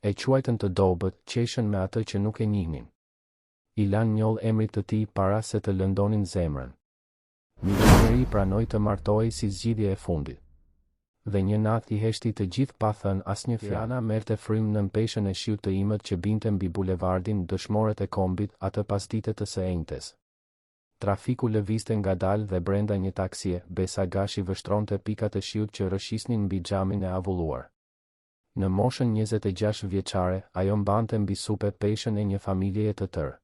E quajtën të dobët, qeshën me atë që nuk e njihnin. I lan njoll emrit të tij para se të lëndonin zemrën. Milioneri pranoi të martohej si zgjidhje e fundit. Dhe një natë i heshti të gjithë pa thënë asnjë fjalë. Tirana merrte frym nën peshën e shiut të imët që binte mbi bulevardin dëshmorët e kombit atë pasdite të së enjtes. Trafiku lëvizte ngadalë dhe brenda një taksie, Besa Gashi vështronte pikat e shiut që rëshisnin mbi xhamin e avulluar. Në moshën 26 vjeçare, ajo mbante mbi supe peshën e një familjeje të tërë.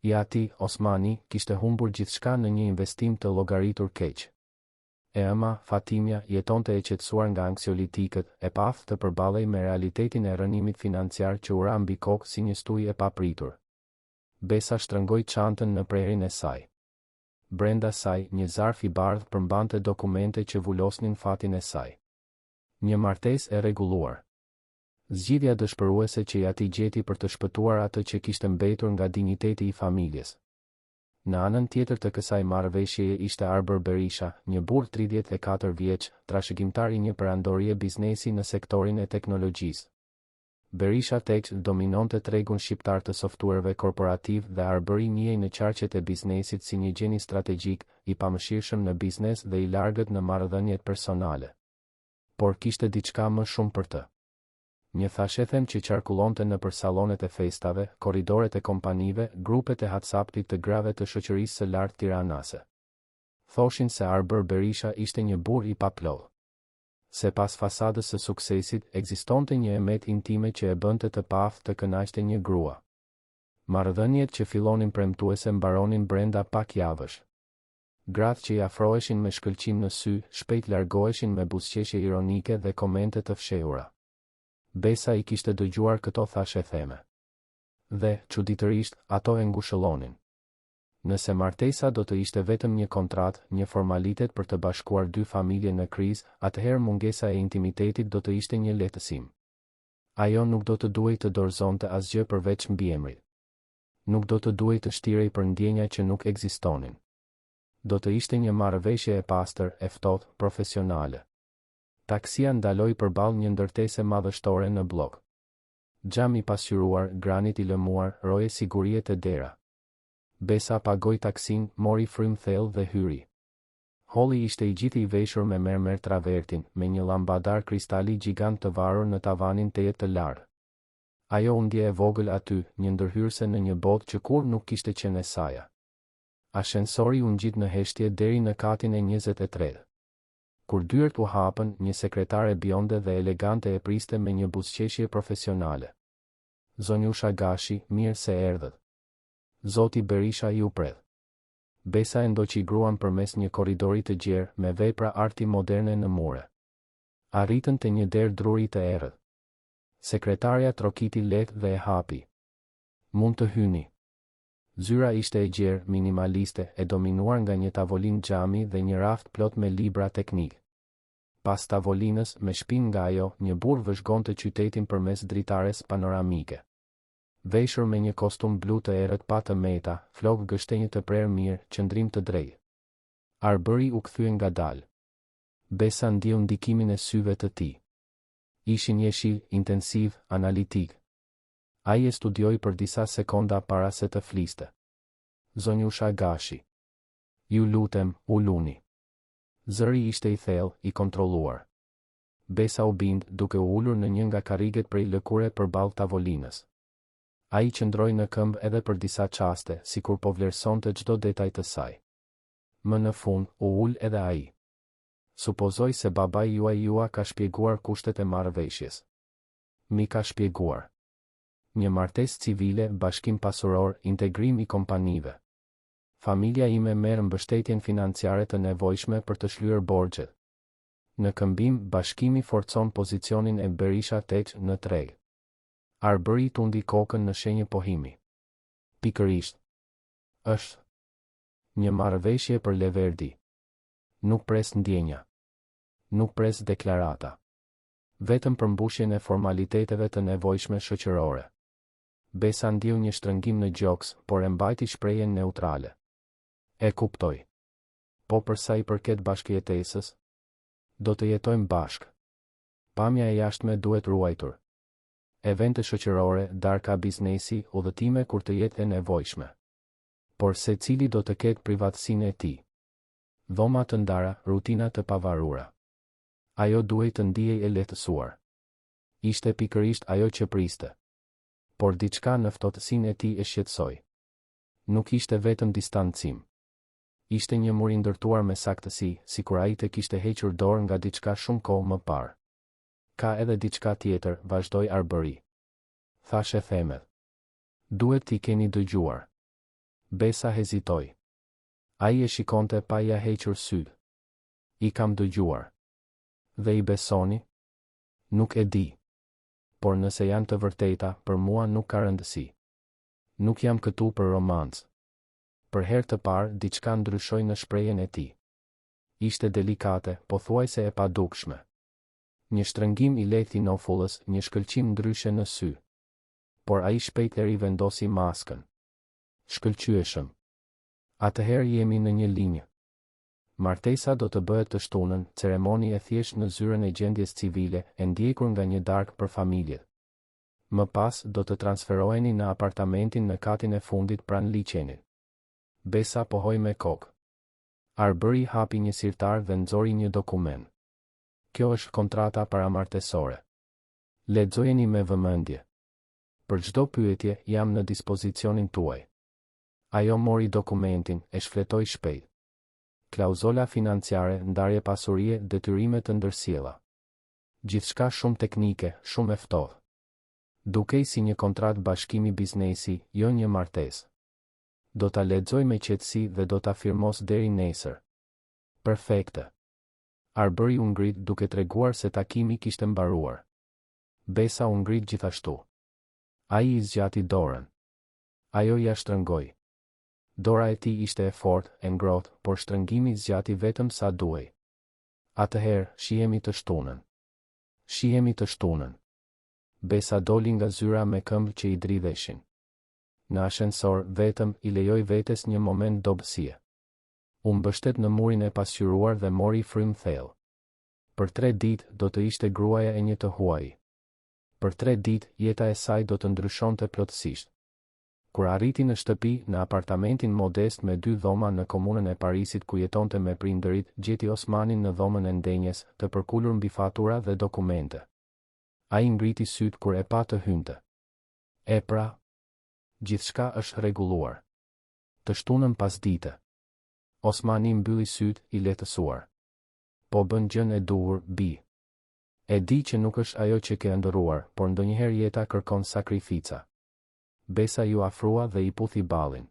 I ati, Osmani, kishte humbur gjithçka në një investim të llogaritur keq. E ëma, Fatimja, jetonte e qetësuar nga anksiolitikët, e paftë të përballej me realitetin e rënimit financiar që ura mbi kokë si një stuj e papritur. Besa shtrëngoi çantën në prerin e saj. Brenda saj, një zarf i bardhë përmbante dokumente që vulosnin fatin e saj. Një martesë e rregulluar. Zgjidhja dëshpëruese që i ati gjeti për të shpëtuar atë që kishte mbetur nga dinjiteti i familjes. Në anën tjetër të kësaj marrëveshjeje ishte Arbër Berisha, një burr 34 vjeç, trashëgimtar i një perandorie biznesi në sektorin e teknologjisë. Berisha Tech dominonte tregun shqiptar të softuerëve korporativ dhe Arbëri njihej në qarqet e biznesit si një gjeni strategjik, i pamëshirshëm në biznes dhe i largët në marrëdhëniet personale. Por kishte diçka më shumë për të. Një thashethem që qarkullonte nëpër sallonet e festave, korridoret e kompanive, grupet e WhatsApp-it të grave të shoqërisë së lartë tiranase. Thoshin se Arbër Berisha ishte një burr i paplodh. Se pas fasadës së suksesit, ekzistonte një emet intime që e bënte të paftë të kënaqte një grua. Marrëdhëniet që fillonin premtuese mbaronin brenda pak javësh. Gratë që i afroheshin me shkëlqim në sy, shpejt largoheshin me buzëqeshje ironike dhe komente të fshehura. Besa i kishte dëgjuar këto thashetheme. Dhe, çuditërisht, ato e ngushëllonin. Nëse martesa do të ishte vetëm një kontratë, një formalitet për të bashkuar dy familje në krizë, atëherë mungesa e intimitetit do të ishte një lehtësim. Ajo nuk do të duhej të dorëzonte asgjë përveç mbiemrit. Nuk do të duhej të shtirej për ndjenja që nuk ekzistonin. Do të ishte një marrëveshje e pastër, e ftohtë, profesionale. Taksia ndaloi përballë një ndërtese madhështore në blok. Xham i pasqyruar, granit i lëmuar, roje sigurie te dera. Besa pagoi taksin, mori frym thellë dhe hyri. Holli ishte i gjithë i veshur me mermer travertin, me një lambadar kristali gjigant të varur në tavanin tejet të larë. Ajo u ndje e vogël aty, një ndërhyrse në një botë që kur nuk kishte qenë e saja. Ashensori u ngjit në heshtje deri në katin e 23. Kur dyert u hapën, një sekretare bjonde dhe elegante e priste me një buzëqeshje profesionale. Zonjusha Gashi, mirë se erdhët. Zoti Berisha ju pret. Besa e ndoqi gruan përmes një korridori të gjerë, me vepra arti moderne në mure. Arritën te një derë druri të errët. Sekretarja trokiti lehtë dhe e hapi. Mund të hyni. Zyra ishte e gjerë, minimaliste, e dominuar nga një tavolinë xhami dhe një raft plot me libra teknik. Pas tavolinës, me shpinë nga ajo, një burr vëzhgonte qytetin përmes dritares panoramike. Veshur me një kostum blu të errët pa të meta, flokë gështenjë të prerë mirë, qëndrim të drejtë. Arbëri u kthye ngadalë. Besa ndiu ndikimin e syve të tij. Ishin jeshil, intensiv, analitik. Ai e studioi për disa sekonda para se të fliste. Zonjusha Gashi. Ju lutem, uluni. Zëri ishte i thellë, i kontrolluar. Besa u bind, duke u ulur në një nga karriget prej lëkure përballë tavolinës. Ai qëndroi në këmbë edhe për disa çaste, sikur po vlerësonte çdo detaj të saj. Më në fund, u ul edhe ai. Supozoj se babai juaj ka shpjeguar kushtet e marrëveshjes. Mi ka shpjeguar. Një martesë civile, bashkim pasuror, integrim i kompanive. Familja ime merr mbështetjen financiare të nevojshme për të shlyer borxhet. Në këmbim, bashkimi forcon pozicionin e Berisha Tech në treg. Arbëri tundi kokën në shenjë pohimi. Pikërisht. Është një marrëveshje për Leverdi. Nuk pres ndjenja. Nuk pres deklarata. Vetëm përmbushjen e formaliteteve të nevojshme shoqërore. Besa ndiu një shtrëngim në gjoks, por e mbajti shprehjen neutrale. E kuptoj. Po për sa i përket bashkëjetesës, do të jetojmë bashkë. Pamja e jashtme duhet ruajtur. evente shoqërore, darka biznesi, udhëtime kur të jetë e nevojshme. Por secili do të ketë privatësinë e tij. Dhoma të ndara, rutina të pavarura. Ajo duhej të ndihej e lehtësuar. Ishte pikërisht ajo që priste. Por diçka në ftohtësinë e tij e shqetësoi. Nuk ishte vetëm distancim. Ishte një mur i ndërtuar me saktësi, sikur ai të kishte hequr dorë nga diçka shumë kohë më parë. Ka edhe diçka tjetër, vazhdoi Arbery. Thashe Themel. Duhet t'i keni dëgjuar. Besa hezitoi. Ai e shikonte pa ia hequr syt. I kam dëgjuar. Dhe i besoni? Nuk e di. Por nëse janë të vërteta, për mua nuk ka rëndësi. Nuk jam këtu për romancë. Për herë të parë, diçka ndryshoi në shprehjen e tij. Ishte delikate, pothuajse e padukshme. Një shtrëngim i lehtë i nofullës, një shkëlqim ndryshe në sy. Por ai shpejt e rivendosi maskën. Shkëlqyeshëm. Atëherë jemi në një linjë. Martesa do të bëhet të shtunën, ceremoni e thjesht në zyrën e gjendjes civile, e ndjekur nga një darkë për familjet. Më pas do të transferoheni në apartamentin në katin e fundit pranë liçenit. Besa pohoi me kokë. Arbery hapi një sirtar dhe nxori një dokument. Kjo është kontrata paramartesore. Lexojeni me vëmendje. Për çdo pyetje jam në dispozicionin tuaj. Ajo mori dokumentin, e shfletoi shpejt. Klauzola financiare, ndarje pasurie, detyrime të ndërsjella. Gjithçka shumë teknike, shumë e ftohtë. Dukej si një kontratë bashkimi biznesi, jo një martesë. Do ta lexoj me qetësi dhe do ta firmos deri nesër. Perfekte. Arbery u ngrit duke treguar se takimi kishte mbaruar. Besa u ngrit gjithashtu. Ai i zgjati dorën. Ajo ja shtrëngoi. Dora e tij ishte e fortë, e ngrohtë, por shtrëngimi zgjati vetëm sa duhej. Atëherë, shihemi të shtunën. Shihemi të shtunën. Besa doli nga zyra me këmbë që i dridheshin. Në ashensor, vetëm, i lejoi vetes një moment dobësie. U mbështet në murin e pasqyruar dhe mori frym thellë. Për 3 ditë do të ishte gruaja e një të huaj. Për 3 ditë, jeta e saj do të ndryshonte plotësisht. Kur arriti në shtëpi, në apartamentin modest me 2 dhoma në komunën e Parisit ku jetonte me prindërit, gjeti Osmanin në dhomën e ndenjes, të përkulur mbi fatura dhe dokumente. Ai ngriti syt kur e pa të hynte. E pra, gjithçka është rregulluar. Të shtunën pasdite. Osmani mbylli syt, i lehtësuar. Po bën gjën e duhur, bi. E di që nuk është ajo që ke ndëruar, por ndonjëherë jeta kërkon sakrifica. Besa ju afrua dhe i puthi ballin.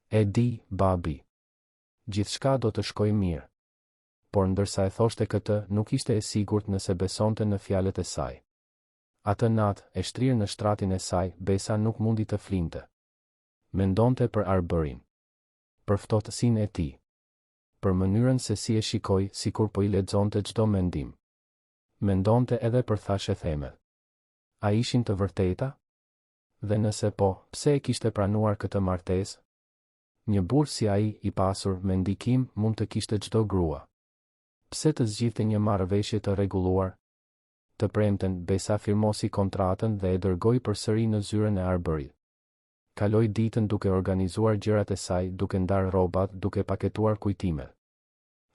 E di, babi. Gjithçka do të shkojë mirë. Por ndërsa e thoshte këtë, nuk ishte e sigurt nëse besonte në fjalët e saj. Atë natë, e shtrirë në shtratin e saj, Besa nuk mundi të flinte. Mendonte për Arberin. Për ftohtësinë e tij. Për mënyrën se si e shikoi, sikur po i lexonte çdo mendim. Mendonte edhe për Thashe Themel. A ishin të vërteta? Dhe nëse po, pse e kishte pranuar këtë martesë? Një burr si ai, i pasur, me ndikim, mund të kishte çdo grua. Pse të zgjidhte një marrëveshje të rregulluar? Të premten, Besa firmosi kontratën dhe e dërgoi përsëri në zyrën e Arberit. Kaloi ditën duke organizuar gjërat e saj, duke ndarë rrobat, duke paketuar kujtimet.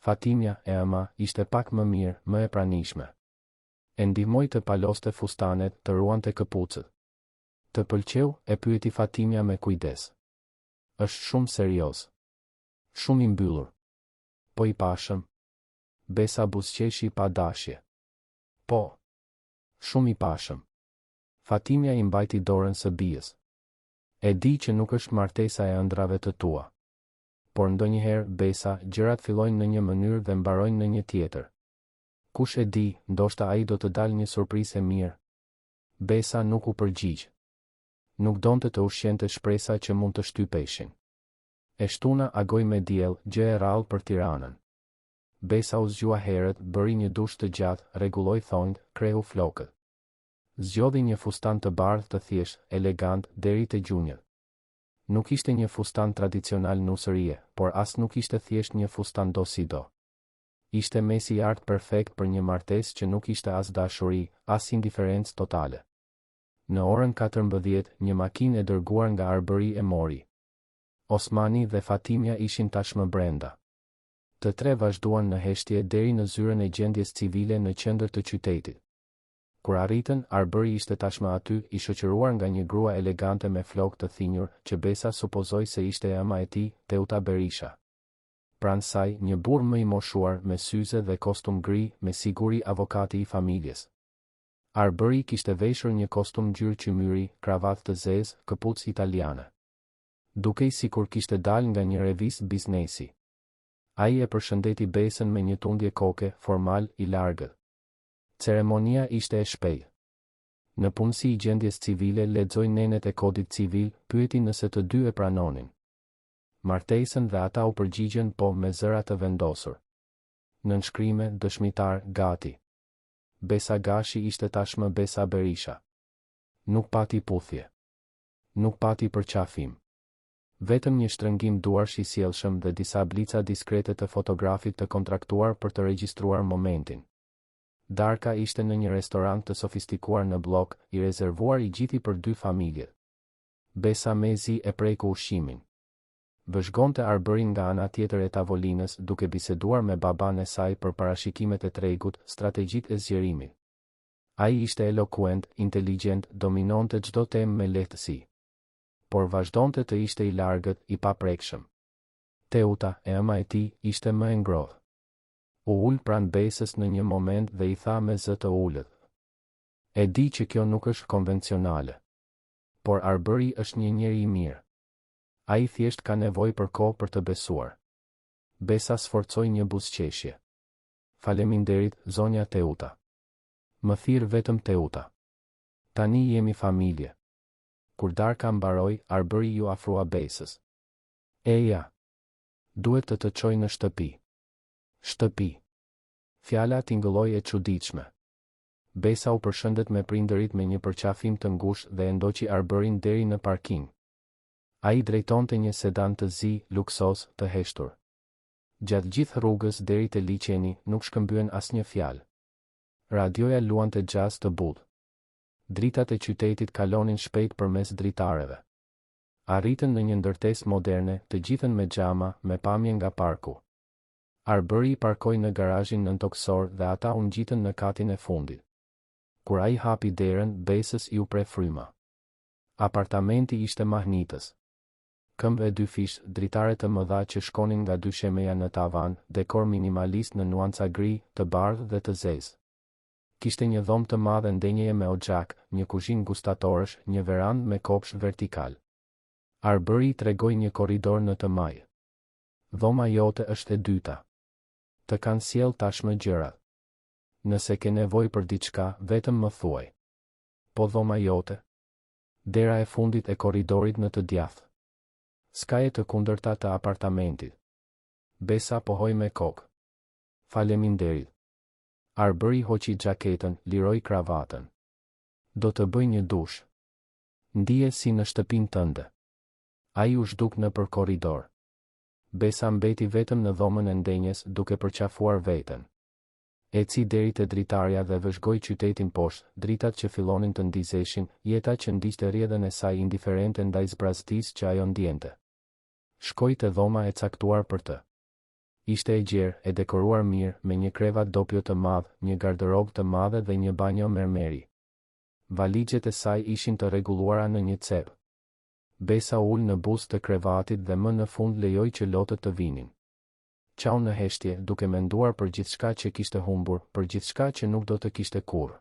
Fatimja, e ama, ishte pak më mirë, më e pranishme. E ndihmoi të paloste fustanet, të ruante këpucët. Të pëlqeu, e pyeti Fatimja me kujdes. Është shumë serioz. Shumë i mbyllur. Po i pashëm. Besa buzëqeshi pa dashje. Po. Shumë i pashëm. Fatimja i mbajti dorën së bijës. E di që nuk është martesa e ëndrave të tua. Por ndonjëherë, Besa, gjërat fillojnë në një mënyrë dhe mbarojnë në një tjetër. Kush e di, ndoshta ai do të dalë një surprizë e mirë. Besa nuk u përgjigj. Nuk donte të ushqente shpresa që mund të shtypeshin. E shtuna agoi me diell, gjë e rrallë për Tiranën. Besa u zgjua herët, bëri një dush të gjatë, rregulloi thonjt, krehu flokët. Zgjodhi një fustan të bardhë të thjeshtë, elegant, deri te gjunjët. Nuk ishte një fustan tradicional nusërie, por as nuk ishte thjesht një fustan do si do. Ishte mesi i artë perfekt për një martesë që nuk ishte as dashuri, as indiferencë totale. Në orën 14, një makinë e dërguar nga Arbëri e mori. Osmani dhe Fatimja ishin tashmë brenda. Të tre vazhduan në heshtje deri në zyrën e gjendjes civile në qendër të qytetit. Kur arritën, Arbëri ishte tashmë aty, i shoqëruar nga një grua elegante me flokë të thinjur, që Besa supozoi se ishte ema e tij, Teuta Berisha. Pranë saj, një burr më i moshuar, me syze dhe kostum gri, me siguri avokati i familjes. Arbëri kishte veshur një kostum ngjyrë qymyri, kravatë të zezë, këpucë italiane. Dukej sikur kishte dalë nga një revistë biznesi. Ai e përshëndeti Besën me një tundje koke, formal, i largët. Ceremonia ishte e shpejtë. Në punësi i gjendjes civile lexoi nenet e kodit civil, pyeti nëse të dy e pranonin martesën dhe ata u përgjigjen po me zëra të vendosur. Nënshkrime, dëshmitar, gati. Besa Gashi ishte tashmë Besa Berisha. Nuk pati puthje. Nuk pati përqafim. Vetëm një shtrëngim duarsh i sjellshëm dhe disa blica diskrete të fotografit të kontraktuar për të regjistruar momentin. Darka ishte në një restorant të sofistikuar në blok, i rezervuar i gjithi për 2 familje. Besa mezi e preku ushqimin. Vëzhgonte Arbërin nga ana tjetër e tavolinës, duke biseduar me baban e saj për parashikimet e tregut, strategjitë e zgjerimit. Ai ishte elokuent, inteligjent, dominonte çdo temë me lehtësi. Por vazhdonte të ishte i largët, i paprekshëm. Teuta, ema e tij, ishte më e ngrohtë. U ul pranë Besës në një moment dhe i tha me zë të ulët: "E di që kjo nuk është konvencionale. Por Arbëri është një njeri i mirë. Ai thjesht ka nevojë për kohë për të besuar." Besa sforcoi një buzëqeshje. "Faleminderit, zonja Teuta. Më thirr vetëm Teuta. Tani jemi familje." Kur darka mbaroi, Arbëri ju afrua Besës. "Eja, duhet të të çoj në shtëpi." Shtëpi. Fjala tingëlloi e çuditshme. Besa u përshëndet me prindërit me një përqafim të ngushtë dhe e ndoqi Arbërin deri në parking. Ai drejtonte një sedan të zi, luksos, të heshtur. Gjatë gjithë rrugës deri te liçeni nuk shkëmbyen asnjë fjalë. Radioja luante jazz të butë. Dritat e qytetit kalonin shpejt përmes dritareve. Arritën në një ndërtesë moderne, të gjithën me xhama, me pamje nga parku. Arbëri parkoi në garazhin nëntoksor dhe ata u ngjitën në katin e fundit. Kur ai hapi derën, Besës i u pre fryma. Apartamenti ishte mahnitës. Këmbë e 2 fish, dritare të mëdha që shkonin nga 2 shemeja në tavan, dekor minimalist në nuanca gri, të bardhë dhe të zezë. Kishte një dhomë të madhe ndenjeje me oxhak, një kuzhinë gustatorësh, një verandë me kopsh vertikal. Arbëri tregoi një korridor në të maj. "Dhoma jote është e dyta. Të kanë sjell tashmë gjërat. Nëse ke nevojë për diçka, vetëm më thuaj." "Po dhoma jote?" "Dera e fundit e korridorit në të djathtë. Skaje të kundërta të apartamentit." Besa pohoi me kokë. "Faleminderit." Arbëri hoqi xhaketën, liroi kravatën. "Do të bëj një dush. Ndije si në shtëpinë tënde." Ai u zhduk nëpër korridor. Besa mbeti vetëm në dhomën e ndenjes, duke përqafuar veten. Eci deri te dritarja dhe vëzhgoi qytetin poshtë, dritat që fillonin të ndizeshin, jeta që ndiqte rrjedhën e saj indiferente ndaj zbraztisë që ajo ndjente. Shkoi te dhoma e caktuar për të. Ishte e gjerë, e dekoruar mirë, me një krevat dopjo të madh, një garderobë të madhe dhe një banjo mermeri. Valixhet e saj ishin të rregulluara në një cep. Besa ul në buzë të krevatit dhe më në fund lejoi që lotët të vinin. Qau në heshtje, duke menduar për gjithçka që kishte humbur, për gjithçka që nuk do të kishte kurrë.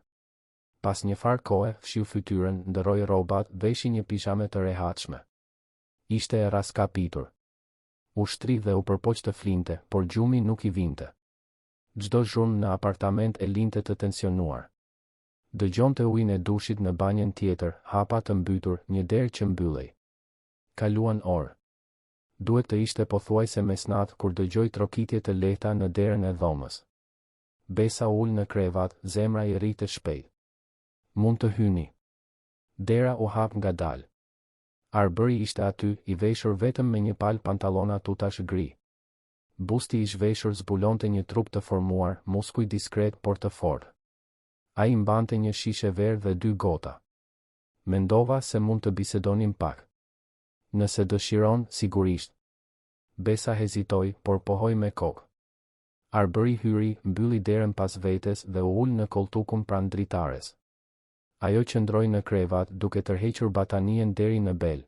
Pas një farë kohe, fshiu fytyrën, ndërroi rrobat, veshi një pijame të rehatshme. Ishte e raskapitur. U shtri dhe u përpoq të flinte, por gjumi nuk i vinte. Çdo zhurmë në apartament e linte të tensionuar. Dëgjonte ujin e dushit në banjën tjetër, hapa të mbytur, një derë që mbyllej. Kaluan orë. Duhet të ishte pothuajse mesnatë kur dëgjoi trokitje të lehta në derën e dhomës. Besa ul në krevat, zemra i rritë shpejt. "Mund të hyni." Dera u hap ngadalë. Arbëri ishte aty, i veshur vetëm me një palë pantallona tutash gri. Busti i zhveshur zbulonte një trup të formuar, muskuj diskret por të fortë. Ai mbante një shishe verë dhe 2 gota. Mendova se mund të bisedonim pak. Nëse dëshiron, sigurisht. Besa hezitoi, por pohoi me kokë. Arbëri hyri, mbylli derën pas vetes dhe u ul në koltukun pranë dritares. Ajo qëndroi në krevat duke tërhequr batanien deri në bel.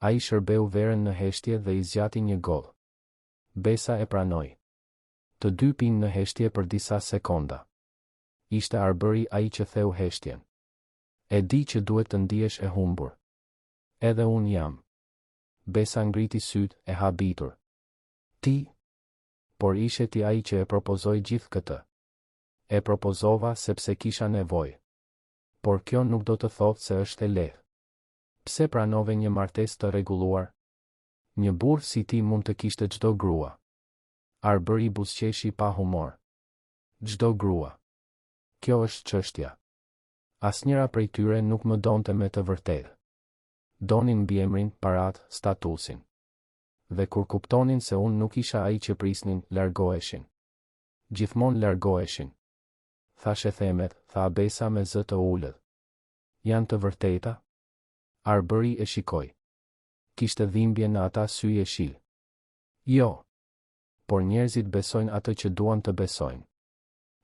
Ai shërbeu verën në heshtje dhe i zgjati një gollë. Besa e pranoi. Të dy pinë në heshtje për disa sekonda. Ishte Arbëri ai që theu heshtjen. E di që duhet të ndihesh e humbur. Edhe unë jam. Besa ngriti syt e habitur. Ti? Por ishe ti ai që e propozoi gjithë këtë. E propozova sepse kisha nevojë. Por kjo nuk do të thotë se është e lehtë. Pse pranove një martesë të rregulluar? Një burr si ti mund të kishte çdo grua. Arbëri buzëqeshi pa humor. Çdo grua. Kjo është çështja. Asnjëra prej tyre nuk më donte me të vërtetë. Donin mbiemrin, parat, statusin. Dhe kur kuptonin se unë nuk isha ai që prisnin, largoheshin. Gjithmonë largoheshin. Thashe themet, tha Besa me zë të ulët. Janë të vërteta? Arbëri e shikoi. Kishte dhimbje në ata sy e shil. Jo. Por njerëzit besojnë atë që duan të besojnë.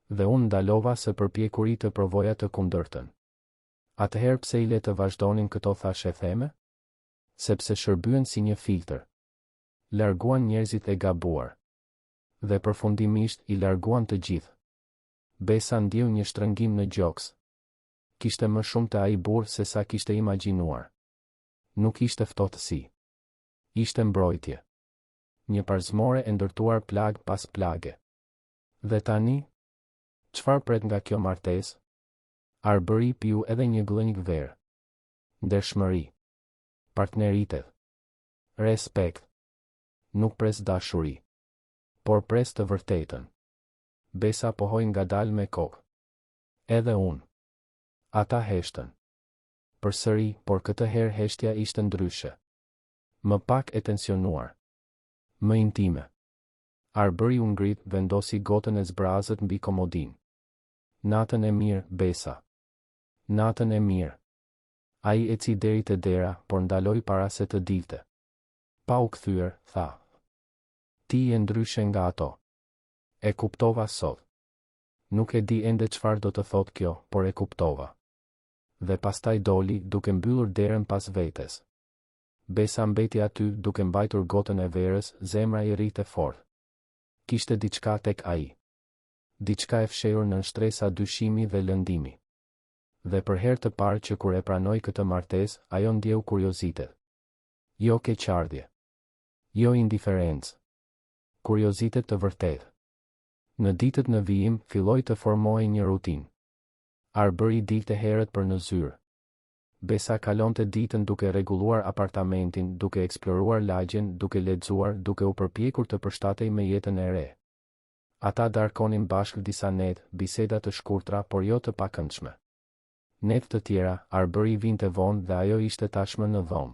Dhe unë ndalova se përpjekuri të provoja të kundërtën. Atëherë pse i le të vazhdonin këto thashe theme? Sepse shërbyen si një filtr. Larguan njerëzit e gabuar. Dhe përfundimisht i larguan të gjithë. Besa ndjeu një shtrëngim në gjoks. Kishte më shumë të ai burr se sa kishte imagjinuar. Nuk ishte ftohtësi. Ishte mbrojtje. Një parzmore e ndërtuar plag pas plage. Dhe tani? Çfarë pret nga kjo martesë? Arbëri piu edhe një glënjë verë. Ndershmëri. Partneritet. Respekt. Nuk pres dashuri. Por pres të vërtetën. Besa pohoi ngadalë me kokë. Edhe unë. Ata heshtën. Përsëri, por këtë herë heshtja ishte ndryshe. Më pak e tensionuar. Më intime. Arbëri u ngrit, vendosi gotën e zbrazët mbi komodin. Natën e mirë, Besa. Natën e mirë. Ai eci deri te dera, por ndaloi para se të dilte. Pa u kthyer, tha. Ti je ndryshe nga ato. E kuptova sot. Nuk e di ende çfarë do të thotë kjo, por e kuptova. Dhe pastaj doli, duke mbyllur derën pas vetes. Besa mbeti aty, duke mbajtur gotën e verës, zemra i rrite fort. Kishte diçka tek ai. Diçka e fshehur nën shtresa dyshimi dhe lëndimi. Dhe për herë të parë që kur e pranoi këtë martesë, ajo ndjeu kuriozitet. Jo keqardhje. Jo indiferencë. Kuriozitet të vërtetë. Në ditët në vijim, filloi të formohej një rutinë. Arbëri dilte herët për në zyrë. Besa kalonte ditën duke rregulluar apartamentin, duke eksploruar lagjen, duke lexuar, duke u përpjekur të përshtatej me jetën e re. Ata darkonin bashkë disa net, biseda të shkurtra, por jo të pakëndshme. Net të tjera, Arbëri vinte vonë dhe ajo ishte tashmë në dhomë.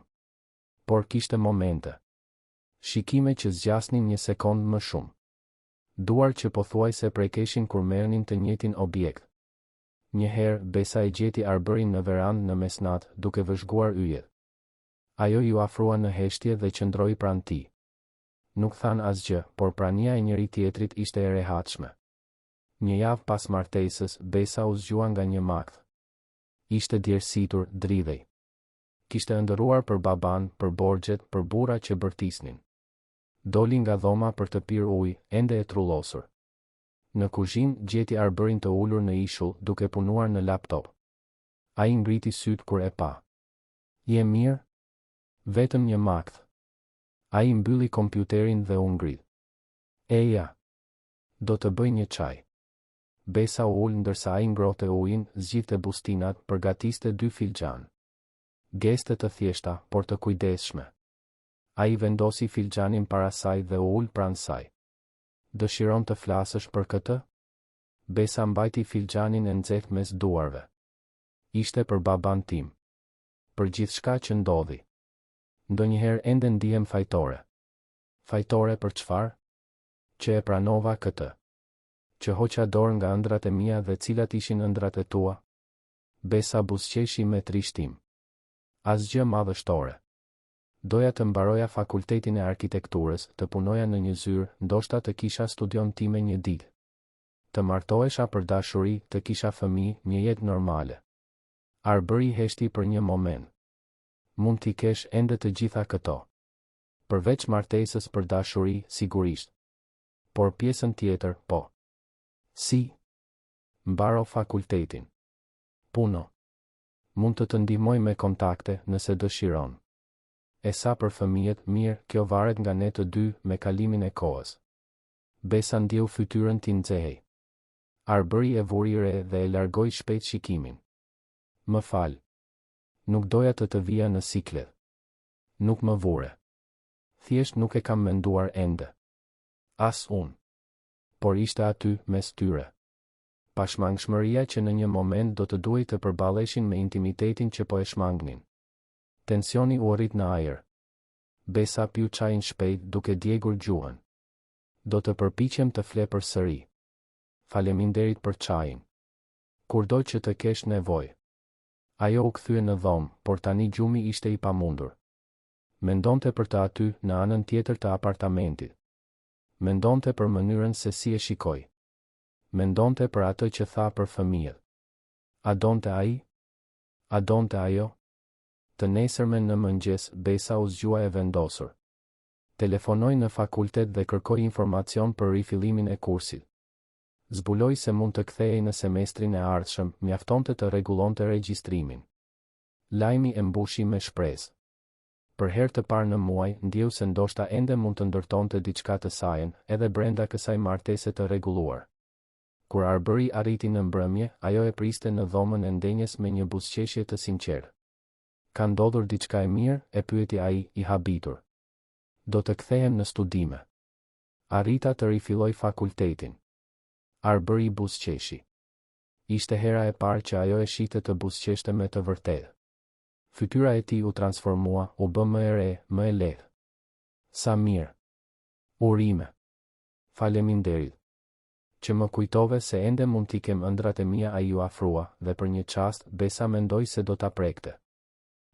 Por kishte momente. Shikime që zgjasnin një sekond më shumë. Duar që pothuajse prekeshin kur merrnin të njëjtin objekt. Njëherë, Besa e gjeti Arbërin në verandë në mesnat, duke vëzhguar yjet. Ajo ju afrua në heshtje dhe qëndroi pranë tij. Nuk than asgjë, por prania e njëri tjetrit ishte e rehatshme. Një javë pas martesës, Besa u zgjua nga një makth. Ishte djersitur, dridhej. Kishte ëndërruar për baban, për borxhet, për burra që bërtisnin. Doli nga dhoma për të pirë ujë, ende e trullosur. Në kuzhinë gjeti Arbërin të ulur në ishull, duke punuar në laptop. Ai ngriti syt kur e pa. Je mirë? Vetëm një makth. Ai mbylli kompjuterin dhe u ngrit. Eja. Do të bëj një çaj. Besa u ul ndërsa ai ngrohte ujin, zgjidhte bustinat, përgatiste 2 filxhan. Geste të thjeshta, por të kujdesshme. Ai vendosi filxhanin para saj dhe u ul pranë saj. Dëshiron të flasësh për këtë? Besa mbajti filxhanin e nxehtë mes duarve. Ishte për baban tim. Për gjithçka që ndodhi. Ndonjëherë ende ndihem fajtore. Fajtore për çfarë? Që e pranova këtë. Që hoqa dorë nga ëndrat e mia dhe cilat ishin ëndrat e tua? Besa buzëqeshi me trishtim. Asgjë madhështore. Doja të mbaroja fakultetin e arkitekturës, të punoja në një zyrë, ndoshta të kisha studion time një ditë. Të martohesha për dashuri, të kisha fëmijë, një jetë normale. Arbery heshti për një moment. Mund t'i kesh ende të gjitha këto. Përveç martesës për dashuri, sigurisht. Por pjesën tjetër, po. Si? Mbaro fakultetin. Puno. Mund të ndihmoj me kontakte, nëse dëshiron. E sa për fëmijët, mirë, kjo varet nga ne të dy, me kalimin e kohës. Besa ndjeu fytyrën t'i nxehej. Arbery e vuri re dhe e largoi shpejt shikimin. Më fal. Nuk doja të vija në siklet. Nuk më vure. Thjesht nuk e kam menduar ende. As unë. Por ishte aty, mes tyre. Pashmangshmëria që në një moment do të duhej të përballeshin me intimitetin që po e shmangnin. Tensioni u rrit në ajër. Besa piu çajin shpejt duke djegur gjuhën. Do të përpiqem të fle përsëri. Faleminderit për çajin. Kurdo që të kesh nevojë. Ajo u kthye në dhomë, por tani gjumi ishte i pamundur. Mendonte për të aty, në anën tjetër të apartamentit. Mendonte për mënyrën se si e shikoi. Mendonte për atë që tha për fëmijët. A donte ai? A donte ajo? Të nesërmen në mëngjes, Besa u zgjua e vendosur. Telefonoi në fakultet dhe kërkoi informacion për rifillimin e kursit. Zbuloi se mund të kthehej në semestrin e ardhshëm, mjaftonte të rregullonte regjistrimin. Lajmi e mbushi me shpresë. Për herë të parë në muaj, ndjeu se ndoshta ende mund të ndërtonte diçka të sajën, edhe brenda kësaj martese të rregulluar. Kur Arbery arriti në mbrëmje, ajo e priste në dhomën e ndenjes me një buzëqeshje të sinqertë. Ka ndodhur diçka e mirë, e pyeti ai, i habitur. Do të kthehem në studime. Arrita të rifilloj fakultetin. Arbery buzëqeshi. Ishte hera e parë që ajo e shihte të buzëqeshte me të vërtetë. Fytyra e tij u transformua, u bë më e re, më e lehtë. Sa mirë. Urime. Faleminderit. Që më kujtove se ende mund t'i kem ëndrat e mia, ai u afrua, dhe për një çast, Besa mendoi se do ta prekte.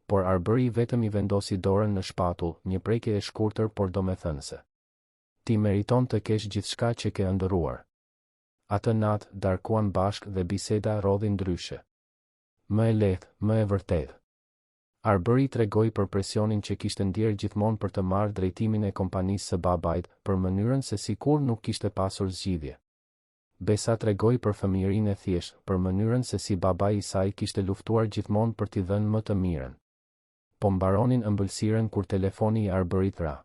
Por Arbery vetëm i vendosi dorën në shpatull, një prekje e shkurtër por domethënëse. Ti meriton të kesh gjithçka që ke ëndërruar. Atë natë, darkuan bashkë dhe biseda rodhi ndryshe. Më e lehtë, më e vërtetë. Arbery tregoi për presionin që kishte ndjerë gjithmonë për të marrë drejtimin e kompanisë së babait, për mënyrën se sikur nuk kishte pasur zgjidhje. Besa tregoi për fëmijërinë e thjeshtë, për mënyrën se si babai i saj kishte luftuar gjithmonë për t'i dhënë më të mirën. Po mbaronin ëmbëlsiren kur telefoni i Arberyt ra.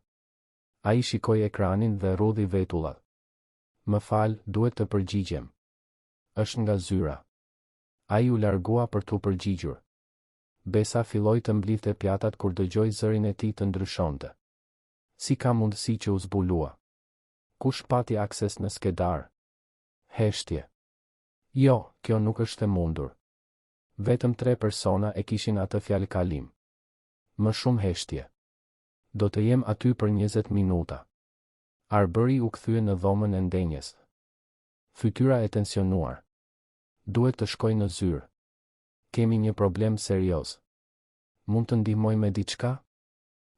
Ai shikoi ekranin dhe rrudhi vetullat. Më fal, duhet të përgjigjem. Është nga zyra. Ai u largua për t'u përgjigjur. Besa filloi të mblidhte pjatat kur dëgjoi zërin e tij të ndryshonte. Si ka mundësi që u zbulua? Kush pati akses në skedar? Heshtje. Jo, kjo nuk është e mundur. Vetëm 3 persona e kishin atë fjalë kalim. Më shumë heshtje. Do të jem aty për 20 minuta. Arbery u kthye në dhomën e ndenjes. Fytyra e tensionuar. Duhet të shkoj në zyrë. Kemi një problem serioz. Mund të ndihmoj me diçka?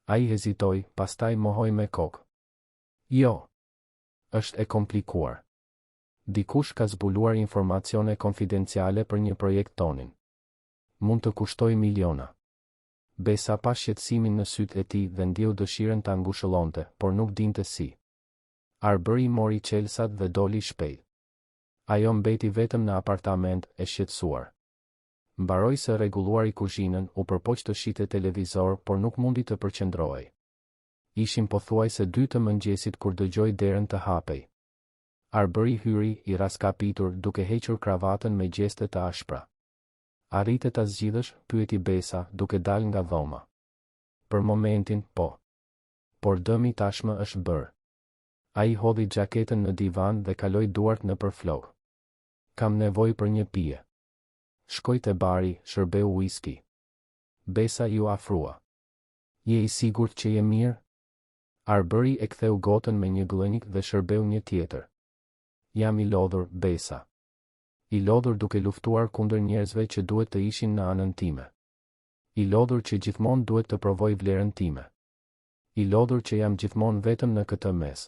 Ai hezitoi, pastaj mohoi me kokë. Jo. Është e komplikuar. Dikush ka zbuluar informacione konfidenciale për një projekt tonin. Mund të kushtoj miliona. Besa pa shqetësimin në sytë e tij dhe ndjeu dëshirën ta ngushëllonte, por nuk dinte si. Arbery mori çelsat dhe doli shpejt. Ajo mbeti vetëm në apartament, e shqetësuar. Mbaroi së rregulluari kuzhinën, u përpoq të shite televizor, por nuk mundi të përqendrohej. Ishin pothuajse 2 të mëngjesit kur dëgjoi derën të hapej. Arbery hyri, i raskapitur, duke hequr kravatën me gjeste të ashpra. Arrite ta zgjidhësh? Pyeti Besa, duke dalë nga dhoma. Për momentin, po. Por dëmi tashmë është bërë. Ai hodhi xhaketën në divan dhe kaloi duart nëpër flokë. Kam nevojë për një pije. Shkoj te bari, shërbeu whisky. Besa ju afrua. Je i sigurt që je mirë? Arbery e ktheu gotën me një glënik dhe shërbeu një tjetër. Jam i lodhur, Besa. I lodhur duke luftuar kundër njerëzve që duhet të ishin në anën time. I lodhur që gjithmonë duhet të provoj vlerën time. I lodhur që jam gjithmonë vetëm në këtë mes.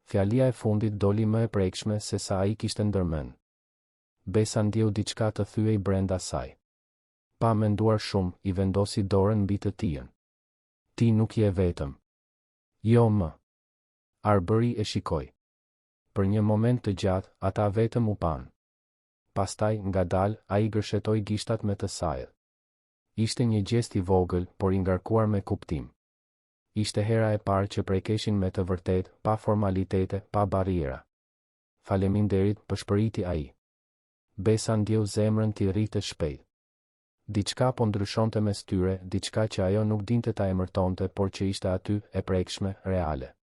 Fjalia e fundit doli më e prekshme se sa ai kishte ndërmend. Besa ndjeu diçka të thyej brenda saj. Pa menduar shumë, I vendosi dorën mbi të tijën. Ti nuk je vetëm. Jo më. Arbery e shikoi. Për një moment të gjatë, ata vetëm u panë. Pastaj, ngadalë, ai gërshetoi gishtat me të saj. Ishte një gjest I vogël, por I ngarkuar me kuptim. Ishte hera e parë që prekeshin me të vërtet, pa formalitete, pa bariera. Faleminderit, pëshpëriti ai. Besa ndjeu zemrën t'i rritë shpejt. Diçka po ndryshonte mes tyre, diçka që ajo nuk dinte ta emërtonte, por që ishte aty, e prekshme, reale.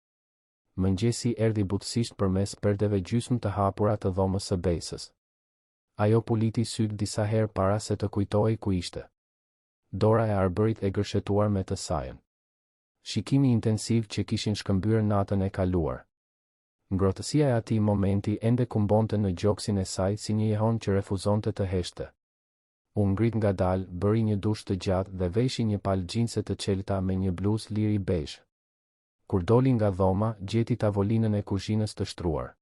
Mëngjesi erdhi butësisht përmes perdeve gjysmë të hapura të dhomës së Besës. Ajo puliti syt disa herë para se të kujtohej ku ishte. Dora e Arberyt e gërshetuar me të sajën. Shikimi intensiv që kishin shkëmbyer natën e kaluar. Ngrohtësia e atij momenti ende kumbonte në gjoksin e saj si një jehon që refuzonte të heshte. U ngrit ngadalë, bëri një dush të gjatë dhe veshi një palë xhinse të çelta me një bluzë liri bezh. Kur doli nga dhoma, gjeti tavolinën e kuzhinës të shtruar.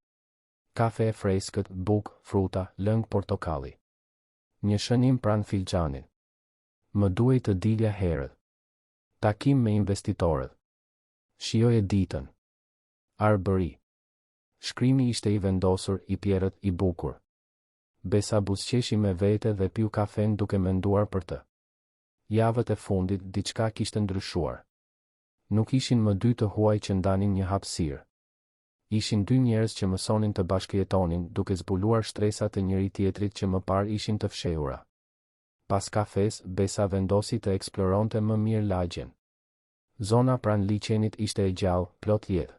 Kafe e freskët, bukë, fruta, lëng portokalli. Një shënim pranë filxhanit. Më duhej të dilja herët. Takim me investitorët. Shijoje ditën. Arbery. Shkrimi ishte I vendosur, I pjerrët, I bukur. Besa buzëqeshi me vete dhe piu kafen duke menduar për të. Javët e fundit, diçka kishte ndryshuar. Nuk ishin më dy të huaj që ndanin një hapësirë. Ishin dy njerëz që mësonin të bashkëjetonin, duke zbuluar shtresat e njëri tjetrit që më parë ishin të fshehura. Pas kafes, Besa vendosi të eksploronte më mirë lagjen. Zona pranë liçenit ishte e gjallë, plot jetë.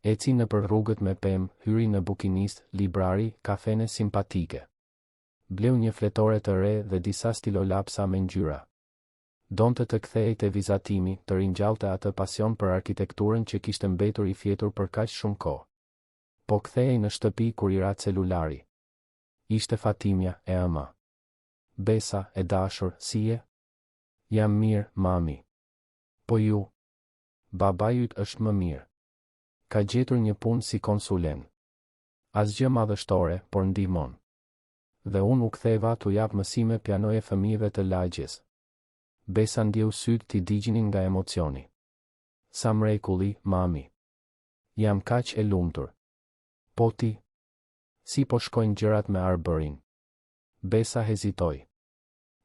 Eci nëpër rrugët me pemë, hyri në bukinist, librari, kafene simpatike. Bleu një fletore të re dhe disa stilolapsa me ngjyra. Donte të kthehej te vizatimi, të ringjallte atë pasion për arkitekturën që kishte mbetur I fjetur për kaq shumë kohë. Po kthehej në shtëpi kur I ra celulari. Ishte Fatimja, e ëma. Besa, e dashur, si je? Jam mirë, mami. Po ju? Babai yt është më mirë. Ka gjetur një punë si konsulent. Asgjë madhështore, por ndihmon. Dhe unë u ktheva t'u jap mësime pianoje fëmijëve të lagjes. Besa ndjeu syt t'i digjinin nga emocioni. Sa mrekulli, mami. Jam kaq e lumtur. Po ti? Si po shkojnë gjërat me Arberin? Besa hezitoi.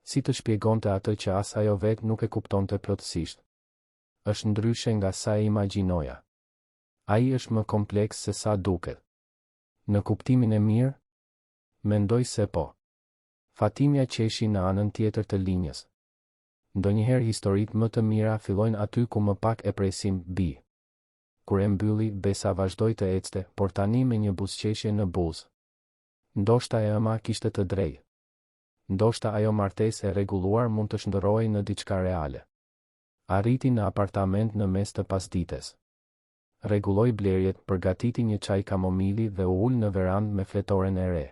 Si të shpjegonte atë që as ajo vetë nuk e kuptonte plotësisht. Është ndryshe nga sa e imagjinoja. Ai është më kompleks se sa duket. Në kuptimin e mirë? Mendoj se po. Fatimja qeshi në anën tjetër të linjës. Ndonjëherë historitë më të mira fillojnë aty ku më pak e presim bi. Kur e mbylli, Besa vazhdoi të ecte, por tani me një buzëqeshje në buzë. Ndoshta e ëma kishte të drejtë. Ndoshta ajo martesë e rregulluar mund të shndërrohej në diçka reale. Arriti në apartament në mes të pasdites. Rregulloi blerjet, përgatiti një çaj kamomili dhe u ul në verandë me fletoren e re.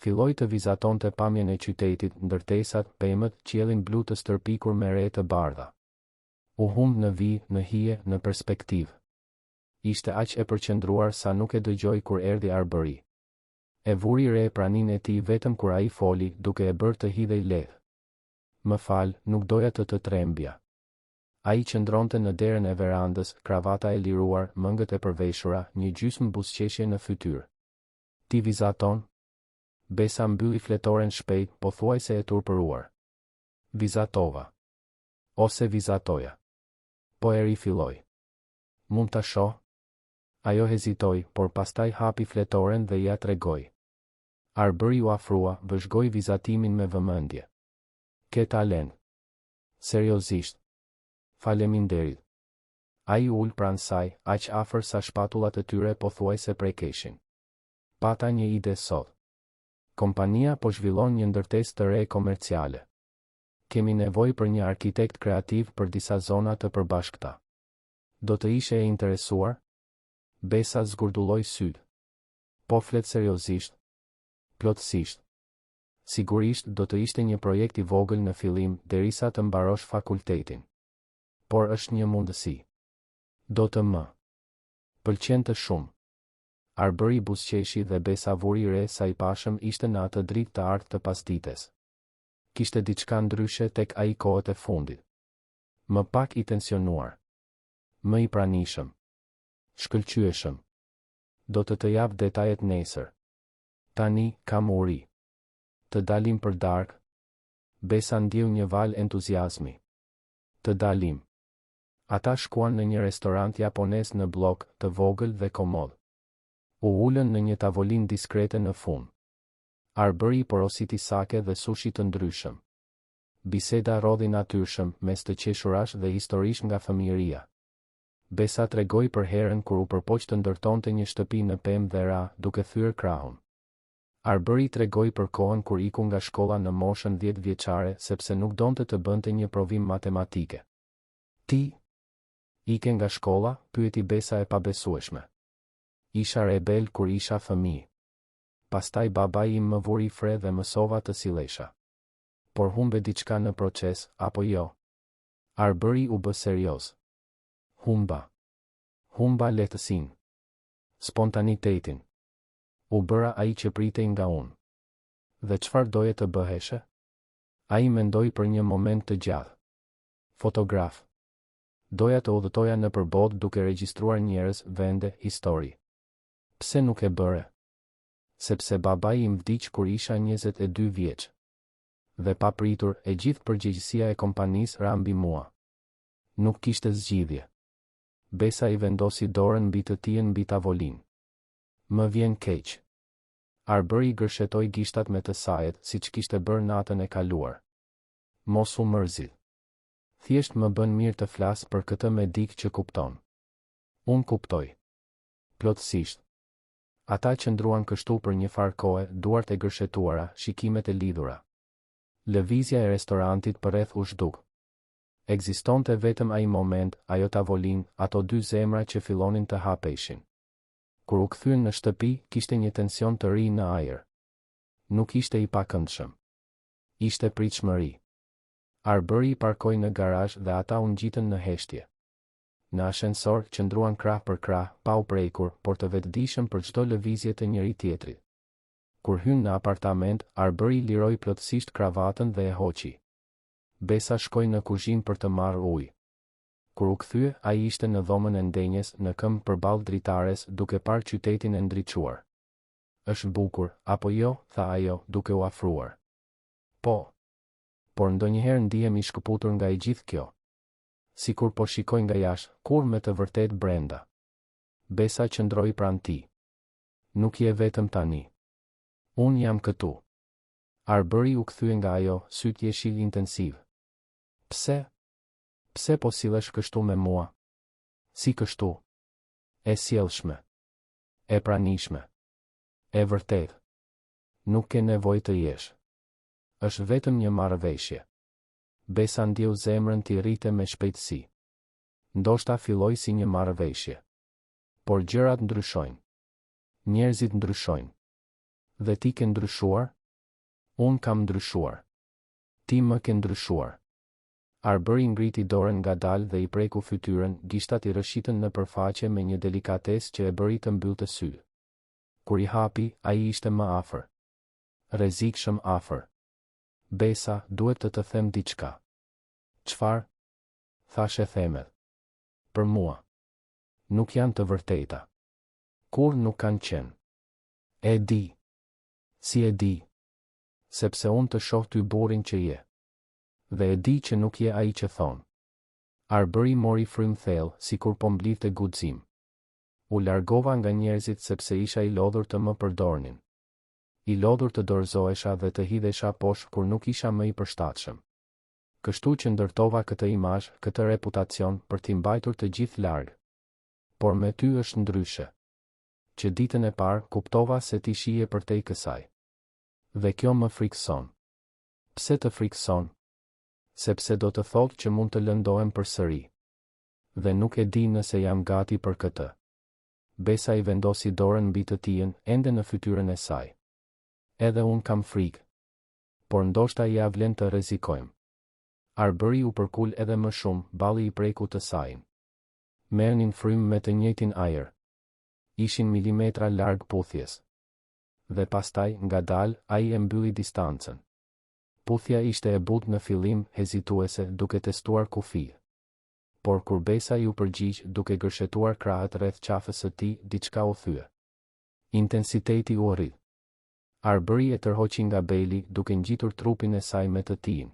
Filloi të vizatonte pamjen e qytetit, ndërtesat, pemët, qiellin blu të stërpikur me re të bardha. U humb në vijë, në hije, në perspektivë. Ishte aq e përqendruar sa nuk e dëgjoi kur erdhi Arbery. E vuri re pranin e tij vetëm kur ai foli, duke e bërë të hidhej lehtë. Më fal, nuk doja të trembja. Ai qëndronte në derën e verandës, kravata e liruar, mëngët e përveshura, një gjysmë buzëqeshje në fytyrë. Ti vizaton? Besa mbylli fletoren shpejt, pothuajse e turpëruar. Vizatova. Ose vizatoja. Po e rifilloi. Mund ta shoh? Ajo hezitoi, por pastaj hapi fletoren dhe ja tregoi. Arbery u afrua, vëzhgoi vizatimin me vëmendje. Ke talent. Seriozisht. Faleminderit. Ai ul pranë saj, aq afër sa shpatullat e tyre pothuajse prekeshin. Pata një ide sot. Kompania po zhvillon një ndërtesë të re komerciale. Kemi nevojë për një arkitekt kreativ për disa zona të përbashkëta. Do të ishe e interesuar? Besa zgurdulloi syt. Po flet seriozisht. Plotësisht. Sigurisht do të ishte një projekt i vogël në fillim derisa të mbarosh fakultetin. Por është një mundësi. Do të më pëlqen të shumë. Arbëri buzëqeshi dhe besa vuri re sa i pashëm ishte në atë dritë të artë të pasdites. Kishte diçka ndryshe tek ai kohët e fundit. Më pak i tensionuar. Më i pranishëm. Shkëlqyeshëm. Do të jap detajet nesër. Tani kam uri. Të dalim për darkë. Besa ndjeu një val entuziazmi. Të dalim. Ata shkuan në një restorant japonez në blok, të vogël dhe komod. U ulën në një tavolinë diskrete në fund. Arbëri porositi sake dhe sushi të ndryshëm. Biseda rodhi natyrshëm mes të qeshurash dhe historish nga fëmijëria. Besa tregoi për herën kur u përpoq të ndërtonte një shtëpi në pemë dhe ra, duke thyer krahun. Arbëri tregoi për kohën kur iku nga shkolla në moshën 10 vjeçare sepse nuk donte të bënte një provim matematike. Ti? Ike nga shkolla, pyeti Besa e pabesueshme. Isha rebel kur isha fëmijë. Pastaj babai im më vuri fre dhe mësova të sillesha. Por humbe diçka në proces, apo jo? Arbëri u bë serioz. Humba lehtësinë. Spontanitetin. U bëra ai që pritej nga unë. Dhe çfarë doje të bëheshe? Ai mendoi për një moment të gjatë. Fotograf. Doja të udhëtoja nëpër botë duke regjistruar njerëz, vende, histori. Pse nuk e bëre? Sepse babai im vdiq kur isha 22 vjeç. Dhe pa pritur, e gjithë përgjegjësia e kompanisë ra mbi mua. Nuk kishte zgjidhje. Besa i vendosi dorën mbi të tijën mbi tavolinë. Më vjen keq. Arbëri gërshetoi gishtat me të sajet, siç kishte bërë natën e kaluar. Mos u mërzit. Thjesht më bën mirë të flas për këtë me dikë që kupton. Unë kuptoj. Plotësisht. Ata qëndruan kështu për një farë kohe, duart e gërshetuara, shikimet e lidhura. Lëvizja e restorantit përreth u zhduk. Ekzistonte vetëm ai moment, ajo tavolinë, ato dy zemra që fillonin të hapeshin. Kur u kthyen në shtëpi, kishte një tension të ri në ajër. Nuk ishte i pakëndshëm. Ishte pritshmëri. Arbëri i parkoi në garazh dhe ata u ngjitën në heshtje. Në ashensor qëndruan krah për krah, pa u prekur, por të vetëdijshëm për çdo lëvizje të njëri tjetrit. Kur hyn në apartament, Arbëri liroi plotësisht kravatën dhe e hoqi. Besa shkoi në kuzhinë për të marrë ujë. Kur u kthye, ai ishte në dhomën e ndenjes, në këmbë përballë dritares, duke parë qytetin e ndriçuar. Është bukur, apo jo, tha ajo, duke u afruar. Po. Por ndonjëherë ndihem i shkëputur nga i gjithë kjo. Sikur po shikoj nga jashtë, kur me të vërtet brenda. Besa qëndroi pranë tij. Nuk je vetëm tani. Unë jam këtu. Arbëri u kthye nga ajo, syt jeshil intensiv. Pse? Pse po sillesh kështu me mua? Si kështu? E sjellshme. E pranishme. E vërtet. Nuk ke nevojë të jesh. Është vetëm një marrëveshje. Besa ndjeu zemrën t'i rrite me shpejtësi. Ndoshta filloi si një marrëveshje. Por gjërat ndryshojnë. Njerëzit ndryshojnë. Dhe ti ke ndryshuar? Unë kam ndryshuar. Ti më ke ndryshuar. Arbëri ngriti dorën ngadalë dhe i preku fytyrën, gishtat i rëshitën në përfaqe me një delikatesë që e bëri të mbyllte sy. Kur i hapi, ai ishte më afër. Rrezikshëm afër. Besa, duhet të them diçka. Çfarë? Thashe themet. Për mua. Nuk janë të vërteta. Kur nuk kanë qenë. E di. Si e di? Sepse unë të shoh ty burrin që je. Dhe e di që nuk je ai që thon. Arbëri mori frym thellë, sikur po mblidhte guxim. U largova nga njerëzit sepse isha i lodhur të më përdornin. I lodhur të dorëzohesha dhe të hidhesha poshtë kur nuk isha më i përshtatshëm. Kështu që ndërtova këtë imazh, këtë reputacion për t'i mbajtur të gjithë larg. Por me ty është ndryshe. Që ditën e parë kuptova se ti shije përtej kësaj. Dhe kjo më frikson. Pse të frikson? Sepse do të thotë që mund të lëndohem përsëri. Dhe nuk e di nëse jam gati për këtë. Besa i vendosi dorën mbi të tijën, ende në fytyrën e saj. Edhe unë kam frikë. por ndoshta ja vlen të rrezikojmë. Arbëri u përkul edhe më shumë, balli i preku të sajin. Merrnin frymë me të njëjtin ajër. Ishin milimetra larg puthjes. Dhe pastaj, ngadalë, ai e mbylli distancën. Puthja ishte e butë në fillim, hezituese, duke testuar kufi. Por kur Besa ju përgjigj, duke gërshetuar krahët rreth qafës së tij, diçka u thye. Intensiteti u rrit. Arbëri e tërhoqi nga beli, duke ngjitur trupin e saj me të tijin.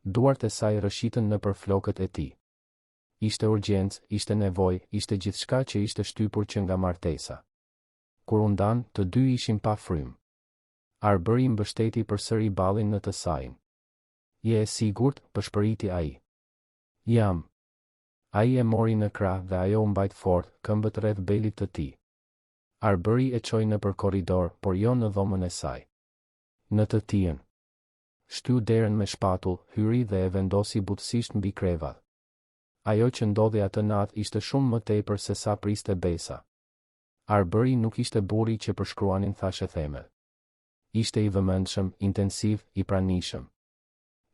Duart e saj rëshitën nëpër flokët e tij. Ishte urgjencë, ishte nevojë, ishte gjithçka që ishte shtypur që nga martesa. Kur u ndan, të dy ishin pa frymë. Arbëri mbështeti përsëri ballin në të sajin. Je e sigurt, pëshpëriti ai. Jam. Ai e mori në krah dhe ajo u mbajt fort, këmbët rreth belit të tij. Arbëri e çoi nëpër korridor, por jo në dhomën e saj. Në të tijën. Shtyu derën me shpatull, hyri dhe e vendosi butësisht mbi krevat. Ajo që ndodhi atë natë ishte shumë më tepër se sa priste Besa. Arbëri nuk ishte burri që përshkruanin thashë themet. Ishte i vëmendshëm, intensiv, i pranishëm.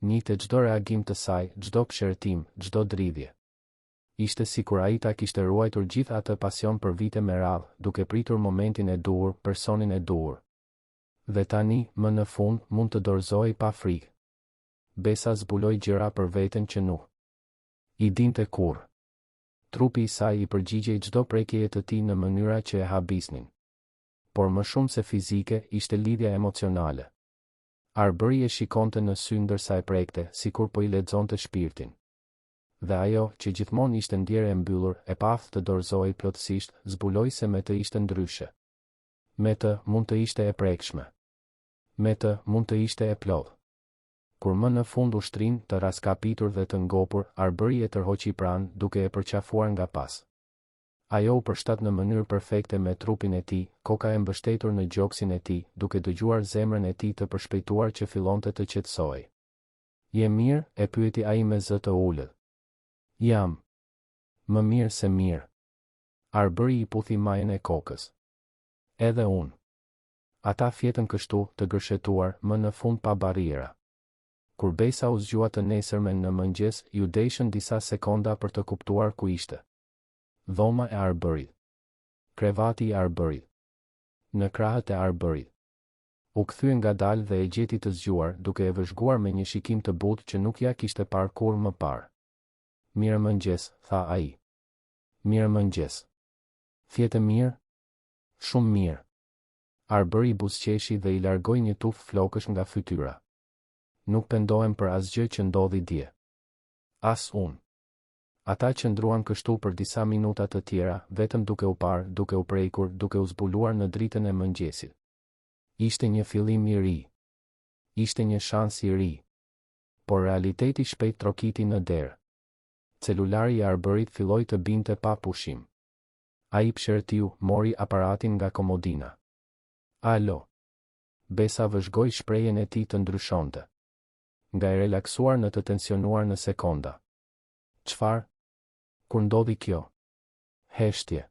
Njihte çdo reagim të saj, çdo pëshertim, çdo dridhje. Ishte sikur ai ta kishte ruajtur gjithë atë pasion për vite me radhë, duke pritur momentin e duhur, personin e duhur. Dhe tani, më në fund, mund të dorëzohej pa frikë. Besa zbuloi gjëra për veten që nuk i dinte kurrë. Trupi i saj i përgjigjej çdo prekjeje të tij në mënyra që e habisnin. Por më shumë se fizike, ishte lidhja emocionale. Arbëri e shikonte në sy ndërsa e prekte, sikur po i lexonte shpirtin. Dhe ajo, që gjithmonë ishte ndjerë e mbyllur, e paftë të dorëzohej plotësisht, zbuloi se me të ishte ndryshe. Me të, mund të ishte e prekshme. Me të, mund të ishte e plotë. Kur më në fund ushtrin, të raskapitur dhe të ngopur, Arbëri e tërhoqi pranë, duke e përqafuar nga pas. Ajo u përshtat në mënyrë perfekte me trupin e tij, koka e mbështetur në gjoksin e tij, duke dëgjuar zemrën e tij të përshpejtuar që fillonte të qetësohej. Je mirë? E pyeti ai me zë të ulët. Jam. Më mirë se mirë. Arbëri i puthi majën e kokës. Edhe unë. Ata fjetën kështu, të gërshetuar, më në fund pa bariera. Kur Besa u zgjua të nesërmen në mëngjes, ju deshën disa sekonda për të kuptuar ku ishte. Dhoma e Arbërit. Krevati i Arbërit. Në krahët e Arbërit. U kthye ngadalë dhe e gjeti të zgjuar, duke e vëzhguar me një shikim të butë që nuk ja kishte parë kurrë më parë. Mirë mëngjes, tha ai. Mirë mëngjes. Fjetë mirë? Shumë mirë. Arbëri buzëqeshi dhe i largoi një tufë flokësh nga fytyra. Nuk pendohem për asgjë që ndodhi dje. As unë. Ata qëndruan kështu për disa minuta të tjera, vetëm duke u parë, duke u prekur, duke u zbuluar në dritën e mëngjesit. Ishte një fillim i ri. Ishte një shans i ri. Por realiteti shpejt trokiti në derë. Celulari i Arbërit filloi të binte pa pushim. Ai pshërtiu, mori aparatin nga komodina. Alo. Besa vëzhgoi shprehjen e tij të ndryshonte. Nga e relaksuar në të tensionuar në sekonda. Çfarë? Kur ndodhi kjo? Heshtje.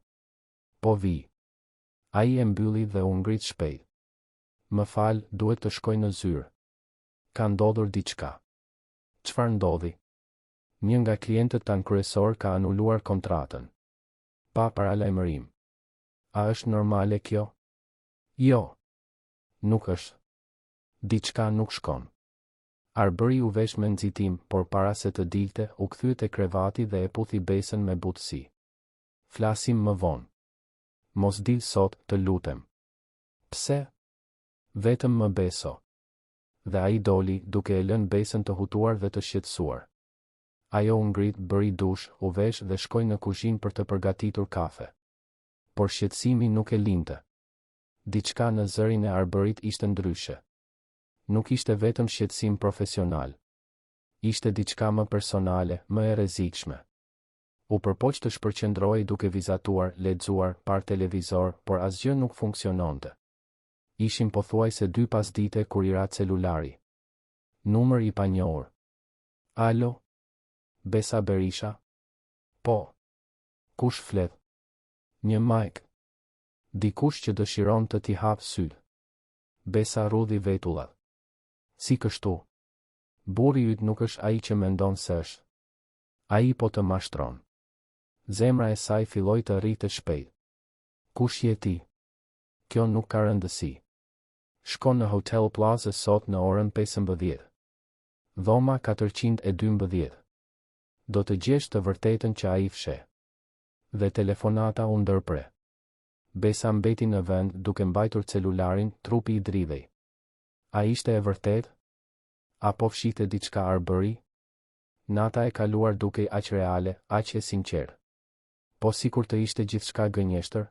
Po vi. Ai e mbylli dhe u ngrit shpejt. Më fal, duhet të shkoj në zyrë. Ka ndodhur diçka. Çfarë ndodhi? Një nga klientët tanë kryesor ka anuluar kontratën. Pa paralajmërim. A është normale kjo? Jo. Nuk është. Diçka nuk shkon. Arbëri u vesh me nxitim, por para se të dilte, u kthye te krevati dhe e puthi Besën me butësi. Flasim më vonë. Mos dil sot, të lutem. Pse? Vetëm më beso. Dhe ai doli, duke e lënë Besën të hutuar dhe të shqetësuar. Ajo u ngrit, bëri dush, u vesh dhe shkoi në kuzhinë për të përgatitur kafe. Por shqetësimi nuk e linte. Diçka në zërin e Arbërit ishte ndryshe. Nuk ishte vetëm shqetësim profesional. Ishte diçka më personale, më e rrezikshme. U përpoq të shpërqendrohej duke vizatuar, lexuar, par televizor, por asgjë nuk funksiononte. Ishin pothuajse 2 pasdite kur i ra celulari. Numër i panjohur. Alo? Besa Berisha? Po. Kush flet? Një majk. Dikush që dëshiron të t'i hap syt. Besa rudhi vetullat. Si kështu? Burri yt nuk është ai që mendon se është. Ai po të mashtron. Zemra e saj filloi të rritet shpejt. Kush je ti? Kjo nuk ka rëndësi. Shko në Hotel Plaza sot në orën 15. Dhoma 412. Do të gjesh të vërtetën që ai fshe. Dhe telefonata u ndërpre. Besa mbeti në vend duke mbajtur celularin, trupi i dridhej. A ishte e vërtet? Apo fshite diçka arbëri? Nata e kaluar duke aq reale, aq e sinqert. Po sikur të ishte gjithçka gënjeshtër?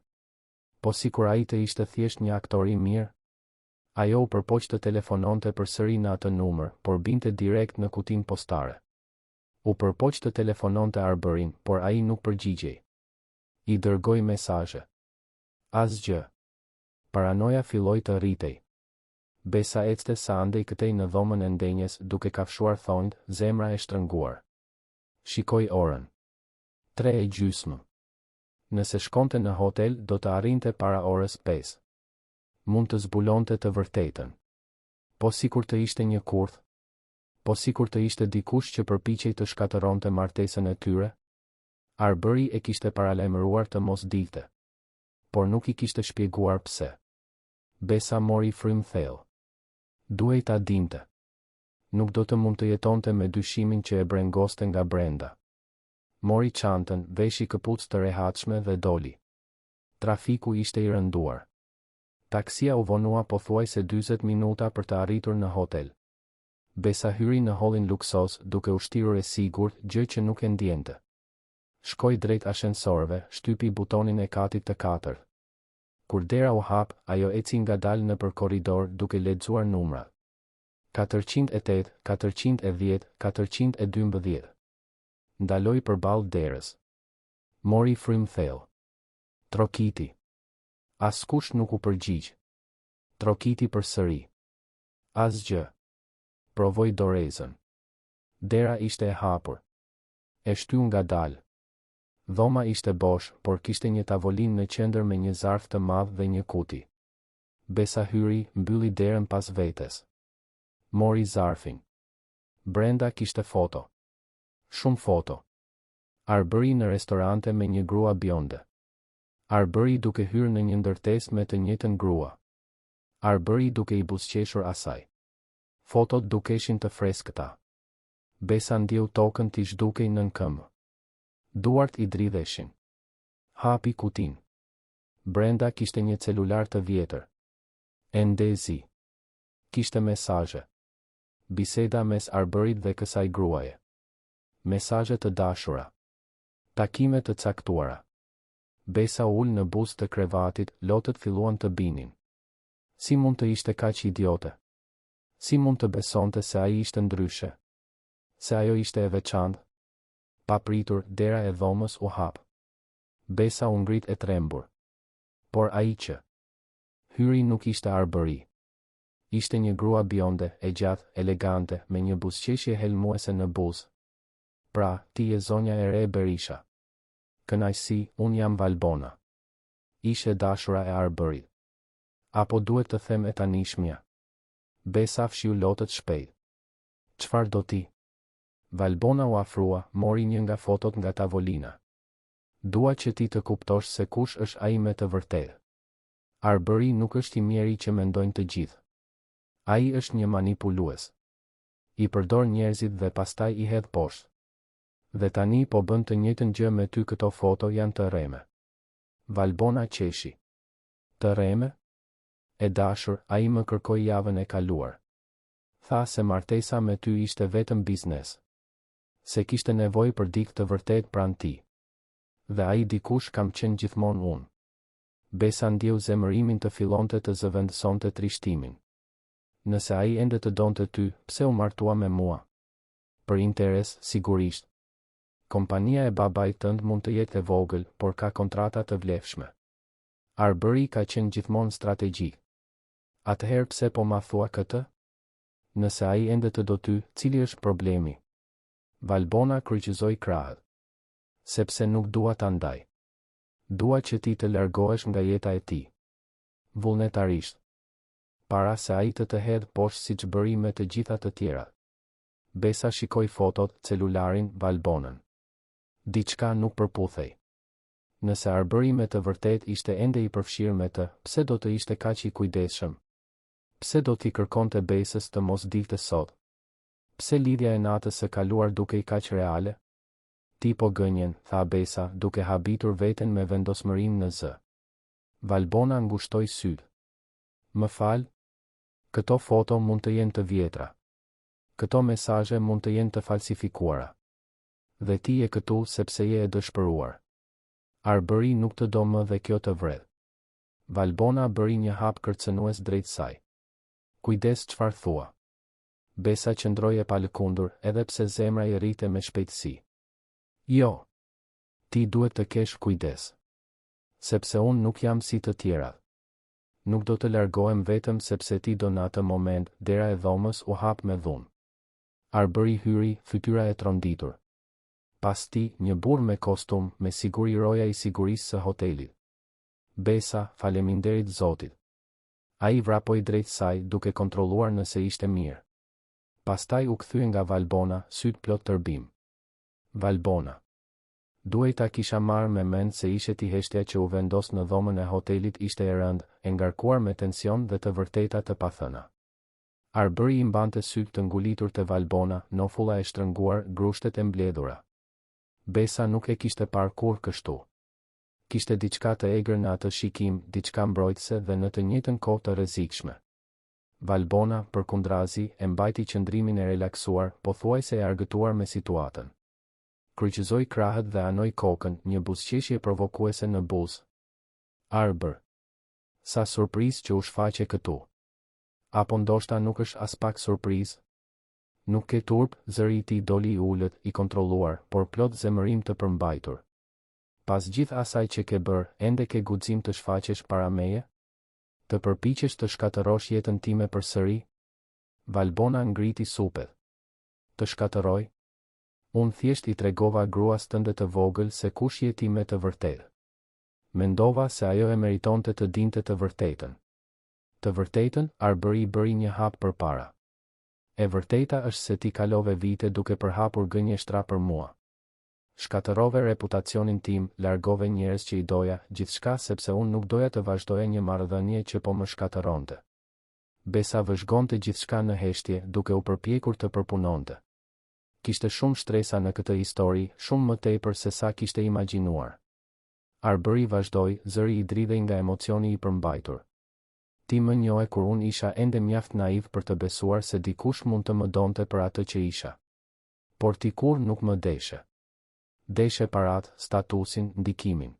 Po sikur ai të ishte thjesht një aktor i mirë? Ajo u përpoq të telefononte përsëri në atë numër, por binte direkt në kutinë postare. U përpoq të telefononte arbërin, por ai nuk përgjigjej. I dërgoi mesazhe. Asgjë. Paranoja filloi të rritej. Besa ecte sa andej këtej në dhomën e ndenjes duke kafshuar thonjt, zemra e shtrënguar. Shikoi orën. 3:30. Nëse shkonte në hotel, do të arrinte para orës 5. Mund të zbulonte të vërtetën. Po sikur të ishte një kurth. Po sikur të ishte dikush që përpiqej të shkatëronte martesën e tyre. Arbëri e kishte paralajmëruar të mos dilte. Por nuk i kishte shpjeguar pse. Besa mori frym thellë. Duhej ta dinte. Nuk do të mund të jetonte me dyshimin që e brengoste nga brenda. Mori çantën, veshi këpucë të rehatshme dhe doli. Trafiku ishte i rënduar. Taksia u vonua pothuajse 40 minuta për të arritur në hotel. Besa hyri në hollin luksos duke u shtirur e sigurt, gjë që nuk e ndjente. Shkoi drejt ashensorëve, shtypi butonin e katit të 4. Kur dera u hap, ajo eci ngadalë nëpër korridor duke lexuar numrat. 408, 410, 412. Ndaloi përballë derës. Mori frym thellë. Trokiti. Askush nuk u përgjigj. Trokiti përsëri. Asgjë. Provoi dorezën. Dera ishte e hapur. E shtyu ngadalë. Dhoma ishte bosh, por kishte një tavolinë në qendër me një zarf të madh dhe një kuti. Besa hyri, mbylli derën pas vetes. Mori zarfin. Brenda kishte foto. Shumë foto. Arbëri në restorante me një grua bjonde. Arbëri duke hyrë në një ndërtesë me të njëjtën grua. Arbëri duke i buzëqeshur asaj. Fotot dukeshin të freskëta. Besa ndjeu tokën t'i zhdukej nën këmbë. Duart i dridheshin. Hapi kutin. Brenda kishte një celular të vjetër. Endezi. Kishte mesazhe. Biseda mes arbërit dhe kësaj gruaje. Mesazhe të dashura. Takime të caktuara. Besa ul në buzë të krevatit, lotët filluan të binin. Si mund të ishte kaq idiote? Si mund të besonte se ai ishte ndryshe? Se ajo ishte e veçantë? Papritur, dera e dhomës u hap. Besa u ngrit e trembur. Por ai që hyri nuk ishte arbëri. Ishte një grua bjonde, e gjatë, elegante, me një buzëqeshje helmuese në buzë. Pra, ti je zonja e re Berisha. Kënaqësi, unë jam Valbona. Ishe dashura e arbërit. Apo duhet të them e tanishmja? Besa fshiu lotët shpejt. Çfarë do ti? Valbona u afrua, mori një nga fotot nga tavolina. Dua që ti të kuptosh se kush është ai me të vërtetë. Arbëri nuk është i mjeri që mendojnë të gjithë. Ai është një manipulues. I përdor njerëzit dhe pastaj i hedh poshtë. Dhe tani po bën të njëjtën gjë me ty, këto foto janë të rreme. Valbona qeshi. Të rreme? E dashur, ai më kërkoi javën e kaluar. Tha se martesa me ty ishte vetëm biznes. Se kishte nevojë për dikë të vërtet pranë ti. Dhe ai dikush kam qenë gjithmonë unë. Besa ndjeu zemërimin të fillonte të zëvendësonte trishtimin. Nëse ai ende të donte ty, pse u martua me mua? Për interes, sigurisht. Kompania e babait tënd mund të jetë e vogël, por ka kontrata të vlefshme. Arbëri ka qenë gjithmonë strategjik. Atëherë pse po ma thua këtë? Nëse ai ende të do ty, cili është problemi? Valbona kryqëzoi krahët. Sepse nuk dua ta ndaj. Dua që ti të largohesh nga jeta e tij. Vullnetarisht. para se ai të hedh poshtë siç bëri me të gjitha të tjerat. Besa shikoi fotot, celularin, Valbonën. Diçka nuk përputhej. Nëse Arbëri me të vërtet ishte ende i përfshirë me të, pse do të ishte kaq i kujdesshëm? Pse do t'i kërkonte Besës të mos dilte sot? Pse lidhja e natës së kaluar dukej kaq reale? Ti po gënjen, tha Besa, duke habitur veten me vendosmërinë në zë. Valbona ngushtoi sytë. Më fal? Këto foto mund të jenë të vjetra. Këto mesazhe mund të jenë të falsifikuara. Dhe ti je këtu sepse je e dëshpëruar. Arbëri nuk të do më dhe kjo të vredh. Valbona bëri një hap kërcënues drejt saj. Kujdes çfarë thua. Besa qëndroi e palëkundur, edhe pse zemra i rrite me shpejtësi. Jo. Ti duhet të kesh kujdes. Sepse unë nuk jam si të tjerat. Nuk do të largohem vetëm sepse ti do në atë moment, dera e dhomës u hap me dhunë. Arbëri hyri, fytyra e tronditur. Pas ti, një burr me kostum, me siguri roja i sigurisë së hotelit. Besa, faleminderit Zotit. Ai vrapoi drejt saj, duke kontrolluar nëse ishte mirë. Pastaj u kthye nga Valbona, syt plot tërbim. Valbona. Duhej ta kisha marrë me mend se ishe ti heshtja që u vendos në dhomën e hotelit ishte e rëndë, e ngarkuar me tension dhe të vërteta të pathëna. Arbëri i mbante sytë të ngulitur te Valbona, nofulla e shtrënguar, grushtet e mbledhura. Besa nuk e kishte parë kur kështu. Kishte diçka të egër në atë shikim, diçka mbrojtëse dhe në të njëjtën kohë të rrezikshme. Valbona, përkundrazi, e mbajti qëndrimin e relaksuar, pothuajse e argëtuar me situatën. Kryqëzoi krahët dhe anoi kokën, një buzëqeshje provokuese në buzë. Arbër. Sa surprizë që u shfaqe këtu. Apo ndoshta nuk është as pak surprizë? Nuk ke turp, zëri i tij doli i ulët, i kontrolluar, por plot zemërim të përmbajtur. Pas gjithë asaj që ke bërë, ende ke guxim të shfaqesh para meje? Të përpiqesh të shkatërosh jetën time përsëri? Valbona ngriti supet. Të shkatëroj? Unë thjesht i tregova gruas tënde të vogël se kush je ti me të vërtetë. Mendova se ajo e meritonte të dinte të vërtetën. Të vërtetën, Arbëri bëri një hap përpara. E vërteta është se ti kalove vite duke përhapur gënjeshtra për mua. Shkatërove reputacionin tim, largove njerëz që i doja, gjithçka sepse unë nuk doja të vazhdoja një marrëdhënie që po më shkatëronte. Besa vëzhgonte gjithçka në heshtje, duke u përpjekur të përpunonte. Kishte shumë shtresa në këtë histori, shumë më tepër se sa kishte imagjinuar. Arbëri vazhdoi, zëri i dridhej nga emocioni i përmbajtur. Ti më njohe kur unë isha ende mjaft naiv për të besuar se dikush mund të më donte për atë që isha. Por ti kur nuk më deshe. Deshe parat, statusin, ndikimin.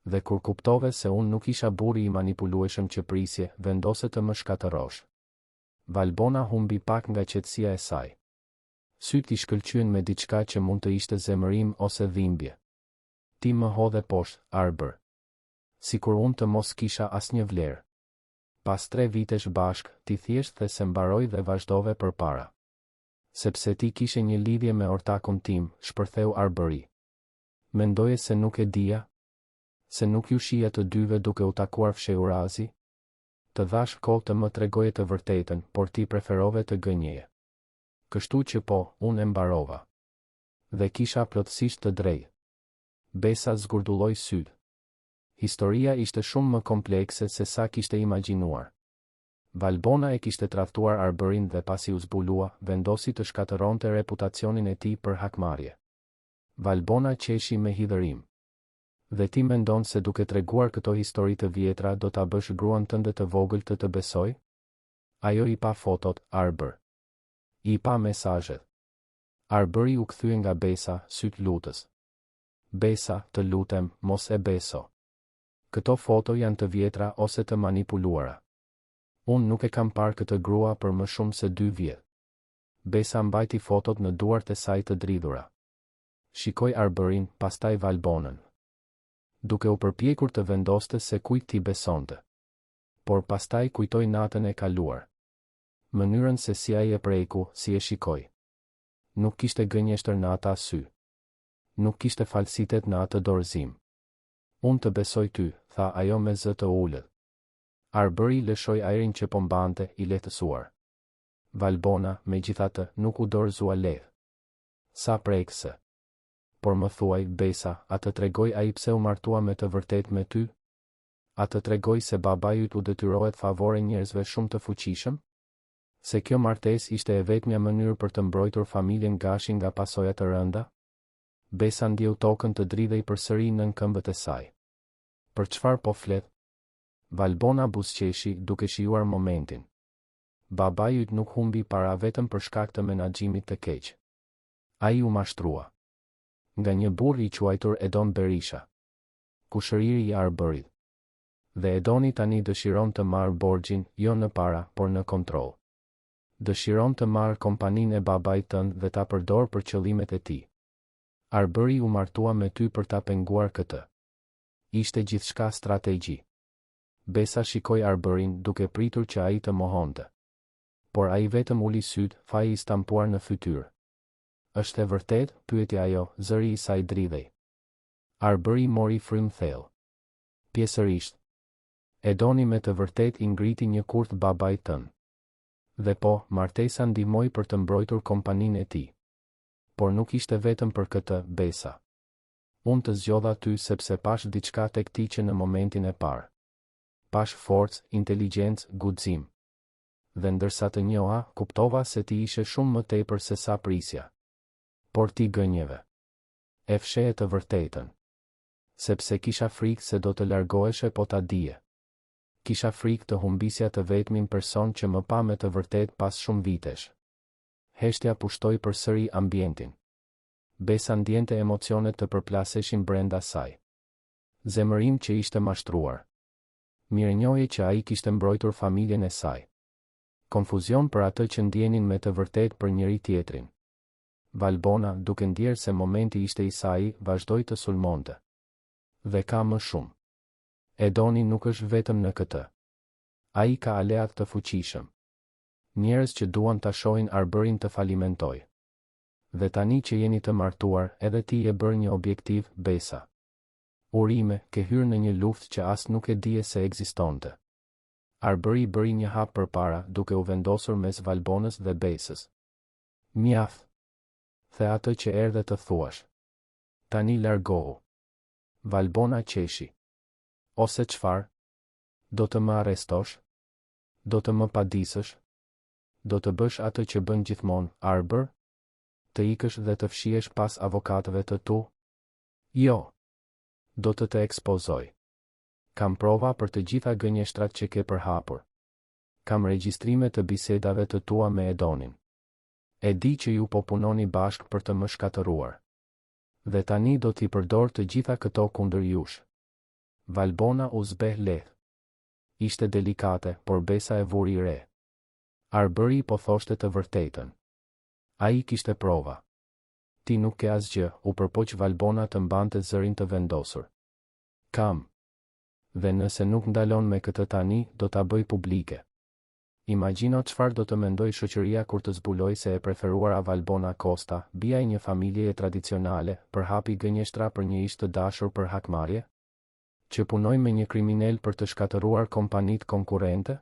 Dhe kur kuptove se unë nuk isha burri i manipulueshëm që prisje, vendose të më shkatërosh. Valbona humbi pak nga qetësia e saj. Syt i shkëlqyen me diçka që mund të ishte zemërim ose dhimbje. Ti më hodhe poshtë, Arbër. Sikur unë të mos kisha asnjë vlerë. Pas 3 vitesh bashk, ti thjesht dhe se mbaroi dhe vazhdove përpara. Sepse ti kishe një lidhje me ortakun tim, shpërtheu Arbëri. Mendoje se nuk e dija? Se nuk ju shija të dyve duke u takuar fshehurazi? Të dhash kohë të më tregoje të vërtetën, por ti preferove të gënjeje. Kështu që po, unë e mbarova. Dhe kisha plotësisht të drejtë. Besa zgurdulloi sytë. Historia ishte shumë më komplekse se sa kishte imagjinuar. Valbona e kishte tradhtuar Arbërin dhe pasi u zbulua, vendosi të shkatëronte reputacionin e tij për hakmarrje. Valbona qeshi me hidhërim. Dhe ti mendon se duke treguar këto histori të vjetra do ta bësh gruan tënde të vogël të besoj? Ajo i pa fotot, Arbër. I pa mesazhet. Arbëri u kthye nga Besa, syt lutës. Besa, të lutem, mos e beso. Këto foto janë të vjetra ose të manipuluara. Unë nuk e kam parë këtë grua për më shumë se 2 vjet. Besa mbajti fotot në duart e saj të dridhura. Shikoi Arbërin, pastaj Valbonën. Duke u përpjekur të vendoste se kujt ti besonte. Por pastaj kujtoi natën e kaluar. Mënyrën se si ai e preku, si e shikoi. Nuk kishte gënjeshtër në ata sy. Nuk kishte falsitet në atë dorëzim. Unë të besoj ty, tha ajo me zë të ulët. Arbëri lëshoi ajrin që po mbante I lehtësuar. Valbona, megjithatë, nuk u dorëzua lehtë. Sa prekse. Por më thuaj, Besa, a të tregoj ai pse u martua me të vërtet me ty? A të tregoj se babai yt u detyrohet favore njerëzve shumë të fuqishëm? Se kjo martesë ishte e vetmja mënyrë për të mbrojtur familjen Gashi nga pasoja të rënda? Besa ndjeu tokën të dridhej përsëri nën këmbët e saj. Për çfarë po flet? Valbona buzëqeshi duke shijuar momentin. Babai yt nuk humbi para vetëm për shkak të menaxhimit të keq. Ai u mashtrua. Nga një burr I quajtur Edon Berisha. Kushëriri I Arbërit. Dhe Edoni tani dëshiron të marrë borxhin, jo në para, por në kontroll. Dëshiron të marrë kompaninë e babait tënd dhe ta përdor për qëllimet e tij. Arbëri u martua me ty për ta penguar këtë. Ishte gjithçka strategji. Besa shikoi Arbërin duke pritur që ai të mohonte. Por ai vetëm uli syt, faji I stampuar në fytyrë. Është e vërtet, pyeti ajo, zëri I saj dridhej. Arbëri mori frym thellë. Pjesërisht. Edoni me të vërtet I ngriti një kurth babait tënd. Dhe po, martesa ndihmoi për të mbrojtur kompaninë e tij. Por nuk ishte vetëm për këtë, Besa. Unë të zgjodha ty sepse pash diçka tek ti që në momentin e parë. Pash forcë, inteligjencë, guxim. Dhe ndërsa të njoha, kuptova se ti ishe shumë më tepër se sa prisja. Por ti gënjeve. E fshehe të vërtetën. Sepse kisha frikë se do të largoheshe po ta dije. Kisha frikë të humbisja të vetmin person që më pa me të vërtet pas shumë vitesh. Heshtja pushtoi përsëri ambientin. Besa ndjente emocionet të përplaseshin brenda saj. Zemërim që ishte mashtruar. Mirënjohje që ai kishte mbrojtur familjen e saj. Konfuzion për atë që ndjenin me të vërtet për njëri tjetrin. Valbona, duke ndjerë se momenti ishte I saj, vazhdoi të sulmonte. Dhe ka më shumë. Edoni nuk është vetëm në këtë. Ai ka aleat të fuqishëm. Njerëz që duan ta shohin Arbërin të falimentoj. Dhe tani që jeni të martuar, edhe ti e bër një objektiv, Besa. Urime, ke hyrë në një luftë që as nuk e dije se ekzistonte. Arbëri bëri një hap përpara, duke u vendosur mes Valbonës dhe Besës. Mjaft. The atë që erdhe të thuash. Tani largohu. Valbona qeshi. Ose çfarë? Do të më arrestosh? Do të më padisësh? Do të bësh atë që bën gjithmonë, Arbër? Të ikësh dhe të fshihesh pas avokatëve të tu? Jo. Do të ekspozoj. Kam prova për të gjitha gënjeshtrat që ke përhapur. Kam regjistrime të bisedave të tua me Edonin. E di që ju po punoni bashkë për të më shkatëruar. Dhe tani do t'i përdor të gjitha këto kundër jush. Valbona u zbeh lehtë. Ishte delikate, por Besa e vuri re. Arbëri po thoshte të vërtetën. Ai kishte prova. Ti nuk ke asgjë, u përpoq Valbona të mbante zërin të vendosur. Kam. Dhe nëse nuk ndalon me këtë tani, do ta bëj publike. Imagjino çfarë do të mendoj shoqëria kur të zbuloj se e preferuara Valbona Costa, bia e një familjeje tradicionale, përhapi gënjeshtra për një ish të dashur për hakmarrje? Që punoj me një kriminal për të shkatëruar kompanitë konkurrente?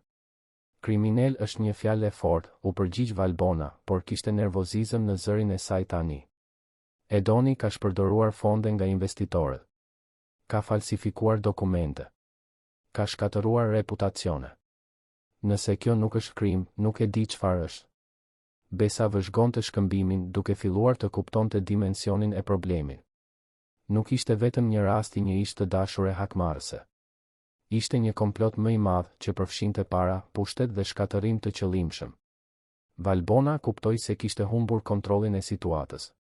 Kriminal është një fjalë e fortë, u përgjigj Valbona, por kishte nervozizëm në zërin e saj tani. Edoni ka shpërdoruar fonde nga investitorët. Ka falsifikuar dokumente. Ka shkatëruar reputacione. Nëse kjo nuk është krim, nuk e di çfarë është. Besa vëzhgonte shkëmbimin duke filluar të kuptonte dimensionin e problemit. Nuk ishte vetëm një rast I një ish të dashur e hakmarrëse. Ishte një komplot më I madh që përfshinte para, pushtet dhe shkatërim të qëllimshëm. Valbona kuptoi se kishte humbur kontrollin e situatës.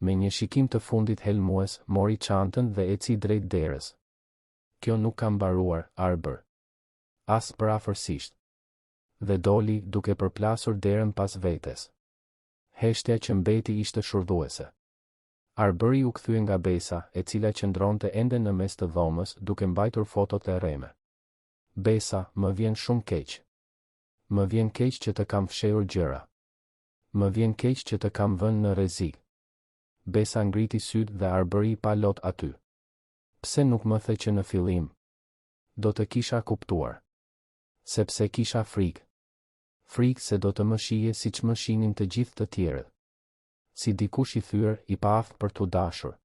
Me një shikim të fundit helmues, mori çantën dhe eci drejt derës. Kjo nuk ka mbaruar, Arbër. As për afërsisht. Dhe doli duke përplasur derën pas vetes. Heshtja që mbeti ishte shurdhuese. Arbëri u kthye nga Besa, e cila qëndronte ende në mes të dhomës duke mbajtur fotot e rreme. Besa, më vjen shumë keq. Më vjen keq që të kam fshehur gjëra. Më vjen keq që të kam vënë në rrezik. Besa ngriti syt dhe Arbëri pa lot aty. Pse nuk më the që në fillim? Do të kisha kuptuar. Sepse kisha frikë. Frikë se do të më shije si që më shinin të gjithë të tjerët. Si dikush i thyer, i paaftë për t'u dashur.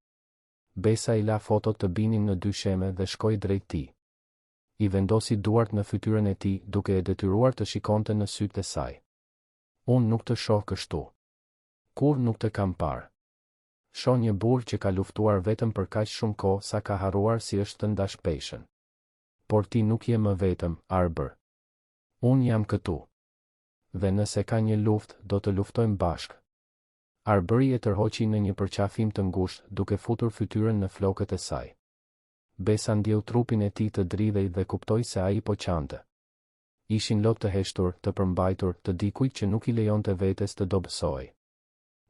Besa i la fotot të binin në dysheme dhe shkoi drejt tij. I vendosi duart në fytyrën e tij duke e detyruar të shikonte në sytë e saj. Unë nuk të shoh kështu. Kur nuk të kam parë. Shoh një burr që ka luftuar vetëm për kaq shumë kohë sa ka harruar si është të ndash peshën. Por ti nuk je më vetëm, Arbër. Unë jam këtu. Dhe nëse ka një luftë, do të luftojmë bashkë. Arbëri e tërhoqi në një përqafim të ngushtë, duke futur fytyrën në flokët e saj. Besa ndjeu trupin e tij të dridhej dhe kuptoi se ai po qante. Ishin lot të heshtur, të përmbajtur, të dikujt që nuk i lejonte vetes të dobësoj.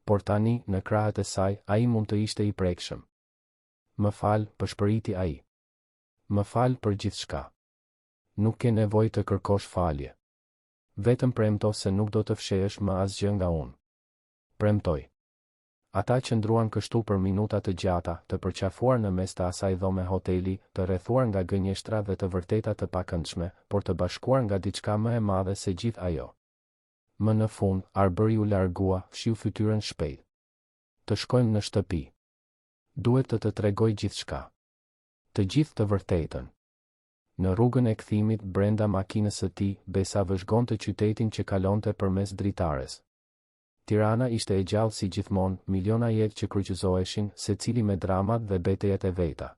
Por tani, në krahët e saj, ai mund të ishte i prekshëm. Më fal, përshpëriti ai. Më fal për gjithçka. Nuk ke nevojë të kërkosh falje. Vetëm premto se nuk do të fshehesh më asgjë nga unë. Premtoj. Ata qëndruan kështu për minuta të gjata, të përqafuar në mes të asaj dhome hoteli, të rrethuar nga gënjeshtra dhe të vërteta të pakëndshme, por të bashkuar nga diçka më e madhe se gjithë ajo. Më në fund, Arbëri u largua, fshiu fytyrën shpejt. Të shkojmë në shtëpi. Duhet të tregoj gjithçka. Të gjithë të vërtetën. Në rrugën e kthimit brenda makinës së tij, Besa vëzhgonte qytetin që kalonte përmes dritares. Tirana ishte e gjallë si gjithmonë, miliona jetë që kryqëzoheshin, secili me dramat dhe betejat e veta.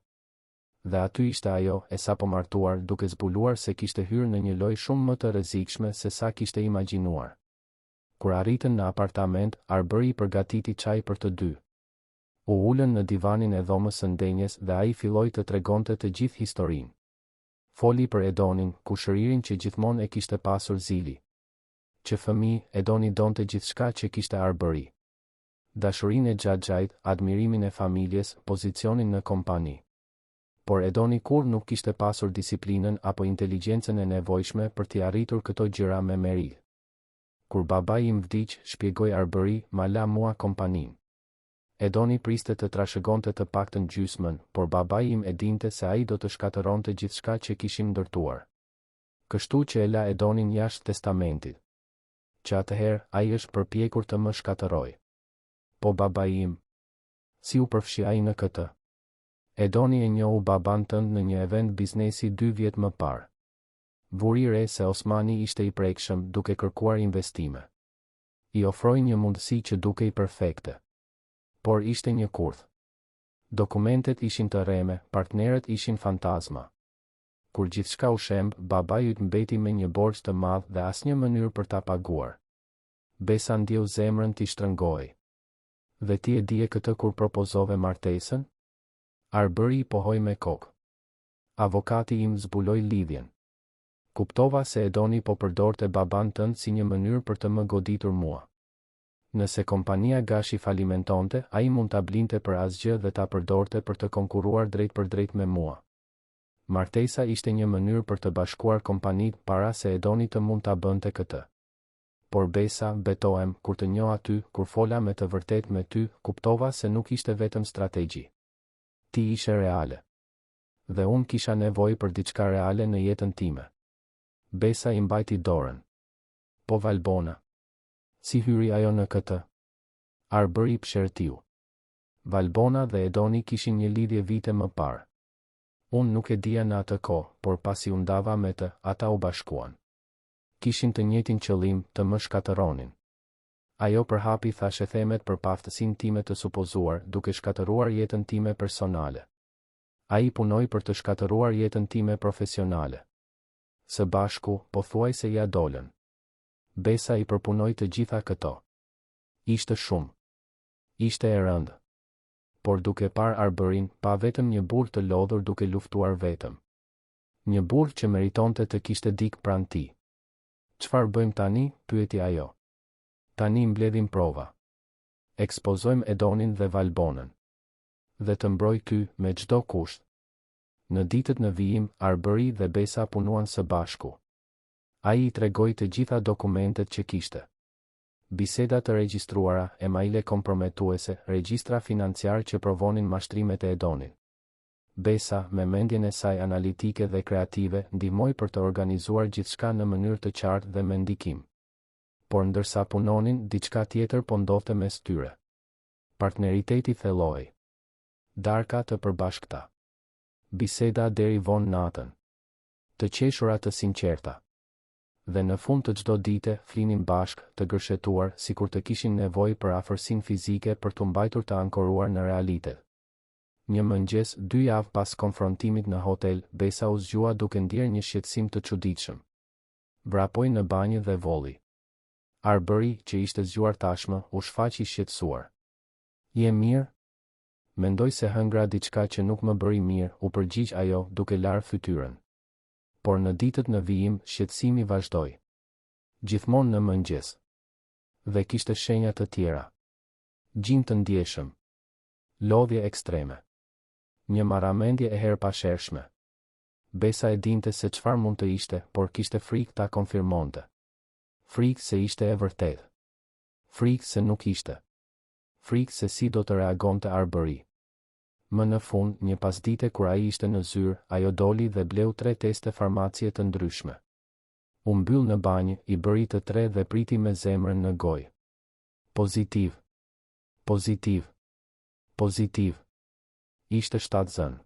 Dhe aty ishte ajo, e sapo martuar, duke zbuluar se kishte hyrë në një lojë shumë më të rrezikshme se sa kishte imagjinuar. Kur arritën në apartament, Arbëri i përgatiti çaj për të dy. U ulën në divanin e dhomës së ndenjes dhe ai filloi të tregonte të gjithë historinë. Foli për Edonin, kushëririn që gjithmonë e kishte pasur Zili. Që fëmijë, Edoni donte gjithçka që kishte Arbëri. Dashurinë e xhaxhait, admirimin e familjes, pozicionin në kompani. Por Edoni kur nuk kishte pasur disiplinën apo inteligjencën e nevojshme për t'i arritur këto gjëra me meri. Kur babai im vdiq, shpjegoi Arbëri, ma la mua kompaninë. Edoni priste të trashëgonte të paktën gjysmën, por babai im e dinte se ai do të shkatëronte gjithçka që kishim ndërtuar. Kështu që e la Edonin jashtë testamentit. Që atëherë, ai është përpjekur të më shkatëroj. Po babai im. Si u përfshi ai në këtë? Edoni e njohu baban tënd në një event biznesi 2 vjet më parë. Vuri re se Osmani ishte i prekshëm duke kërkuar investime. I ofroi një mundësi që dukej perfekte. Por ishte një kurth. Dokumentet ishin të rreme, partnerët ishin fantazma. Kur gjithçka u shemb, babai yt mbeti me një borxh të madh dhe asnjë mënyrë për ta paguar. Besa ndjeu zemrën t'i shtrëngoi. Dhe ti e dije këtë kur propozove martesën? Arbëri i pohoi me kokë. Avokati im zbuloi lidhjen. Kuptova se Edoni po përdorte baban tënd si një mënyrë për të më goditur mua. Nëse kompania Gashi falimentonte, ai mund ta blinte për asgjë dhe ta përdorte për të konkurruar drejt për drejt me mua. Martesa ishte një mënyrë për të bashkuar kompanitë para se Edoni të mund ta bënte këtë. Por Besa, betohem, kur të njoh aty, kur fola me të vërtet me ty, kuptova se nuk ishte vetëm strategji. Ti ishe reale. Dhe unë kisha nevojë për diçka reale në jetën time. Besa i mbajti dorën. Po Valbona. Si hyri ajo në këtë? Arbëri pshertiu. Valbona dhe Edoni kishin një lidhje vite më parë. Unë nuk e dija në atë kohë, por pasi u ndava me të, ata u bashkuan. Kishin të njëjtin qëllim, të më shkatëronin. Ajo përhapi thashe themet për paftësinë time të supozuar, duke shkatëruar jetën time personale. Ai punoi për të shkatëruar jetën time profesionale. Së bashku, pothuajse ja dolën. Besa i përpunoi të gjitha këto. Ishte shumë. Ishte e rëndë. Por duke parë Arbërin, pa vetëm një burr të lodhur duke luftuar vetëm. Një burr që meritonte të kishte dik pranë tij. Çfarë bëjmë tani? Pyeti ajo. Tani mbledhim prova. Ekspozojmë Edonin dhe Valbonën. Dhe të mbroj ty me çdo kusht. Në ditët në vijim, Arbëri dhe Besa punuan së bashku. Ai i tregoi të gjitha dokumentet që kishte. Biseda të regjistruara, emaile komprometuese, regjistra financiar që provonin mashtrimet e Edonit. Besa, me mendjen e saj analitike dhe kreative, ndihmoi për të organizuar gjithçka në mënyrë të qartë dhe me ndikim. Por ndërsa punonin, diçka tjetër po ndodhte mes tyre. Partneriteti thellohej. Darka të përbashkëta. Biseda deri vonë natën. Të qeshura të sinqerta. Dhe në fund të çdo dite, flinin bashk, të gërshetuar, sikur të kishin nevojë për afërsinë fizike për të mbajtur të ankoruar në realitet. Një mëngjes, 2 javë pas konfrontimit në hotel, Besa u zgjua duke ndjerë një shqetësim të çuditshëm. Vrapoi në banjë dhe volli. Arbery, që ishte zgjuar tashmë, u shfaqi shqetësuar. Je mirë? Mendoj se hëngra diçka që nuk më bëri mirë, u përgjigj ajo, duke larë fytyrën. Por në ditët në vijim, shqetësimi vazhdoi. Gjithmonë në mëngjes. Dhe kishte shenja të tjera. Gjim të ndjeshëm. Lodhje ekstreme. Një marramendje e herpashershme. Besa e dinte se çfarë mund të ishte, por kishte frikë ta konfirmonte. Frikë se ishte e vërtetë. Frikë se nuk ishte. Frikë se si do të reagonte Arbery. Më në fund, një pasdite kur ai ishte në zyrë, ajo doli dhe bleu 3 teste farmacie të ndryshme. U mbyll në banjë, i bëri të 3 dhe priti me zemrën në gojë. Pozitiv. Pozitiv. Pozitiv. Ishte 7 zënë.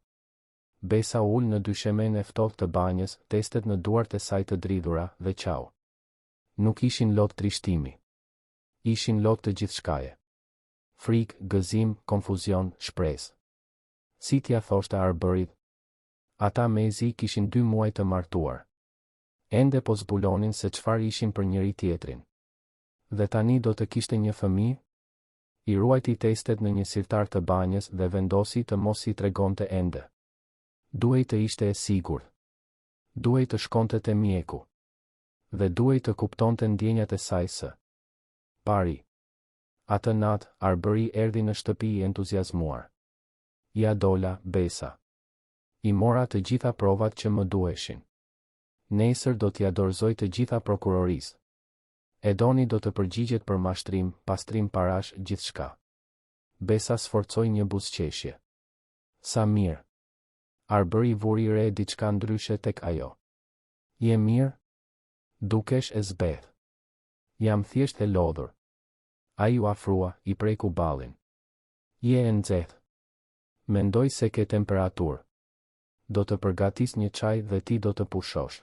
Besa ul në dyshemen e ftohtë të banjës, testet në duart e saj të dridhura, dhe qau. Nuk ishin lot trishtimi. Ishin lot të gjithçkaje. Frikë, gëzim, konfuzion, shpresë. Si t'ja thoshte Arberyt? Ata mezi kishin 2 muaj të martuar. Ende po zbulonin se çfarë ishin për njëri tjetrin. Dhe tani do të kishte një fëmijë? I ruajti testet në një sirtar të banjës dhe vendosi të mos i tregonte ende. Duhej të ishte e sigurt. Duhej të shkonte te mjeku. Dhe duhej të kuptonte ndjenjat e saj së pari. Atë natë, Arbery erdhi në shtëpi i entuziazmuar. Ja dola, Besa. I mora të gjitha provat që më duheshin. Nesër do t'ja dorëzoj të gjitha prokurorisë. Edoni do të përgjigjet për mashtrim, pastrim parash, gjithçka. Besa sforcoi një buzëqeshje. Sa mirë. Arbery vuri re diçka ndryshe tek ajo. Je mirë? Dukesh e zbeth. Jam thjesht e lodhur. Ai u afrua, i preku ballin. Je e nxehtë. Mendoj se ke temperaturë. Do të përgatis një çaj dhe ti do të pushosh.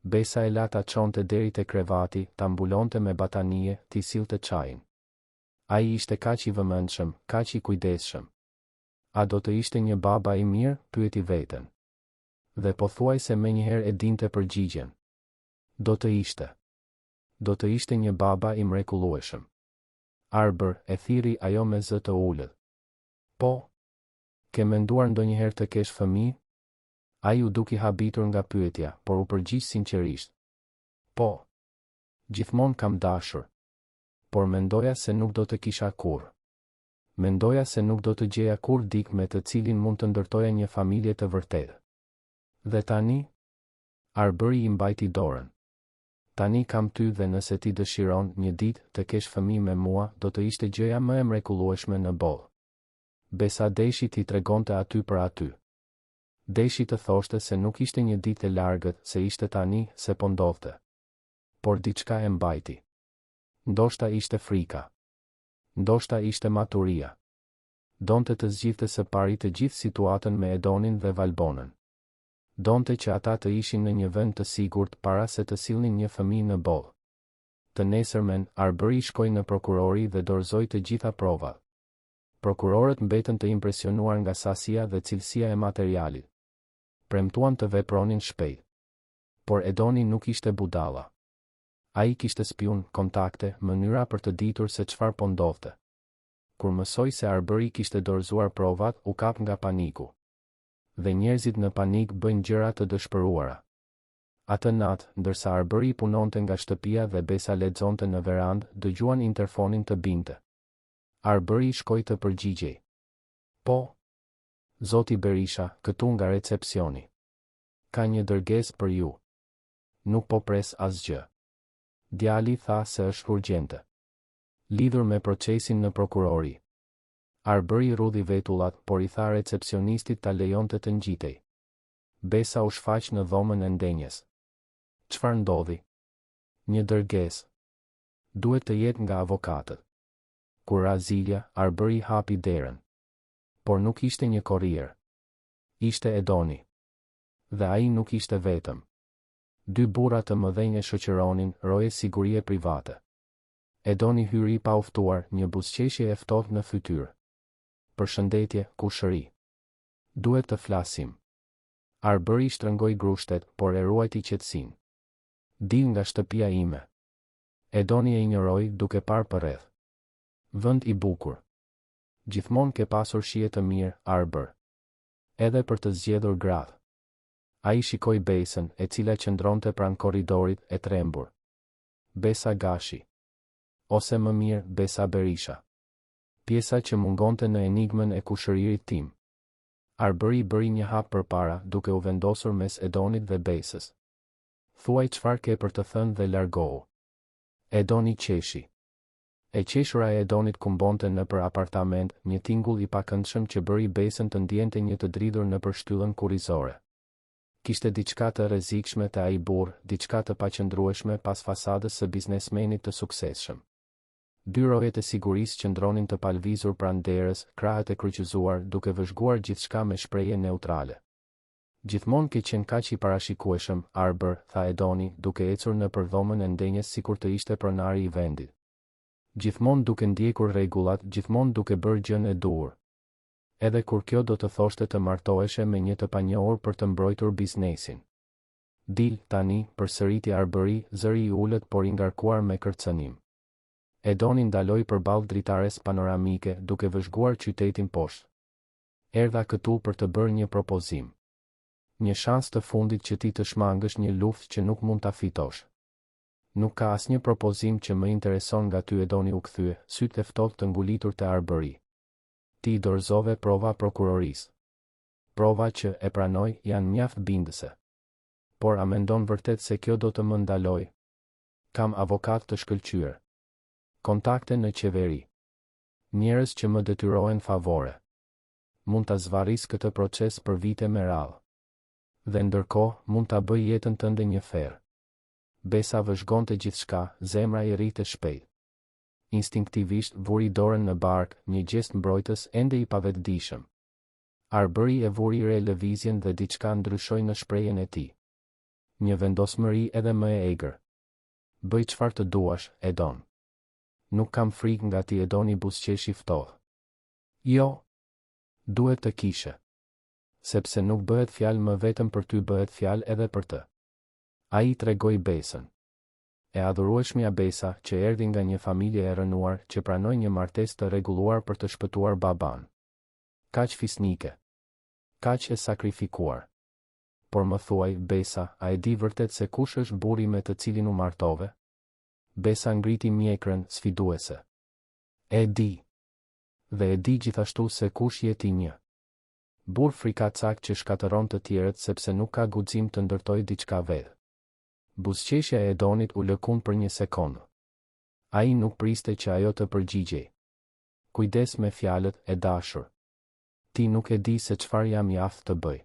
Besa e la ta çonte deri te krevati, ta mbulonte me batanie, t'i sillte çajin. Ai ishte kaq i vëmendshëm, kaq i kujdesshëm. A do të ishte një baba i mirë, pyeti veten. Dhe pothuajse menjëherë e dinte përgjigjen. Do të ishte. Do të ishte një baba i mrekullueshëm. Arber, e thiri ajo me zë të ulët. Po. Ke menduar ndonjëherë të kesh fëmijë? Ai u duki habitur nga pyetja, por u përgjigj sinqerisht. Po. Gjithmonë kam dashur. Por mendoja se nuk do të kisha kurrë. Mendoja se nuk do të gjeja kurrë dikë me të cilin mund të ndërtoja një familje të vërtetë. Dhe tani? Arbery i mbajti dorën. Tani kam ty dhe nëse ti dëshiron një ditë të kesh fëmijë me mua, do të ishte gjëja më e mrekullueshme në botë. Besa deshi t'i tregonte aty për aty. Deshi të thoshte se nuk ishte një ditë e largët, se ishte tani, se po ndodhte. Por diçka e mbajti. Ndoshta ishte frika. Ndoshta ishte maturia. Donte të zgjidhte së pari të gjithë situatën me Edonin dhe Valbonën. Donte që ata të ishin në një vend të sigurt para se të sillnin një fëmijë në botë. Të nesërmen, Arbery shkoi në prokurori dhe dorëzoi të gjitha provat. Prokurorët mbetën të impresionuar nga sasia dhe cilësia e materialit. Premtuan të vepronin shpejt. Por Edoni nuk ishte budalla. Ai kishte spiun, kontakte, mënyra për të ditur se çfarë po ndodhte. Kur mësoi se Arbery kishte dorëzuar provat, u kap nga paniku. Dhe njerëzit në panik bëjnë gjëra të dëshpëruara. Atë natë, ndërsa Arbery punonte nga shtëpia dhe Besa lexonte në verandë, dëgjuan interfonin të binte. Arbery shkoi të përgjigjej. Po. Zoti Berisha, këtu nga recepcioni. Ka një dërgesë për ju. Nuk po pres asgjë. Djali tha se është urgjente. Lidhur me procesin në prokurori. Arbëri rudhi vetullat, por i tha recepcionistit ta lejonte të ngjitej. Besa u shfaq në dhomën e ndenjes. Çfarë ndodhi? Një dërgesë. Duhet të jetë nga avokatët. Kur ra zilja, Arbëri hapi derën. Por nuk ishte një korrier. Ishte Edoni. Dhe ai nuk ishte vetëm. Dy burra të mëdhenj e shoqëronin, roje sigurie private. Edoni hyri pa u ftuar, një buzëqeshje e ftohtë në fytyrë. Përshëndetje, kushëri. Duhet të flasim. Arbëri shtrëngoi grushtet, por e ruajti qetësinë. Dil nga shtëpia ime. Edoni e injoroi duke parë përreth. Vend i bukur. Gjithmonë ke pasur shije të mirë, Arbër. Edhe për të zgjedhur gratë. Ai shikoi Besën, e cila qëndronte pranë korridorit, e trembur. Besa Gashi. Ose më mirë, Besa Berisha. Pjesa që mungonte në enigmën e kushëririt tim. Arbëri bëri një hap përpara, duke u vendosur mes Edonit dhe Besës. Thuaj çfarë ke për të thënë dhe largohu. Edoni qeshi. E qeshura e Edonit kumbonte nëpër apartament, një tingull i pakëndshëm që bëri Besën të ndjente një të dridhur nëpër shtyllën kurrizore. Kishte diçka të rrezikshme te ai burr, diçka të paqëndrueshme pas fasadës së biznesmenit të suksesshëm. Dy rojet e sigurisë qëndronin të palvizur pranë derës, krahët e kryqëzuar, duke vëzhguar gjithçka me shprehje neutrale. Gjithmonë ke qenë kaq i parashikueshëm, Arbër, tha Edoni, duke ecur nëpër dhomën e ndenjes sikur të ishte pronari i vendit. Gjithmonë duke ndjekur rregullat, gjithmonë duke bërë gjën e duhur. Edhe kur kjo do të thoshte të martoheshe me një të panjohur për të mbrojtur biznesin. Dil, tani, përsëriti Arbëri, zëri i ulët por i ngarkuar me kërcënim. Edoni ndaloi përballë dritares panoramike, duke vëzhguar qytetin poshtë. Erdha këtu për të bërë një propozim. Një shans të fundit që ti të shmangësh një luftë që nuk mund ta fitosh. Nuk ka asnjë propozim që më intereson nga ty, Edoni u kthye, sytë e ftohtë të ngulitur te Arbëri. Ti dorëzove prova prokurorisë. Prova që, e pranoj, janë mjaft bindëse. Por a mendon vërtet se kjo do të më ndaloj? Kam avokat të shkëlqyer. Kontakte në qeveri. Njerëz që më detyrohen favore. Mund ta zvarris këtë proces për vite me radhë. Dhe ndërkohë, mund ta bëj jetën tënde një ferë. Besa vëzhgonte gjithçka, zemra i rrite shpejt. Instinktivisht vuri dorën në bark, një gest mbrojtës ende i pavetdijshëm. Arbëri e vuri re lëvizjen dhe diçka ndryshoi në shprehjen e tij. Një vendosmëri edhe më e egër. Bëj çfarë të duash, Edon. Nuk kam frikë nga ti, Edoni buzëqeshi ftohtë. Jo. Duhet të kishe. Sepse nuk bëhet fjalë më vetëm për ty, bëhet fjalë edhe për të. Ai tregoi Besën. E adhurueshmja Besa, që erdhi nga një familje e rënuar, që pranoi një martesë të rregulluar për të shpëtuar baban. Kaq fisnike. Kaq e sakrifikuar. Por më thuaj, Besa, a e di vërtet se kush është burri me të cilin u martove? Besa ngriti mjekrën, sfiduese. E di. Dhe e di gjithashtu se kush je ti, një burr frikacak që shkatëron të tjerët sepse nuk ka guxim të ndërtojë diçka vetë. Buzëqeshja e Edonit u lëkun për një sekondë. Ai nuk priste që ajo të përgjigjej. Kujdes me fjalët, e dashur. Ti nuk e di se çfarë jam i aftë të bëj.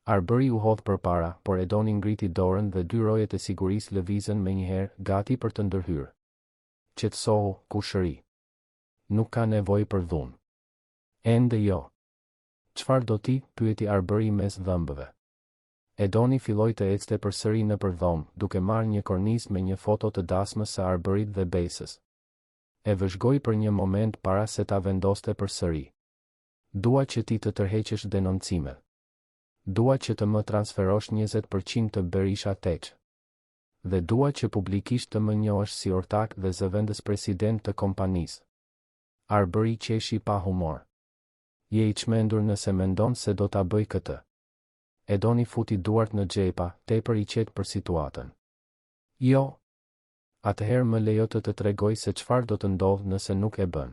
Arbëri u hodh përpara, por Edoni ngriti dorën dhe dy rojet e sigurisë lëvizën menjëherë, gati për të ndërhyrë. Qetësohu, kushëri. Nuk ka nevojë për dhunë. Ende jo. Çfarë do ti? Pyeti Arbëri mes dhëmbëve. Edoni filloi të ecte përsëri nëpër dhomë, duke marrë një kornizë me një foto të dasmës së Arbërit dhe Besës. E vëzhgoi për një moment para se ta vendoste përsëri. Dua që ti të tërheqësh denoncimet. Dua që të më transferosh 20% të Berisha Tech. Dhe dua që publikisht të më njohësh si ortak dhe zëvendës president të kompanisë. Arbëri qeshi pa humor. Je i çmendur nëse mendon se do ta bëj këtë. Edoni futi duart në xhepa, tepër i qetë për situatën. Jo. Atëherë më lejo të tregoj se çfarë do të ndodhë nëse nuk e bën.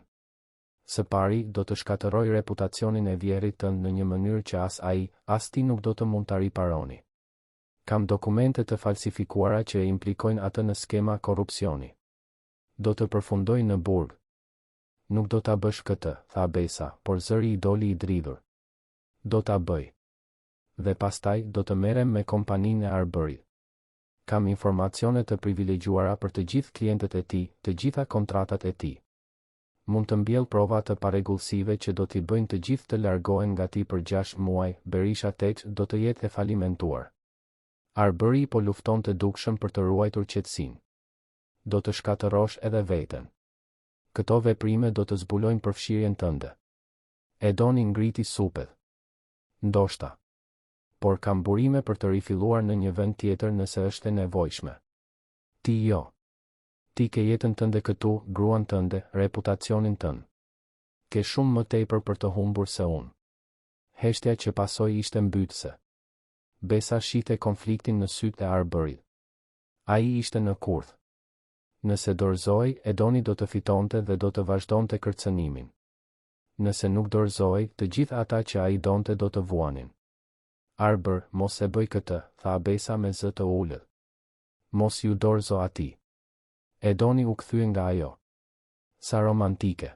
Së pari, do të shkatërroj reputacionin e vjerrit tënd në një mënyrë që as ai, as ti nuk do të mund ta riparoni. Kam dokumente të falsifikuara që e implikojnë atë në skema korrupsioni. Do të përfundoj në burg. Nuk do ta bësh këtë, tha Besa, por zëri i doli i dridhur. Do ta bëj. Dhe pastaj do të merrem me kompaninë e Arberit. Kam informacione të privilegjuara për të gjithë klientët e tij, të gjitha kontratat e tij. Mund të mbjell prova të parregullsive që do t'i bëjnë të gjithë të largohen nga ti për 6 muaj, Berisha Tex do të jetë e falimentuar. Arberi po lufton të dukshëm për të ruajtur qetësinë. Do të shkatërrosh edhe veten. Këto veprime do të zbulojnë përfshirjen tënde. Edoni ngriti supet. Ndoshta. Por kam burime për të rifilluar në një vend tjetër nëse është e nevojshme. Ti jo. Ti ke jetën tënde këtu, gruan tënde, reputacionin tënd. Ke shumë më tepër për të humbur se unë. Heshtja që pasoi ishte mbytëse. Besa shite konfliktin në sytë e Arberit. Ai ishte në kurth. Nëse dorëzoi, Edoni do të fitonte dhe do të vazhdonte kërcënimin. Nëse nuk dorëzoi, të gjithë ata që ai donte do të vuanin. Arber, mos e bëj këtë, tha Besa me zë të ulët. Mos ju dorëzo atij. Edoni u kthye nga ajo. Sa romantike.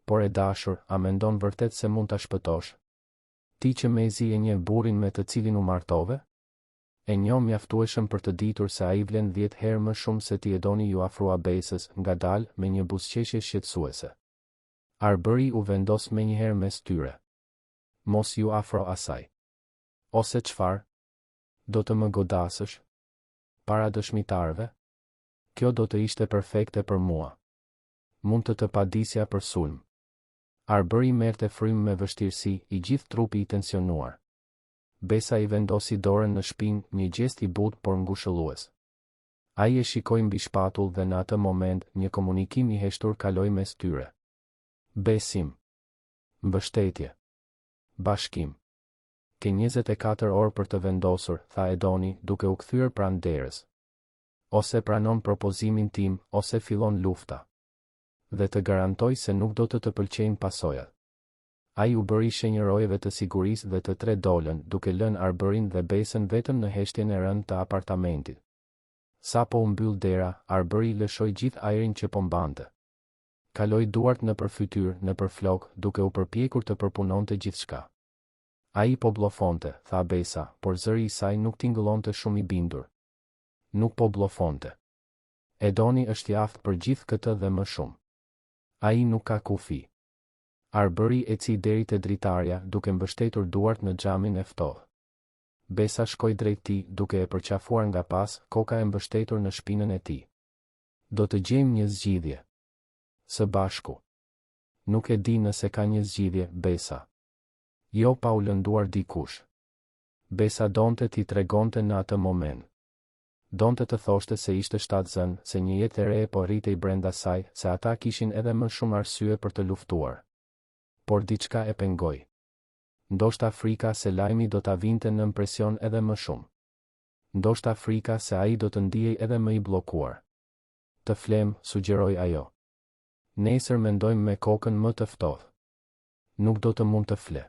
Por e dashur, a mendon vërtet se mund ta shpëtosh? Ti që mezi e njeh burrin me të cilin u martove? E njoh mjaftueshëm për të ditur se ai vlen 10 herë më shumë se ti. Edoni ju afrua Besës, ngadalë, me një buzëqeshje shqetësuese. Arberi u vendos menjëherë mes tyre. Mos ju afro asaj. Ose çfarë? Do të më godasësh? Para dëshmitarëve? Kjo do të ishte perfekte për mua. Mund të padisja për sulm. Arberi merrte frymë me vështirësi, i gjithë trupi i tensionuar. Besa i vendosi dorën në shpinë, një gjest i butë por ngushëllues. Ai e shikoi mbi shpatull dhe në atë moment, një komunikim i heshtur kaloi mes tyre. Besim. Mbështetje. Bashkim. Ke 24 orë për të vendosur, tha Edoni, duke u kthyer pranë derës. Ose pranon propozimin tim, ose fillon lufta. Dhe të garantoj se nuk do të pëlqejnë pasojat. Ai u bëri shenjërojeve të sigurisë dhe të tre dolën, duke lënë Arberin dhe Besën vetëm në heshtjen e rënd të apartamentit. Sa po u mbyll dera, Arberi lëshoi gjithë ajrin që po mbante. Kaloi duart nëpër fytyrë, nëpër flok, duke u përpjekur të përpunonte gjithçka. Ai po blofonte, tha Besa, por zëri i saj nuk tingëllonte shumë i bindur. Nuk po blofonte. Edoni është i aftë për gjithë këtë dhe më shumë. Ai nuk ka kufi. Arberi eci deri te dritarja, duke mbështetur duart në xhamin e ftohtë. Besa shkoi drejt tij, duke e përqafuar nga pas, koka e mbështetur në shpinën e tij. Do të gjejmë një zgjidhje. Së bashku. Nuk e di nëse ka një zgjidhje, Besa. Jo pa u lënduar dikush. Besa donte t'i tregonte në atë moment. Donte të thoshte se ishte shtatzën, se një jetë e re po rritej brenda saj, se ata kishin edhe më shumë arsye për të luftuar. Por diçka e pengoi. Ndoshta frika se lajmi do ta vinte në impresion edhe më shumë. Ndoshta frika se ai do të ndihej edhe më i bllokuar. Të flem, sugjeroi ajo. Nesër mendojmë me kokën më të ftohtë. Nuk do të mund të fle.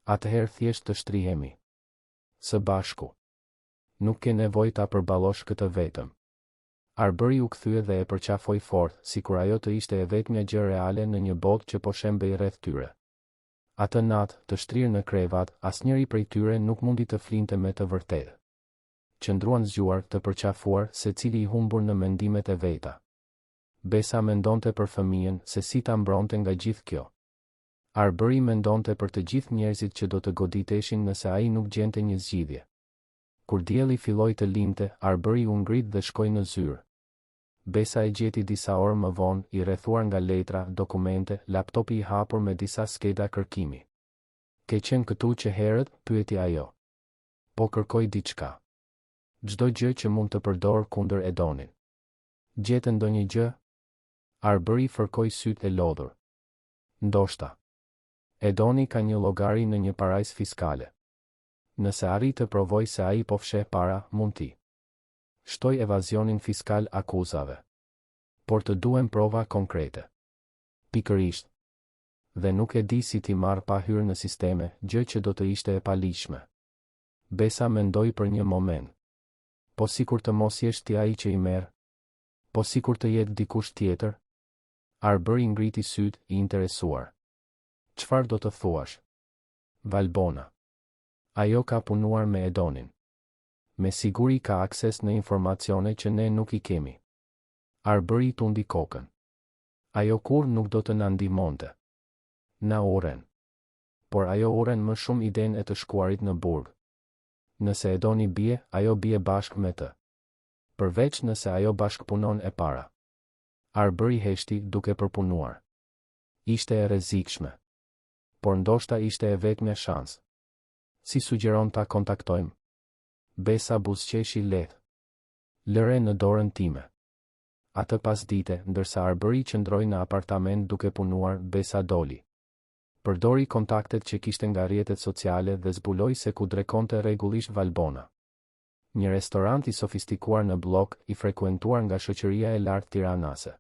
Atëherë thjesht të shtrihemi. Së bashku. Nuk ke nevojë ta përballosh këtë vetëm. Arberi u kthye dhe e përqafoi fort, sikur ajo të ishte e vetmja gjë reale në një botë që po shembej rreth tyre. Atë natë, të shtrirë në krevat, asnjëri prej tyre nuk mundi të flinte me të vërtetë. Qëndruan zgjuar, të përqafuar, secili i humbur në mendimet e veta. Besa mendonte për fëmijën, se si ta mbronte nga gjithë kjo. Arberi mendonte për të gjithë njerëzit që do të goditeshin nëse ai nuk gjente një zgjidhje. Kur dielli filloi të lindte, Arberi u ngrit dhe shkoi në zyrë. Besa e gjeti disa orë më vonë, i rrethuar nga letra, dokumente, laptopi i hapur me disa skeda kërkimi. Ke qenë këtu që herët, pyeti ajo. Po kërkoj diçka. Çdo gjë që mund të përdor kundër Edonit. Gjetë ndonjë gjë? Arberi fërkoi sytë e lodhur. Ndoshta. Edoni ka një llogari në një parajsë fiskale. Nëse arrit të provoj se ai po fsheh para, mund t'i shtoj evazionin fiskal akuzave. Por të duhem prova konkrete. Pikërisht. Dhe nuk e di si t'i marr pa hyrë në sisteme, gjë që do të ishte e palishme. Besa mendoi për një moment. Po sikur të mos jesh ti ai që i merr? Po sikur të jetë dikush tjetër? Arbëri ngriti syt I interesuar. Çfarë do të thuash? Valbona. Ajo ka punuar me Edonin. Me siguri ka akses në informacione që ne nuk I kemi. Arbëri tundi kokën. Ajo kur nuk do të na ndihmonte. Na uren. Por ajo uren më shumë idenë e të shkuarit në burg. Nëse Edoni bie, ajo bie bashkë me të. Përveç nëse ajo bashkëpunon e para. Arbëri heshti duke përpunuar. Ishte e rrezikshme. Por ndoshta ishte e vetmja shans. Si sugjeron ta kontaktojmë? Besa buzëqeshi lehtë. Lëre në dorën time. Atë pasdite, ndërsa Arbëri qëndroi në apartament duke punuar, Besa doli. Përdori kontaktet që kishte nga rrjetet sociale dhe zbuloi se ku drekonte rregullisht Valbona. Një restorant I sofistikuar në blok, I frekuentuar nga shoqëria e lartë tiranase.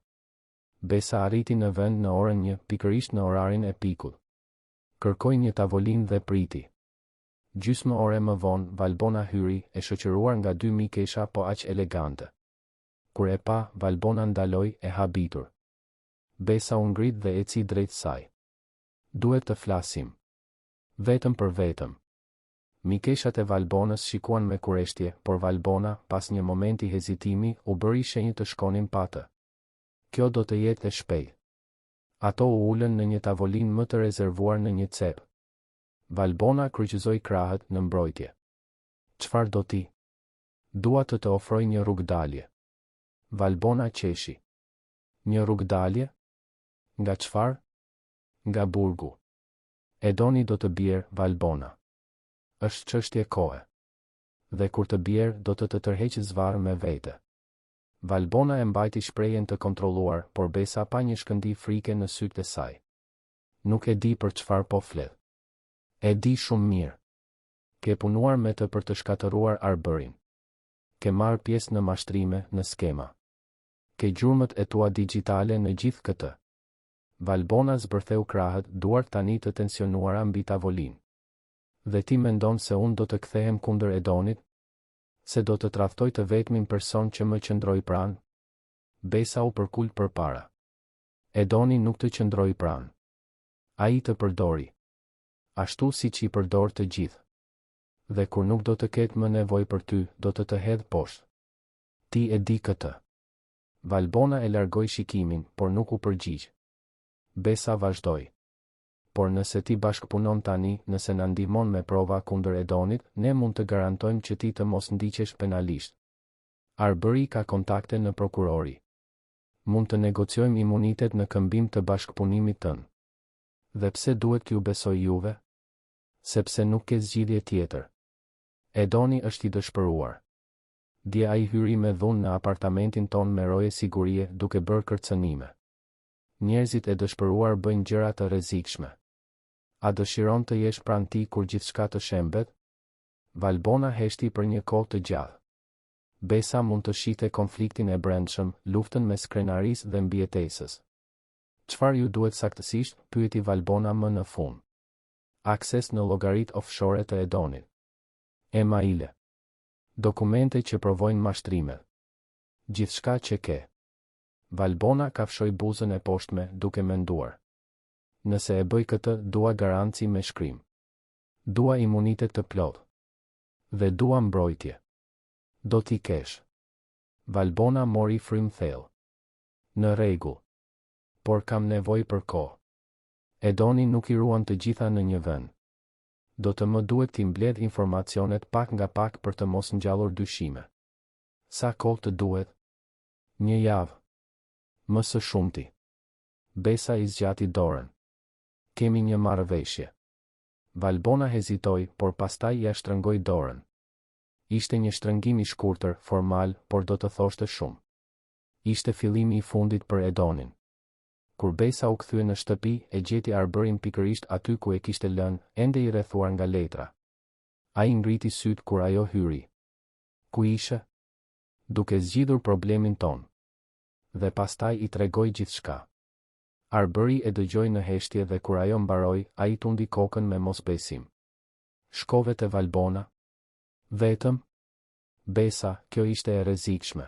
Besa arriti në vend në orën 1, pikërisht në orarin e pikut. Kërkoi një tavolinë dhe priti. Gjysmë ore më vonë, Valbona hyri, e shoqëruar nga 2 mikesha po aq elegante. Kur e pa, Valbona ndaloi e habitur. Besa u ngrit dhe eci drejt saj. Duhet të flasim. Vetëm për vetëm. Mikeshat e Valbonës shikuan me kureshtje, por Valbona, pas një momenti hezitimi, u bëri shenjë të shkonin pa të. Kjo do të jetë e shpejtë. Ato u ulën në një tavolinë më të rezervuar në një cep. Valbona kryqëzoi krahët në mbrojtje. Çfarë do ti? Dua të ofroj një rrugdalje. Valbona qeshi. Një rrugdalje? Nga çfarë? Nga burgu. Edoni do të bjerë, Valbona. Është çështje kohe. Dhe kur të bjerë, do të tërheqë zvarr me vete. Valbona e mbajti shprehjen të kontrolluar, por Besa pa një shkëndi frike në sytë e saj. Nuk e di për çfarë po flet. E di shumë mirë. Ke punuar me të për të shkatëruar Arbërin. Ke marrë pjesë në mashtrime, në skema. Ke gjurmët e tua digjitale në gjithë këtë. Valbona zbërtheu krahët, duart tani të tensionuara mbi tavolinë. Dhe ti mendon se unë do të kthehem kundër Edonit? Se do të tradhtoj të vetmin person që më qëndroi pranë? Besa u përkul përpara. Edoni nuk të qëndroi pranë. Ai të përdori. Ashtu siç I përdor të gjithë. Dhe kur nuk do të ketë më nevojë për ty, do të hedh poshtë. Ti e di këtë. Valbona e largoi shikimin, por nuk u përgjigj. Besa vazhdoi. Por nëse ti bashkëpunon tani, nëse na ndihmon me prova kundër Edonit, ne mund të garantojmë që ti të mos ndiqesh penalisht. Arbëri ka kontakte në prokurori. Mund të negociojmë imunitet në këmbim të bashkëpunimit tënë. Dhe pse duhet t'ju besoj juve? Sepse nuk ke zgjidhje tjetër. Edoni është I dëshpëruar. Dje ai hyri me dhunë në apartamentin ton me roje sigurie duke bërë kërcënime. Njerëzit e dëshpëruar bëjnë gjëra të rrezikshme. A dëshiron të jesh pranë tij kur gjithçka të shembet? Valbona heshti për një kohë të gjatë. Besa mund të shihte konfliktin e brendshëm, luftën mes krenarisë dhe mbijetesës. Çfarë ju duhet saktësisht? Pyeti Valbona më në fund. Akses në llogaritë offshore të Edonit. Emaile. Dokumente që provojnë mashtrimet. Gjithçka që ke. Valbona kafshoi buzën e poshtme duke menduar. Nëse e bëj këtë, dua garanci me shkrim. Dua imunitet të plotë. Dhe dua mbrojtje. Do t'i kesh. Valbona mori frym thellë. Në rregull. Por kam nevojë për kohë. Edoni nuk I ruan të gjitha në një vend. Do të më duhet t'i mbledh informacionet pak nga pak për të mos ngjallur dyshime. Sa kohë të duhet? Një javë. Më së shumti. Besa I zgjati dorën. Kemi një marrëveshje. Valbona hezitoi, por pastaj ja shtrëngoi dorën. Ishte një shtrëngim I shkurtër, formal, por do të thoshte shumë. Ishte fillimi I fundit për Edonin. Kur Besa u kthye në shtëpi, e gjeti Arbërin pikërisht aty ku e kishte lënë, ende I rrethuar nga letra. Ai ngriti syt kur ajo hyri. Ku ishe? Duke zgjidhur problemin ton. Dhe pastaj I tregoi gjithçka. Arbëri e dëgjoi në heshtje dhe kur ajo mbaroi, ai tundi kokën me mosbesim. Shkove te Valbona? Vetëm? Besa, kjo ishte e rrezikshme.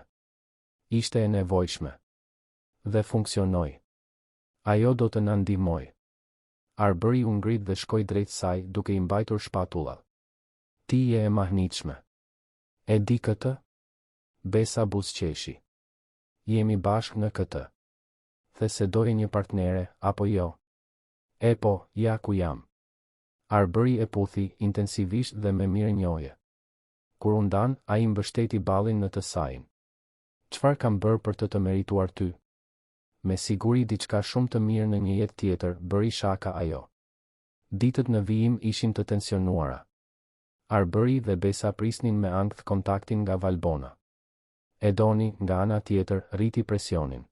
Ishte e nevojshme. Dhe funksionoi. Ajo do të na ndihmoj. Arbëri u ngrit dhe shkoi drejt saj duke I mbajtur shpatullat. Ti je e mahnitshme. E di këtë? Besa buzëqeshi. Jemi bashkë në këtë. The se doje një partnere, apo jo? E po, ja ku jam. Arbëri e puthi intensivisht dhe me mirënjohje. Kur u ndan, ai mbështeti ballin në të sajin. Çfarë kam bërë për të merituar ty? Me siguri diçka shumë të mirë në një jetë tjetër, bëri shaka ajo. Ditët në vijim ishin të tensionuara. Arbëri dhe Besa prisnin me ankth kontaktin nga Valbona. Edoni, nga ana tjetër, rriti presionin.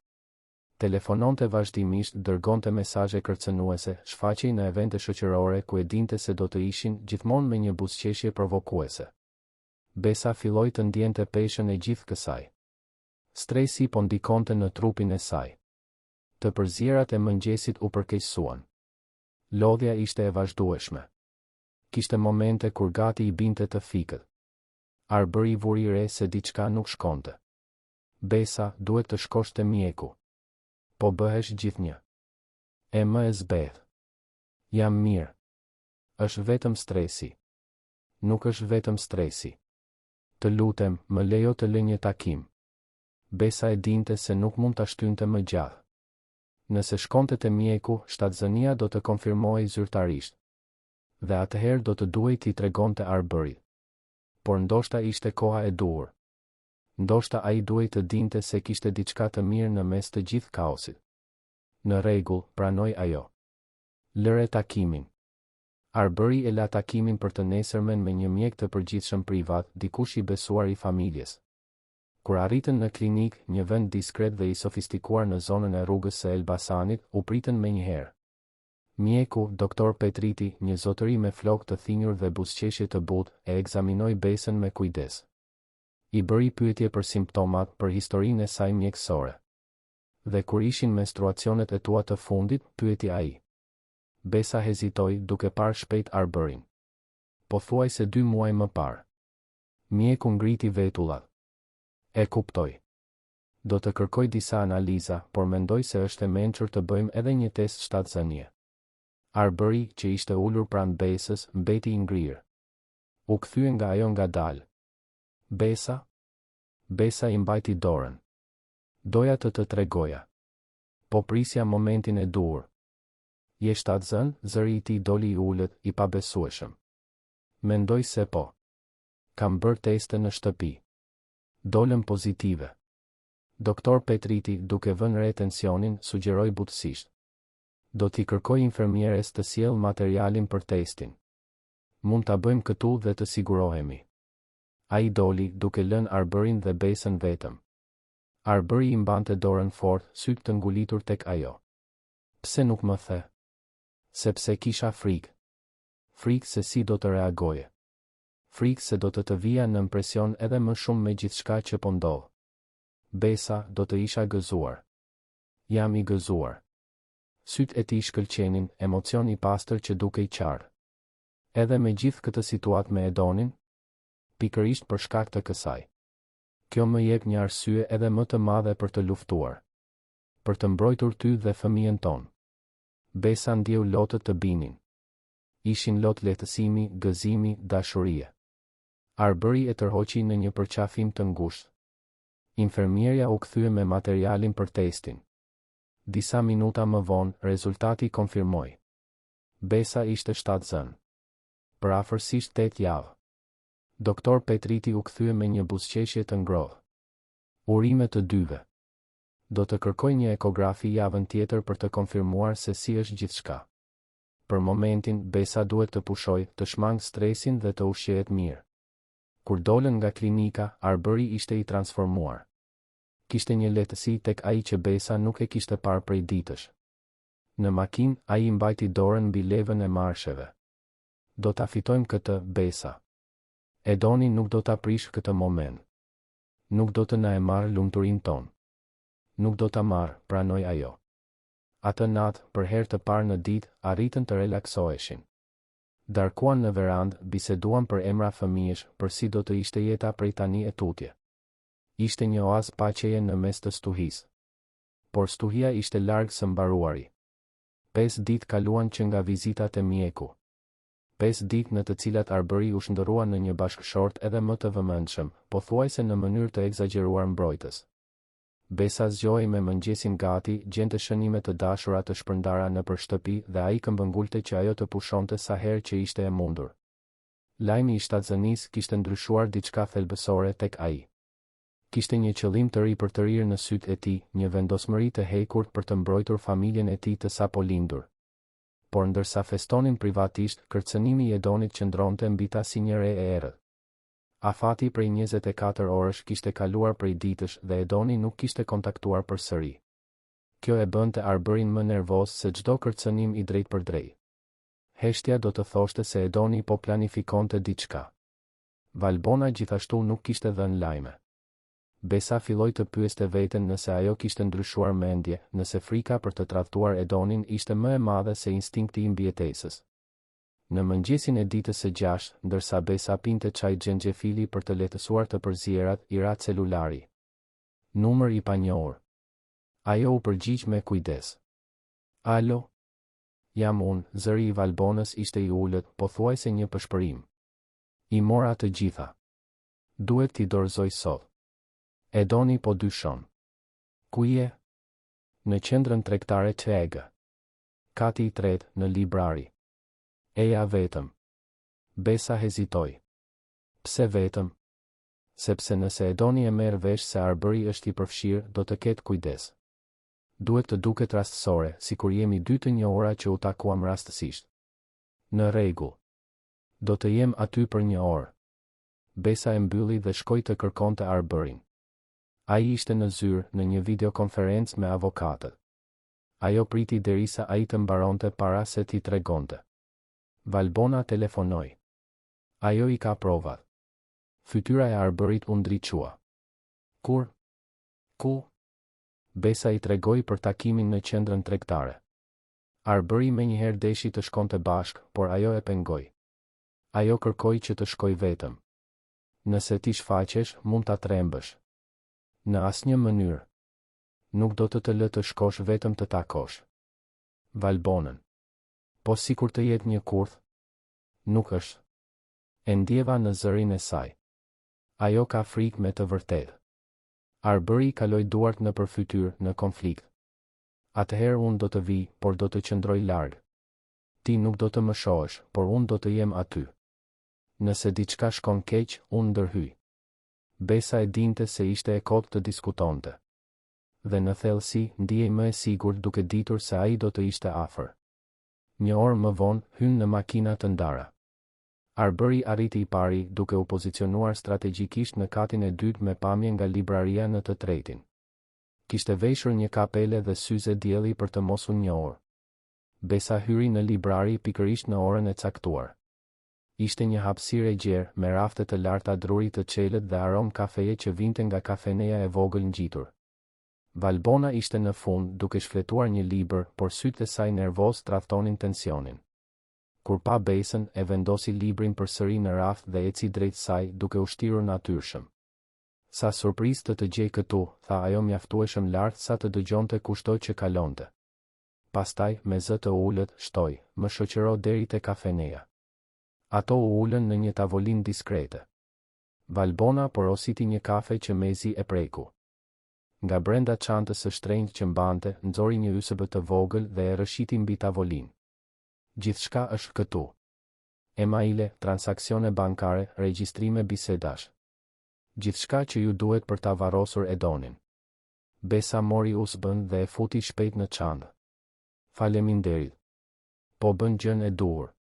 Telefononte vazhdimisht, dërgonte mesazhe kërcënuese, shfaqej në evente shoqërore ku e dinte se do të ishin, gjithmonë me një buzëqeshje provokuese. Besa filloi të ndjente peshën e gjithë kësaj. Stresi po ndikonte në trupin e saj. Të përzierat e mëngjesit u përkeqësuan. Lodhja ishte e vazhdueshme. Kishte momente kur gati I binte të fikët. Arbëri vuri re se diçka nuk shkonte. Besa, duhet të shkosh te mjeku. Po bëhesh gjithnjë. E më e zbeth. Jam mirë. Është vetëm stresi. Nuk është vetëm stresi. Të lutem, më lejo të lë një takim. Besa e dinte se nuk mund ta shtynte më gjatë. Nëse shkonte te mjeku, shtatzënia do të konfirmohej zyrtarisht. Dhe atëherë do të duhej t'i tregonte Arbërit. Por ndoshta ishte koha e duhur. Ndoshta ai duhej të dinte se kishte diçka të mirë në mes të gjithë kaosit. Në rregull, pranoi ajo. Lëre takimin. Arbëri e la takimin për të nesërmen me një mjek të përgjithshëm privat, dikush I besuar I familjes. Kur arritën në klinik, një vend diskret dhe I sofistikuar në zonën e rrugës së Elbasanit, u pritën menjëherë. Mjeku, doktor Petriti, një zotëri me flokë të thinjur dhe buzëqeshje të butë, e ekzaminoi Besën me kujdes. I bëri pyetje për simptomat, për historinë e saj mjekësore. Dhe kur ishin menstruacionet e tua të fundit, pyeti ai. Besa hezitoi, duke parë shpejt Arbërin. Po thuaj se 2 muaj më parë. Mjeku ngriti vetullat. E kuptoj. Do të kërkoj disa analiza, por mendoj se është e mençur të bëjmë edhe një test shtatzënie. Arbëri, që ishte ulur pranë Besës, mbeti I ngrirë. U kthye nga ajo ngadalë. Besa? Besa I mbajti dorën. Doja të tregoja. Po prisja momentin e duhur. Je shtatzën, zëri I tij doli I ulët, I pabesueshëm. Mendoj se po. Kam bërë teste në shtëpi. Dolën pozitive. Doktor Petriti, duke vënë re tensionin, sugjeroi butësisht. Do t'i kërkoj infermieres të sjellë materialin për testin. Mund ta bëjmë këtu dhe të sigurohemi. Ai doli, duke lënë Arbërin dhe Besën vetëm. Arbëri I mbante dorën fort, sytë të ngulitur tek ajo. Pse nuk më the? Sepse kisha frikë. Frikë se si do të reagoje. Frikë se do të vija në impresion edhe më shumë me gjithçka që po ndodh. Besa, do të isha gëzuar. Jam I gëzuar. Sytë e tij shkëlqenin, emocion I pastër që dukej qartë. Edhe me gjithë këtë situatë me Edonin, pikërisht për shkak të kësaj. Kjo më jep një arsye edhe më të madhe për të luftuar. Për të mbrojtur ty dhe fëmijën ton. Besa ndjeu lotët të binin. Ishin lot lehtësimi, gëzimi, dashurie. Arbëri e tërhoqi në një përqafim të ngushtë. Infermierja u kthye me materialin për testin. Disa minuta më vonë, rezultati konfirmoi. Besa ishte shtatzën. Për afërsisht 8 javë. Doktor Petriti u kthye me një buzëqeshje të ngrohtë. Urime të dyve. Do të kërkoj një ekografi javën tjetër për të konfirmuar se si është gjithçka. Për momentin, Besa duhet të pushoj, të shmang stresin dhe të ushqehet mirë. Kur dolën nga klinika, Arbëri ishte I transformuar. Kishte një lehtësi tek ai që Besa nuk e kishte parë prej ditësh. Në makinë, ai mbajti dorën mbi levën e marsheve. Do ta fitojmë këtë, Besa. Edoni nuk do ta prish këtë moment. Nuk do të na e marrë lumturinë tonë. Nuk do ta marrë, pranoi ajo. Atë natë, për herë të parë në ditë, arritën të relaksoheshin. Darkuan në verandë, biseduan për emra fëmijësh, për si do të ishte jeta prej tani e tutje. Ishte një oazë paqeje në mes të stuhisë. Por stuhia ishte larg së mbaruari. 5 ditë kaluan që nga vizitat e mjeku. 5 ditë në të cilat Arbëri u shndërrua në një bashkëshort edhe më të vëmendshëm, pothuajse në mënyrë të egzageruar mbrojtës. Besa zgjoi me mëngjesin gati, gjente shënime të dashura të shpërndara nëpër shtëpi dhe ai këmbëngulte që ajo të pushonte sa herë që ishte e mundur. Lajmi i shtatzënisë kishte ndryshuar diçka thelbësore tek ai. Kishte një qëllim të ri për të rirë në sytë e tij, një vendosmëri të hekur për të mbrojtur familjen e tij të sapo lindur. Por ndërsa festonin privatisht, kërcënimi i Edonit qëndronte mbi ta si një re e errët. Afati prej 24 orësh kishte kaluar prej ditësh dhe Edoni nuk kishte kontaktuar përsëri. Kjo e bënte Arbërin më nervoz se çdo kërcënim i drejt për drejt. Heshtja do të thoshte se Edoni po planifikonte diçka. Valbona gjithashtu nuk kishte dhënë lajme. Besa filloi të pyeste veten nëse ajo kishte ndryshuar mendje, nëse frika për të tradhtuar Edonin ishte më e madhe se instinkti i mbijetesës. Në mëngjesin e ditës së 6, ndërsa Besa pinte çaj xhenxhefili për të lehtësuar të përzierat, i ra celulari. Numër i panjohur. Ajo u përgjigj me kujdes. Alo? Jam unë, zëri i Valbonës ishte i ulët, pothuajse një pëshpërim. I mora të gjitha. Duhet t'i dorëzoj sot. Edoni po dyshon. Ku je? Në qendrën tregtare Çega. Kati i tretë, në librari. Eja vetëm. Besa hezitoi. Pse vetëm? Sepse nëse Edoni e merr vesh se Arbëri është i përfshirë, do të ketë kujdes. Duhet të duket rastësore, sikur jemi dy të njohura që u takuam rastësisht. Në rregull. Do të jem aty për një orë. Besa e mbylli dhe shkoi të kërkonte Arbërin. Ai ishte në zyrë në një videokonferencë me avokatët. Ajo priti derisa ai të mbaronte para se t'i tregonte. Valbona telefonoi. Ajo i ka provat. Fytyra e Arbërit u ndriçua. Kur? Ku? Besa i tregoi për takimin në qendrën tregtare. Arbëri menjëherë deshi të shkonte bashk, por ajo e pengoi. Ajo kërkoi që të shkoj vetëm. Nëse ti shfaqesh, mund ta trembësh. Në asnjë mënyrë. Nuk do të lë të shkosh vetëm të takosh Valbonën. Po sikur të jetë një kurth. Nuk është. E ndjeva në zërin e saj. Ajo ka frikë me të vërtetë. Arbëri kaloi duart në përfytyr në konflikt. Atëherë unë do të vi, por do të qëndroj larg. Ti nuk do të më shohësh, por unë do të jem aty. Nëse diçka shkon keq, unë ndërhyj. Besa e dinte se ishte e kotë të diskutonte. Dhe në thellësi, ndihej më e sigurt duke ditur se ai do të ishte afër. Një orë më vonë, hyn në makina të ndara. Arbëri arriti i pari duke u pozicionuar strategjikisht në katin e dytë me pamje nga libraria në të tretin. Kishte veshur një kapele dhe syze dielli për të mos u njohur. Besa hyri në librari pikërisht në orën e caktuar. Ishte një hapësirë e gjerë me rafte të larta druri të çelët dhe aromë kafeje që vinte nga kafeneja e vogël ngjitur. Valbona ishte në fund duke shfletuar një libër, por sytë e saj nervoz tradhtonin tensionin. Kur pa Besën, e vendosi librin përsëri në raft dhe eci drejt saj duke u shtirur natyrshëm. Sa surprizë të gjej këtu, tha ajo mjaftueshëm lart sa të dëgjonte kushdo që kalonte. Pastaj, me zë të ulët, shtoi, më shoqëro deri te kafeneja. Ato u ulën në një tavolinë diskrete. Valbona porositi një kafe që mezi e preku. Nga brenda çantës së shtrenjtë që mbante, nxori një USB të vogël dhe e rrëshiti mbi tavolinë. Gjithçka është këtu. Emaile, transaksione bankare, regjistrime bisedash. Gjithçka që ju duhet për ta varrosur Edonin. Besa mori USB-n dhe e futi shpejt në çantë. Faleminderit. Po bën gjën e duhur.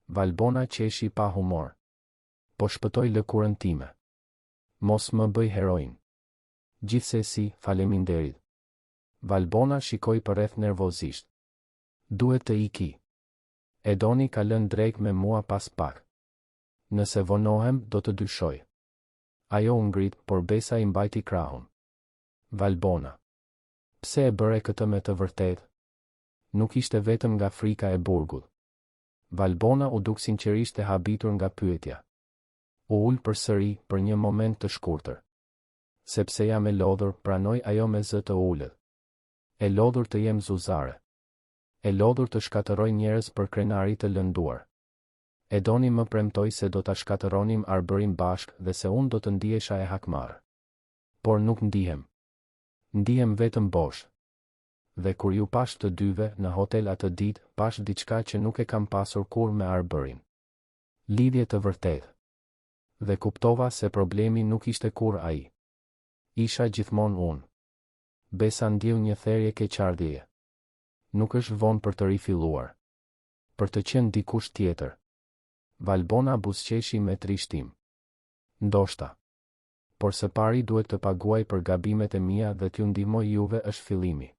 Valbona qeshi pa humor. Po shpëtoj lëkurën time. Mos më bëj heroin. Gjithsesi, faleminderit. Valbona shikoi përreth nervozisht. Duhet të iki. Edoni ka lënë drejt me mua pas pak. Nëse vonohem, do të dyshoj. Ajo u ngrit, por Besa i mbajti krahun. Valbona. Pse e bëre këtë me të vërtetë? Nuk ishte vetëm nga frika e burgut. Valbona u duk sinqerisht e habitur nga pyetja. U ul përsëri për një moment të shkurtër. Sepse jam e lodhur, pranoi ajo me zë të ulët. E lodhur të jem zuzare. E lodhur të shkatërroj njerëz për krenari të lënduar. Edoni më premtoi se do ta shkatërronim Arbërin bashk dhe se unë do të ndihesha e hakmarr. Por nuk ndihem. Ndihem vetëm bosh. Dhe kur ju pash të dyve në hotel atë ditë, pash diçka që nuk e kam pasur kur me Arbërin. Lidhje të vërtetë. Dhe kuptova se problemi nuk ishte kur ai. Isha gjithmonë unë. Besa ndjeu një therje keqardhjeje. Nuk është vonë për të rifilluar. Për të qenë dikush tjetër. Valbona buzëqeshi me trishtim. Ndoshta. Por së pari duhet të paguaj për gabimet e mia dhe t'ju ndihmoj juve është fillimi.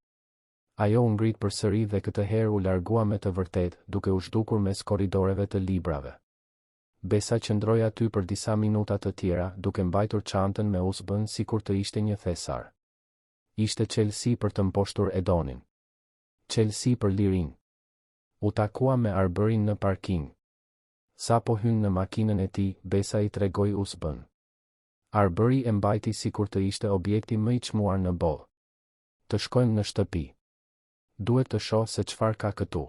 Ajo u ngrit përsëri dhe këtë herë u largua me të vërtetë, duke u zhdukur mes korridoreve të librave. Besa qëndroi aty për disa minuta të tjera, duke mbajtur çantën me USB-n sikur të ishte një thesar. Ishte çelësi për të mposhtur Edonin. Çelësi për lirin. U takua me Arbërin në parking. Sa po hyn në makinën e tij, Besa i tregoi USB-n. Arbëri e mbajti sikur të ishte objekti më i çmuar në botë. Të shkojmë në shtëpi. Duhet të shoh se çfarë ka këtu.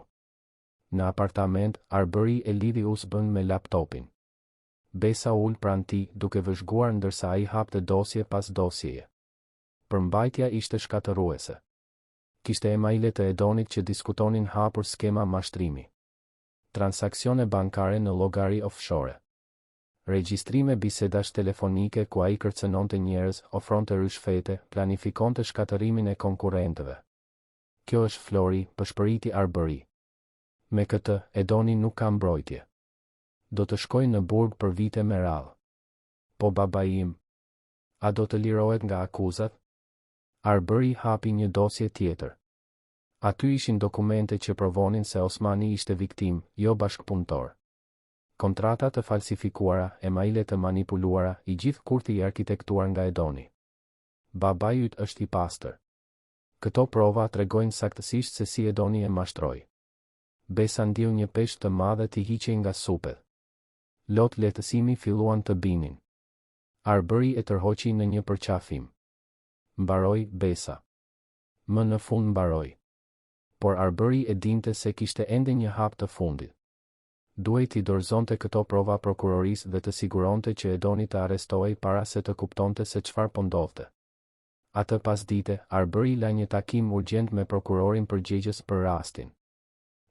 Në apartament, Arbëri e lidhi USB-n me laptopin. Besa ul pranë tij, duke vëzhguar ndërsa ai hapte dosje pas dosjeje. Përmbajtja ishte shkatërruese. Kishte emaile të Edonit që diskutonin hapur skema mashtrimi. Transaksione bankare në llogari offshore. Regjistrime bisedash telefonike ku ai kërcënonte njerëz, ofronte rishfete, planifikonte shkatërimin e konkurrentëve. Kjo është Flori, pëshpëriti Arbëri. Me këtë, Edoni nuk ka mbrojtje. Do të shkoj në burg për vite me radhë. Po babai im, a do të lirohet nga akuzat? Arbëri hapi një dosje tjetër. Aty ishin dokumente që provonin se Osmani ishte viktim, jo bashkëpunëtor. Kontrata të falsifikuara, emaile të manipuluara, i gjithë kurthi i arkitektuar nga Edoni. Babai yt është i pastër. Këto prova tregojnë saktësisht se si Edoni e mashtroi. Besa ndjeu një peshë të madhe t'i hiqej nga supet. Lot lehtësimi filluan të binin. Arbëri e tërhoqi në një përqafim. Mbaroi Besa. Më në fund mbaroi. Por Arbëri e dinte se kishte ende një hap të fundit. Duhej t'i dorëzonte këto prova prokurorisë dhe të siguronte që Edoni të arrestohej para se të kuptonte se çfarë po ndodhte. Atë pasdite, Arbëri la një takim urgjent me prokurorin përgjegjës për rastin.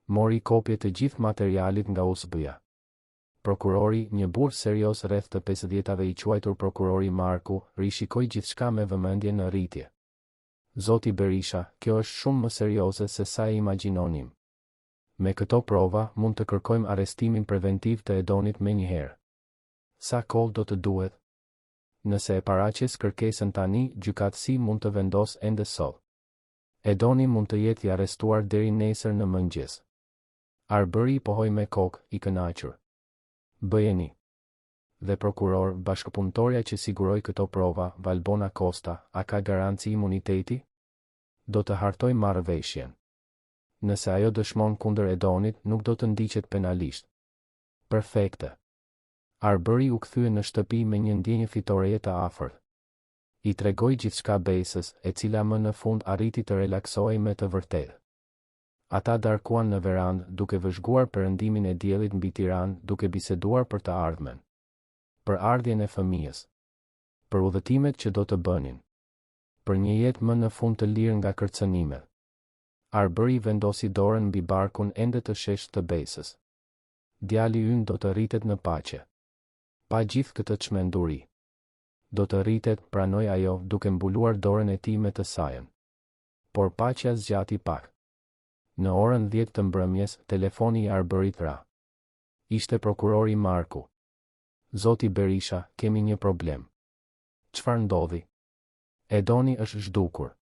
Mori kopje të gjithë materialit nga USB-ja. Prokurori, një burr serioz rreth të 50-tave i quajtur prokurori Marku, rishikoi gjithçka me vëmendje në rritje. Zoti Berisha, kjo është shumë më serioze se sa e imagjinonim. Me këto prova, mund të kërkojmë arrestimin preventiv të Edonit menjëherë. Sa kohë do të duhet? Nëse e paraqes kërkesën tani, gjykatësi mund të vendosë ende sot. Edoni mund të jetë i arrestuar deri nesër në mëngjes. Arbëri pohoi me kokë, i kënaqur. Bëjeni. Dhe prokuror, bashkëpunëtorja që siguroi këto prova, Valbona Costa, a ka garanci imuniteti? Do të hartoj marrëveshjen. Nëse ajo dëshmon kundër Edonit, nuk do të ndiqet penalisht. Perfekte. Arbëri u kthye në shtëpi me një ndjenjë fitoreje të afërt. I tregoi gjithçka Besës, e cila më në fund arriti të relaksohej me të vërtetë. Ata darkuan në verandë, duke vëzhguar perëndimin e diellit mbi Tiranë, duke biseduar për të ardhmen. Për ardhjen e fëmijës. Për udhëtimet që do të bënin. Për një jetë më në fund të lirë nga kërcënimet. Arbëri vendosi dorën mbi barkun ende të sheshtë të Besës. Djali ynë do të rritet në paqe. Pa gjithë këtë çmenduri. Do të rritet, pranoi ajo, duke mbuluar dorën e tij me të sajën. Por paqja zgjati pak. Në orën 10 të mbrëmjes, telefoni i Arbërit ra. Ishte prokurori Marku. Zoti Berisha, kemi një problem. Çfarë ndodhi? Edoni është zhdukur.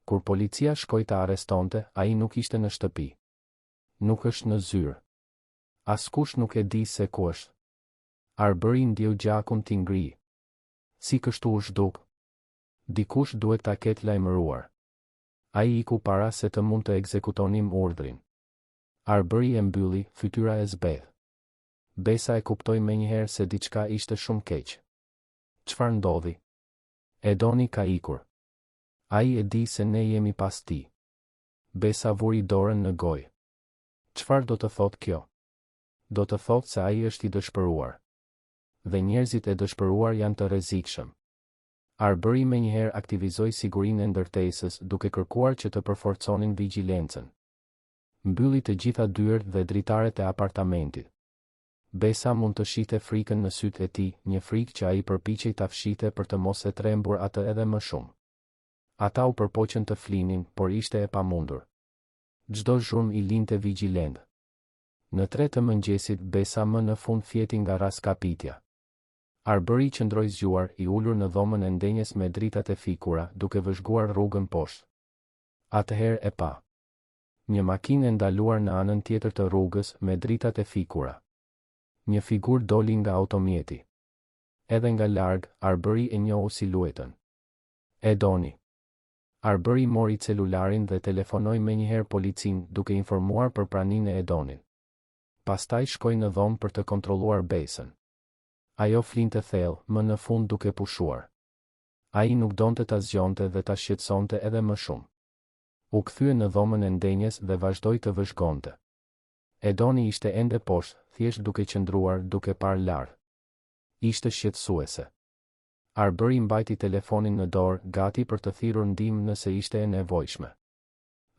Kur policia shkoi ta arrestonte, ai nuk ishte në shtëpi. Nuk është në zyrë. Askush nuk e di se ku është. Arbëri ndjeu gjakun t'i ngri. Si kështu u zhduk? Dikush duhet ta ketë lajmëruar. Ai iku para se të mund të ekzekutonim urdhrin. Arbëri e mbylli, fytyra e zbeth. Besa e kuptoi menjëherë se diçka ishte shumë keq. Çfarë ndodhi? Edoni ka ikur. Ai e di se ne jemi pas tij. Besa vuri dorën në gojë. Çfarë do të thotë kjo? Do të thotë se ai është i dëshpëruar. Dhe njerëzit e dëshpëruar janë të rrezikshëm. Arbery menjëherë aktivizoi sigurinë e ndërtesës duke kërkuar që të përforconin vigjilencën. Mbylli të gjitha dyert dhe dritaret e apartamentit. Besa mund të shihte frikën në sytë e tij, një frikë që ai përpiqej ta fshihte për të mos e trembur atë edhe më shumë. Ata u përpoqën të flinin, por ishte e pamundur. Çdo zhurmë i linte vigjilent. Në 3 të mëngjesit Besa më në fund fjeti nga raskapitja. Arbery qëndroi zgjuar, i ulur në dhomën e ndenjes me dritat e fikura, duke vëzhguar rrugën poshtë. Atëherë e pa. Një makinë e ndaluar në anën tjetër të rrugës me dritat e fikura. Një figurë doli nga automjeti. Edhe nga larg, Arbery e njohu siluetën. Edoni. Arbery mori celularin dhe telefonoi menjëherë policinë duke informuar për praninë e Edonit. Pastaj shkoi në dhomë për të kontrolluar Besën. Ajo flinte thellë, më në fund duke pushuar. Ai nuk donte ta zgjonte dhe ta shqetësonte edhe më shumë. U kthye në dhomën e ndenjes dhe vazhdoi të vëzhgonte. Edoni ishte ende poshtë, thjesht duke qëndruar, duke parë lart. Ishte shqetësuese. Arbery mbajti telefonin në dorë, gati për të thirrur ndihmë nëse ishte e nevojshme.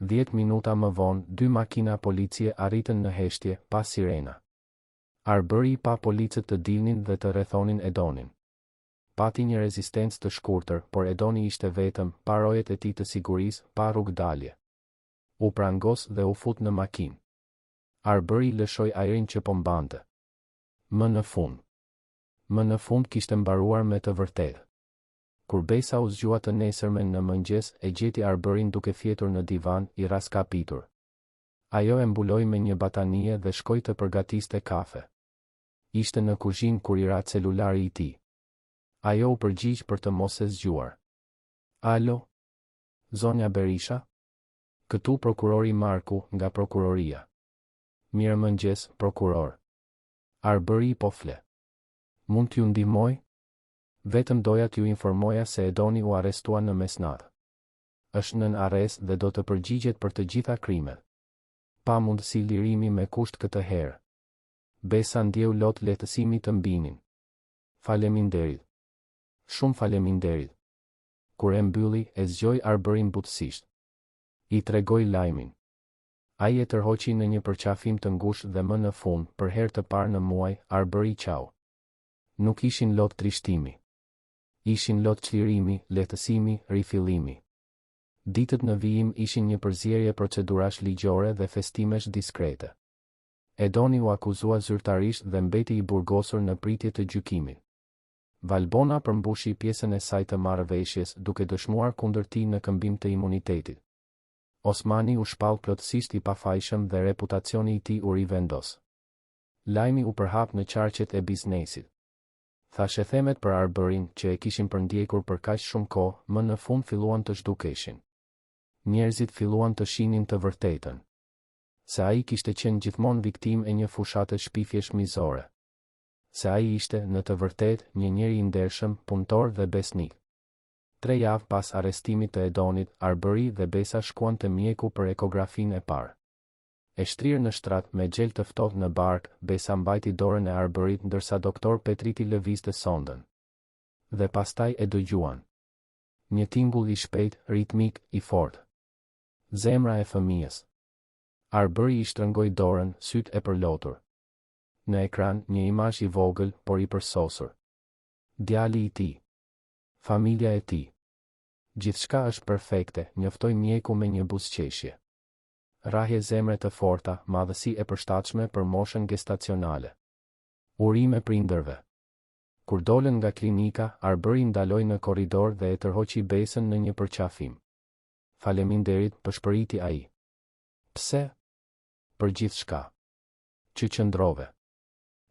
10 minuta më vonë, 2 makina policie arritën në heshtje, pa sirena. Arbery pa policët të dilnin dhe të rrethonin Edonin. Pati një rezistencë të shkurtër, por Edoni ishte vetëm, pa rojet e tij të sigurisë, pa rrugdalje. U prangos dhe u fut në makinë. Arbery lëshoi ajrin që po mbante. Më në fund kishte mbaruar me të vërtetë. Kur Besa u zgjua të nesërmen në mëngjes, e gjeti Arberin duke fjetur në divan, i raskapitur. Ajo e mbuloi me një batanie dhe shkoi të përgatiste kafe. Ishte në kuzhinë kur i ra celulari i tij. Ajo u përgjigj për të mos e zgjuar. Alo? Zonja Berisha? Këtu prokurori Marku, nga prokuroria. Mirëmëngjes, prokuror. Arbery po fle. Mund t'ju ndihmoj? Vetëm doja t'ju informoja se Edoni u arrestua në mesnatë. Është nën arrest dhe do të përgjigjet për të gjitha krimet. Pa mundësi lirimi me kusht këtë herë. Besa ndjeu lot lehtësimi të mbinin. Faleminderit. Shumë faleminderit. Kur e mbylli, e zgjoi Arberin butësisht. I tregoi lajmin. Ai e tërhoqi në një përqafim të ngushtë dhe më në fund, për herë të parë në muaj, Arbery qau. Nuk ishin lot trishtimi. Ishin lot çlirimi, lehtësimi, rifillimi. Ditët në vijim ishin një përzierje procedurash ligjore dhe festimesh diskrete. Edoni u akuzua zyrtarisht dhe mbeti i burgosur në pritje të gjykimit. Valbona përmbushi pjesën e saj të marrëveshjes duke dëshmuar kundër tij në këmbim të imunitetit. Osmani u shpall plotësisht i pafajshëm dhe reputacioni i tij u rivendos. Lajmi u përhap në qarqet e biznesit. Thashe themet për Arberin që e kishin përndjekur për kaq shumë kohë, më në fund filluan të zhdukeshin. Njerëzit filluan të shihnin të vërtetën. Se ai kishte qenë gjithmonë viktimë e një fushate shpifjesh mizore. Se ai ishte, në të vërtetë, një njeri i ndershëm, punëtor dhe besnik. 3 javë pas arrestimit të Edonit, Arbery dhe Besa shkuan te mjeku për ekografinë e parë. E shtrirë në shtrat me gjel të ftohtë në bark, Besa mbajti dorën e Arberit ndërsa doktor Petriti lëvizte sondën. Dhe pastaj e dëgjuan. Një tingull i shpejt, ritmik, i fortë. Zemra e fëmijës. Arbery i shtrëngoi dorën, syt e përlotur. Në ekran, një imazh i vogël, por i përsosur. Djali i tij. Familja e tij. Gjithçka është perfekte, njoftoi mjeku me një buzëqeshje. Rrahje zemre të forta, madhësi e përshtatshme për moshën gestacionale. Urime prindërve. Kur dolën nga klinika, Arbery ndaloi në korridor dhe e tërhoqi Besën në një përqafim. Faleminderit, pëshpëriti ai. Pse? Për gjithçka. Që qëndrove.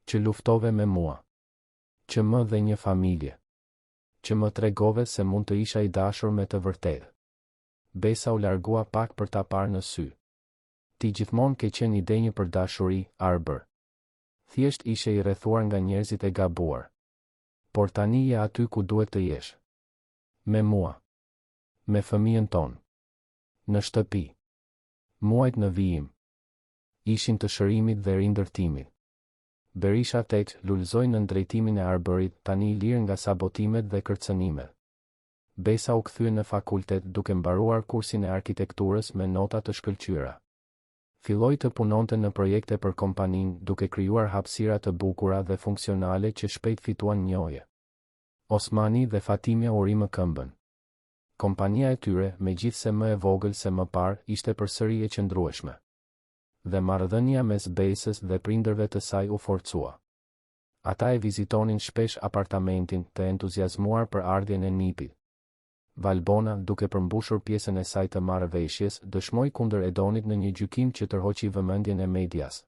Që luftove me mua. Që më dhe një familje. Që më tregove se mund të isha i dashur me të vërtetë. Besa u largua pak për ta parë në sy. Ti gjithmonë ke qenë i denjë për dashuri, Arber. Thjesht ishe i rrethuar nga njerëzit e gabuar. Por tani je aty ku duhet të jesh. Me mua. Me fëmijën tonë. Në shtëpi. Muajt në vijim ishin të shërimit dhe rindërtimit. Berisha Teq lulëzoi në drejtimin e Arbërit, tani i lirë nga sabotimet dhe kërcënimet. Besa u kthye në fakultet duke mbaruar kursin e arkitekturës me nota të shkëlqyera. Filloi të punonte në projekte për kompaninë, duke krijuar hapësira të bukura dhe funksionale që shpejt fituan njohje. Osmani dhe Fatimia u rimë këmbën. Kompania e tyre, megjithse më e vogël se më parë, ishte përsëri e qëndrueshme. Dhe marrëdhënia mes Besës dhe prindërve të saj u forcua. Ata e vizitonin shpesh apartamentin, të entuziazmuar për ardhjen e nipit. Valbona, duke përmbushur pjesën e saj të marrëveshjes, dëshmoi kundër Edonit në një gjykim që tërhoqi vëmendjen e medias.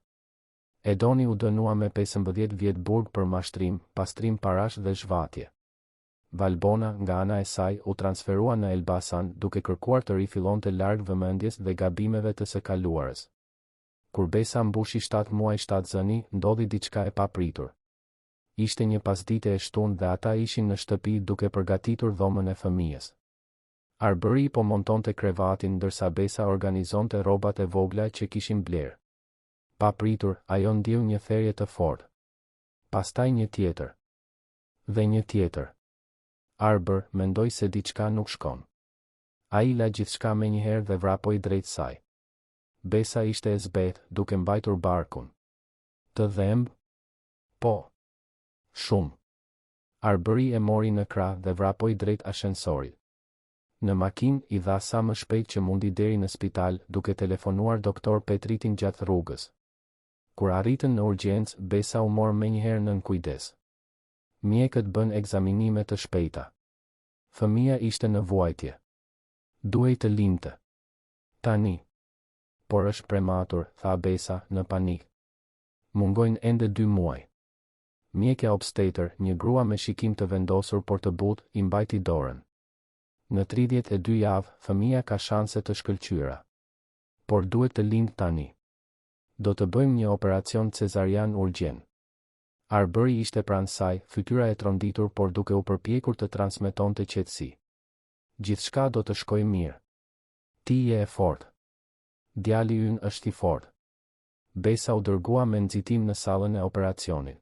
Edoni u dënua me 15 vjet burg për mashtrim, pastrim parash dhe zhvatje. Valbona, nga ana e saj, u transferua në Elbasan, duke kërkuar të rifillonte larg vëmendjes dhe gabimeve të së kaluarës. Kur Besa mbushi 7 muaj 7 zëni, ndodhi diçka e papritur. Ishte një pasdite e shtunë dhe ata ishin në shtëpi duke përgatitur dhomën e fëmijës. Arbëri po montonte krevatin ndërsa Besa organizonte rrobat e vogla që kishin bler. Papritur, ajo ndjeu një therrje të fortë. Pastaj një tjetër. Dhe një tjetër. Arbër mendoi se diçka nuk shkon. Ai la gjithçka menjëherë dhe vrapoi drejt saj. Besa ishte e zbetë, duke mbajtur barkun. Të dhemb? Po. Shumë. Arbëri e mori në krah dhe vrapoi drejt ashensorit. Në makinë i dha sa më shpejt që mundi deri në spital, duke telefonuar doktor Petritin gjatë rrugës. Kur arritën në urgjencë, Besa u mor menjëherë nën kujdes. Mjekët bën ekzaminime të shpejta. Fëmia ishte në vuajtje. Duhej të lindte. Tani. Por është prematur, tha Besa në panik. Mungojnë ende 2 muaj. Mjekja obstetër, një grua me shikim të vendosur por të butë, i mbajti dorën. Në 32 javë, fëmia ka shanse të shkëlqyera. Por duhet të lindë tani. Do të bëjmë një operacion cezarian urgjent. Arbëri ishte pranë saj, fytyra e tronditur por duke u përpjekur të transmetonte qetësi. Gjithçka do të shkojë mirë. Ti je e fortë. Djali ynë është i fortë. Besa u dërgua me nxitim në sallën e operacionit.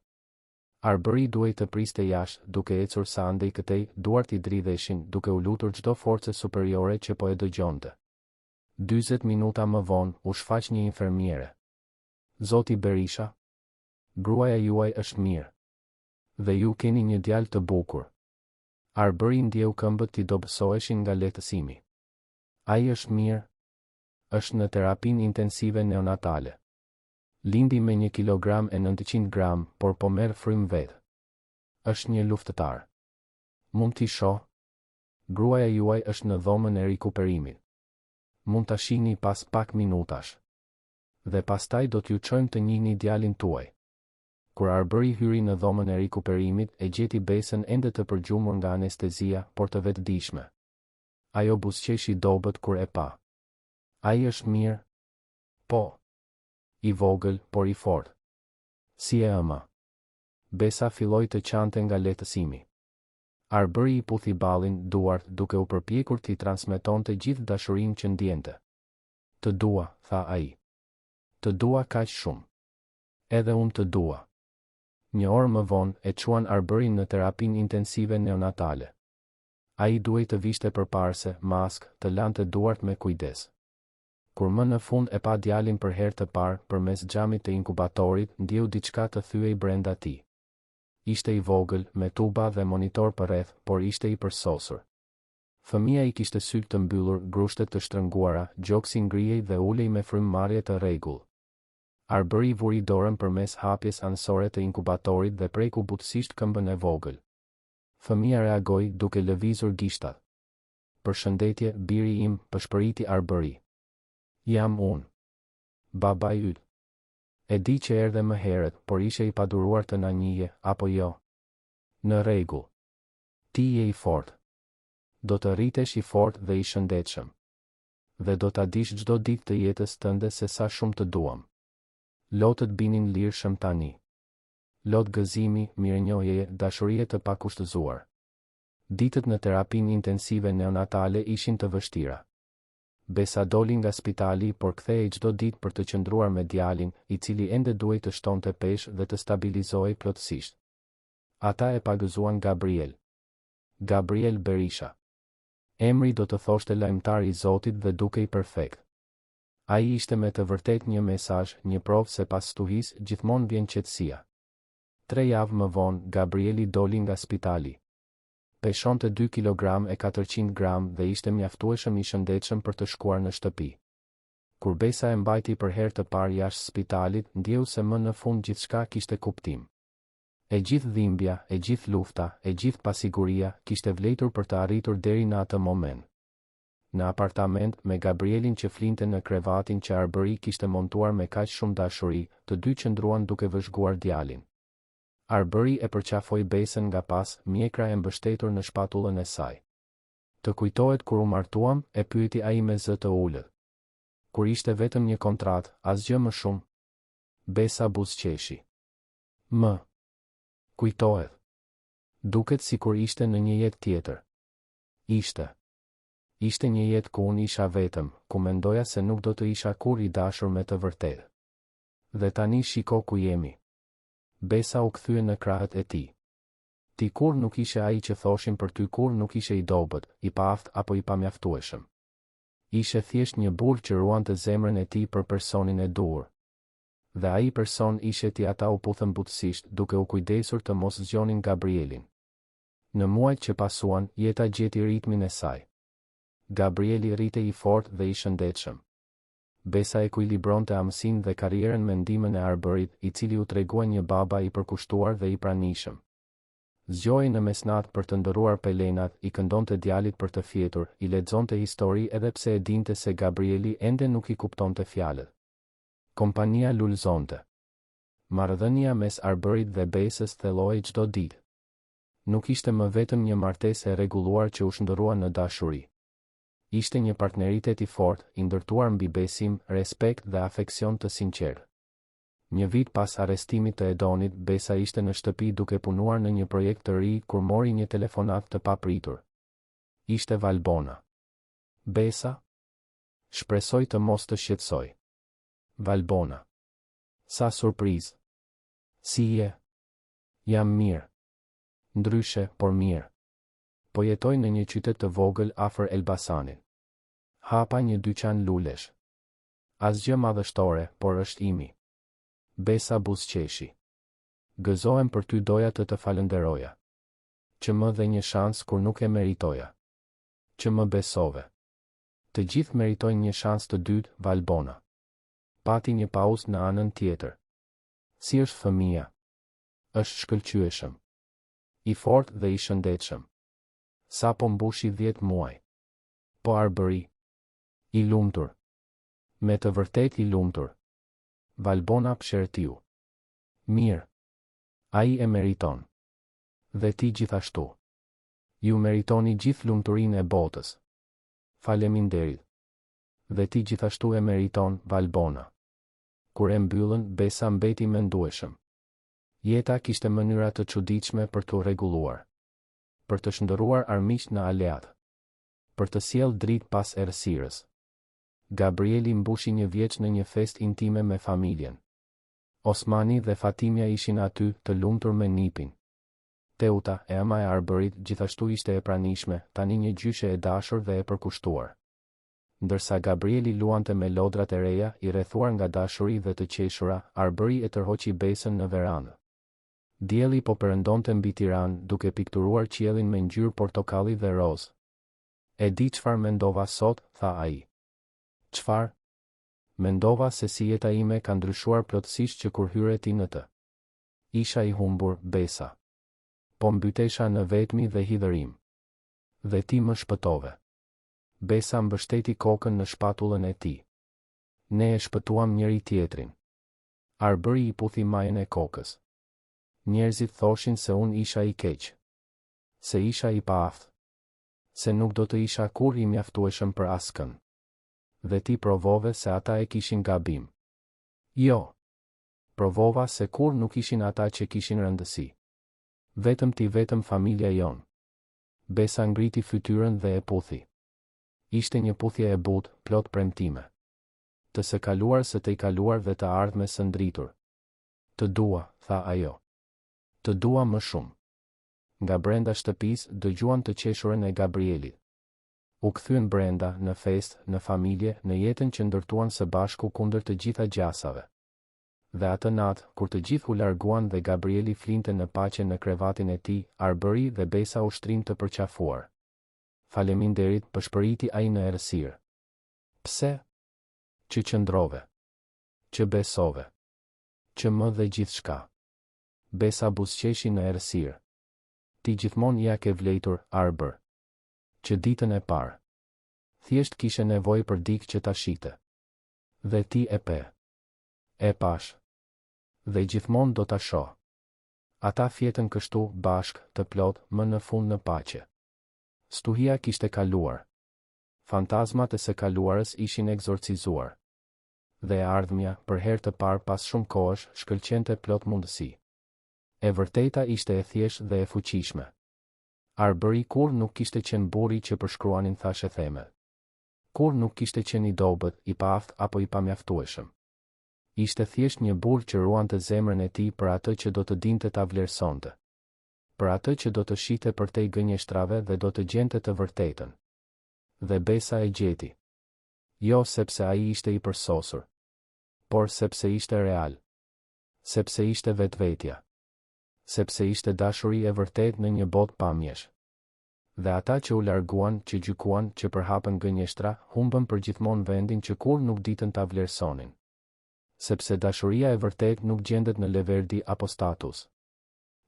Arbëri duhej të priste jashtë, duke ecur sa andej këtej, duart i dridheshin, duke u lutur çdo force superiore që po e dëgjonte. 40 minuta më vonë, u shfaq një infermiere. Zoti Berisha? Gruaja juaj është mirë. Dhe ju keni një djalë të bukur. Arbëri ndjeu këmbët t'i dobësoheshin nga lehtësimi. Ai është mirë. Është në terapinë intensive neonatale. Lindi me 1 kilogram e 900 gram, por po merr frym vetë. Është një luftëtar. Mund t'i shoh? Gruaja juaj është në dhomën e rikuperimit. Mund ta shihni pas pak minutash. Dhe pastaj do t'ju çojmë të njihni djalin tuaj. Kur Arbëri hyri në dhomën e rikuperimit, e gjeti Besën ende të përgjumur nga anestezia, por të vetëdijshme. Ajo buzëqeshi dobët kur e pa. Ai është mirë? Po. I vogël, por i fortë. Si e ëma? Besa filloi të qante nga lehtësimi. Arbëri i puthi ballin duart, duke u përpjekur t'i transmetonte gjithë dashurinë që ndjente. Të dua, tha ai. Të dua kaq shumë. Edhe unë të dua. 1 orë më vonë, e çuan Arbërin në terapinë intensive neonatale. Ai duhej të vishte përparse, maskë, të lante duart me kujdes. Kur më në fund e pa djalin për herë të parë, përmes xhamit të inkubatorit, ndjeu diçka të thyej brenda tij. Ishte i vogël, me tuba dhe monitor përreth, por ishte i përsosur. Fëmia i kishte sytë të mbyllur, grushtet të shtrënguara, gjoksi ngrihej dhe ulej me frymëmarrje të rregull. Arbëri vuri dorën përmes hapjes anësore të inkubatorit dhe preku butësisht këmbën e vogël. Fëmia reagoi duke lëvizur gishtat. Përshëndetje, biri im, pëshpëriti Arbëri. Jam unë. Babai yt. E di që erdhe më herët, por ishe i paduruar të na njihje, apo jo? Në rregull. Ti je i fortë. Do të rritesh i fortë dhe i shëndetshëm. Dhe do ta dish çdo ditë të jetës tënde se sa shumë të duam. Lotët binin lirshëm tani. Lot gëzimi, mirënjohje, dashurie të pakushtëzuar. Ditët në terapinë intensive neonatale ishin të vështira. Besa doli nga spitali por kthehej çdo ditë për të qëndruar me djalin, I cili ende duhej të shtonte peshë dhe të stabilizohej plotësisht. Ata e pagëzuan Gabriel Berisha. Emri do të thoshte lajmtar I Zotit dhe dukej perfekt. Ai ishte me të vërtet një mesazh, një provë se pas stuhisë gjithmonë vjen qetësia. 3 javë më vonë, Gabrieli doli nga spitali. Peshonte 2 kg e 400 gram dhe ishte mjaftueshëm I shëndetshëm për të shkuar në shtëpi. Kur Besa e mbajti për herë të parë jashtë spitalit, ndjeu se më në fund gjithçka kishte kuptim. E gjithë dhimbja, e gjithë lufta, e gjithë pasiguria kishte vlerëtur për të arritur deri në atë moment. Në apartament me Gabrielin që flinte në krevatin që Arbëri kishte montuar me kaq shumë dashuri, të dy qëndruan duke vëzhguar djalin. Arbëri e përqafoi Besën nga pas, mjekra e mbështetur në shpatullën e saj. Të kujtohet kur u martuam, e pyeti ai me zë të ulët. Kur ishte vetëm një kontratë, asgjë më shumë. Besa buzëqeshi. Më kujtohet. Duket sikur ishte në një jetë tjetër. Ishte një jetë ku unë isha vetëm, ku mendoja se nuk do të isha kur I dashur me të vërtetë. Dhe tani shiko ku jemi. Besa u kthye në krahët e tij. Ti kur nuk ishe ai që thoshin për ty, kur nuk ishe I dobët, I paaft apo I pamjaftueshëm. Ishe thjesht një burr që ruante zemrën e tij për personin e duhur. Dhe ai person ishe ti. Ata u puthën butësisht, duke u kujdesur të mos zgjonin Gabrielin. Në muajt që pasuan, jeta gjeti ritmin e saj. Gabrieli rritej I fortë dhe I shëndetshëm. Besa ekuilibronte amësinë dhe karrierën me ndihmën e Arbërit, I cili u tregua një baba I përkushtuar dhe I pranishëm. Zgjohej në mesnatë për të ndëruar pelenat, I këndonte djalit për të fjetur, I lexonte histori edhe pse e dinte se Gabrieli ende nuk I kuptonte fjalët. Kompania lulëzonte. Marrëdhënia mes Arbërit dhe Besës thellohej çdo ditë. Nuk ishte më vetëm një martesë e rregulluar që u shndërrua në dashuri. Ishte një partneritet I fortë, I ndërtuar mbi besim, respekt dhe afeksion të sinqertë. Një vit pas arrestimit të Edonit, Besa ishte në shtëpi duke punuar në një projekt të ri kur mori një telefonat të papritur. Ishte Valbona. Besa? Shpresoj të mos të shqetësoj. Valbona. Sa surprizë. Si je? Jam mirë. Ndryshe, por mirë. Po jetoj në një qytet të vogël afër Elbasanit. Hapa një dyqan lulesh. Asgjë madhështore, por është imi. Besa buzëqeshi. Gëzohem për ty, doja të falenderoja. Që më dhe një shans kur nuk e meritoja. Që më besove. Të gjithë meritojnë një shans të dytë, Valbona. Pati një pauzë në anën tjetër. Si është fëmia? Është shkëlqyeshëm. I fortë dhe I shëndetshëm. Sa po mbushi 10 muaj. Po Arbëri? I lumtur. Me të vërtet I lumtur. Valbona pshertiu. Mirë. Ai e meriton. Dhe ti gjithashtu. Ju meritoni gjithë lumturinë e botës. Faleminderit. Dhe ti gjithashtu e meriton, Valbona. Kur e mbyllën, Besa mbeti mendueshëm. Jeta kishte mënyra të çuditshme për të rregulluar. Për të shndërruar armiq në aleat. Për të sjellë dritë pas errësirës. Gabrieli mbushi një vjeç në një festë intime me familjen. Osmani dhe Fatimia ishin aty, të lumtur me nipin. Teuta, e ama e Arbërit, gjithashtu ishte e pranishme, tani një gjyshe e dashur dhe e përkushtuar. Ndërsa Gabrieli luante me lodrat e reja, I rrethuar nga dashuri dhe të qeshura, Arbëri e tërhoqi Besën në verandë. Dielli po perëndonte mbi Tiranë, duke pikturuar qiellin me ngjyrë portokalli dhe roz. E di çfarë mendova sot, tha ai. Çfarë? Mendova se si jeta ime ka ndryshuar plotësisht që kur hyre ti në të. Isha I humbur, Besa. Po mbytesha në vetmi dhe hidhërim. Dhe ti më shpëtove. Besa mbështeti kokën në shpatullën e tij. Ne e shpëtuam njëri tjetrin. Arbëri I puthi majën e kokës. Njerëzit thoshin se unë isha I keq. Se isha I paaftë. Se nuk do të isha kur I mjaftueshëm për askën. Dhe ti provove se ata e kishin gabim. Jo. Provova se kur nuk ishin ata që kishin rëndësi. Vetëm ti, vetëm familja jon. Besa ngriti fytyrën dhe e puthi. Ishte një puthje e butë, plot premtime. Të së kaluar së të i kaluar dhe të ardhme së ndritur. Të dua, tha ajo. Të dua më shumë. Nga brenda shtëpis dëgjuan të qeshurën e Gabrielit. U kthyen brenda, në fest, në familje, në jetën që ndërtuan së bashku kundër të gjitha gjasave. Dhe atë natë, kur të gjithë u larguan dhe Gabrieli flinte në paqe në krevatin e tij, arbëri dhe besa ushtrim të përqafuar. Faleminderit, pëshpëriti ai në errësirë. Pse? Që qëndrove. Që besove. Që më dhe gjithçka. Besa buzëqeshi në errësirë. Ti gjithmonë ja ke vlejtur, arbër. Që ditën e parë. Thjesht kishe nevojë për dikë që ta shite. Dhe ti e pe. E pash. Dhe gjithmonë do ta shoh. Ata fjetën kështu, bashk, të plot, më në fund në paqe. Stuhia kishte kaluar. Fantazmat e së kaluarës ishin egzorcizuar. Dhe e ardhmja, për herë të parë pas shumë kohësh, shkëlqente plot mundësi. E vërteta ishte e thjeshtë dhe e fuqishme. Arbëri kur nuk kishte qenë burri që përshkruanin thashe themet. Kur nuk kishte qenë i dobët, i paaft apo i pamjaftueshëm. Ishte thjesht një burr që ruante zemrën e tij për atë që do të dinte ta vlerësonte. Për atë që do të shite përtej gënjeshtrave dhe do të gjente të vërtetën. Dhe besa e gjeti. Jo sepse ai ishte i përsosur, por sepse ishte real. Sepse ishte vetvetja. Sepse ishte dashuri e vërtet në një botë pamjesh. Dhe ata që u larguan, që gjykuan, që përhapën gënjeshtra, humbën përgjithmonë vendin që kur nuk ditën ta vlerësonin. Sepse dashuria e vërtet nuk gjendet në leverdi apo status.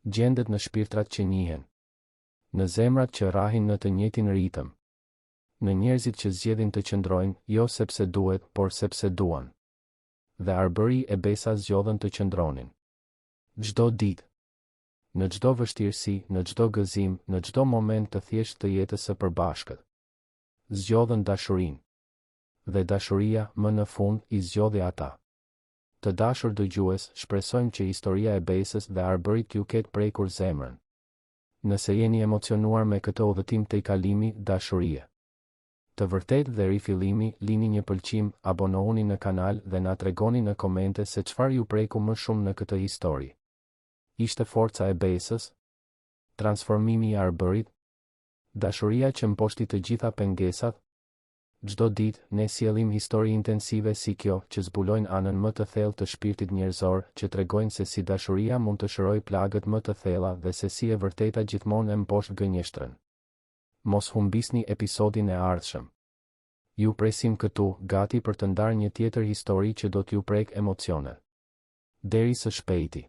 Gjendet në shpirtrat që njihen. Në zemrat që rrahin në të njëjtin ritëm. Në njerëzit që zgjedhin të qëndrojnë, jo sepse duhet, por sepse duan. Dhe arbëri e besa zgjodhen të qëndronin. Çdo ditë. Në çdo vështirësi, në çdo gëzim, në çdo moment të thjeshtë të jetës së përbashkët. Zgjodhen dashurinë. Dhe dashuria, më në fund, i zgjodhi ata. Të dashur dëgjues, shpresojmë që historia e besës dhe arbërit t'ju ketë prekur zemrën. Nëse jeni emocionuar me këtë udhëtim të i kalimi, dashurie. Të vërtet dhe rifillimi, lini një pëlqim, abonohuni në kanal dhe na tregoni në komente se çfarë ju preku më shumë në këtë histori. Ishte forca e besës? Transformimi i arbërit? Dashuria që mposhti të gjitha pengesat? Çdo ditë, ne sjellim histori intensive si kjo, që zbulojnë anën më të thellë të shpirtit njerëzor, që tregojnë se si dashuria mund të shërojë plagët më të thella dhe se si e vërteta gjithmonë e mposht gënjeshtrën. Mos humbisni episodin e ardhshëm. Ju presim këtu, gati për të ndarë një tjetër histori që do t'ju prek emocionet. Deri së shpejti.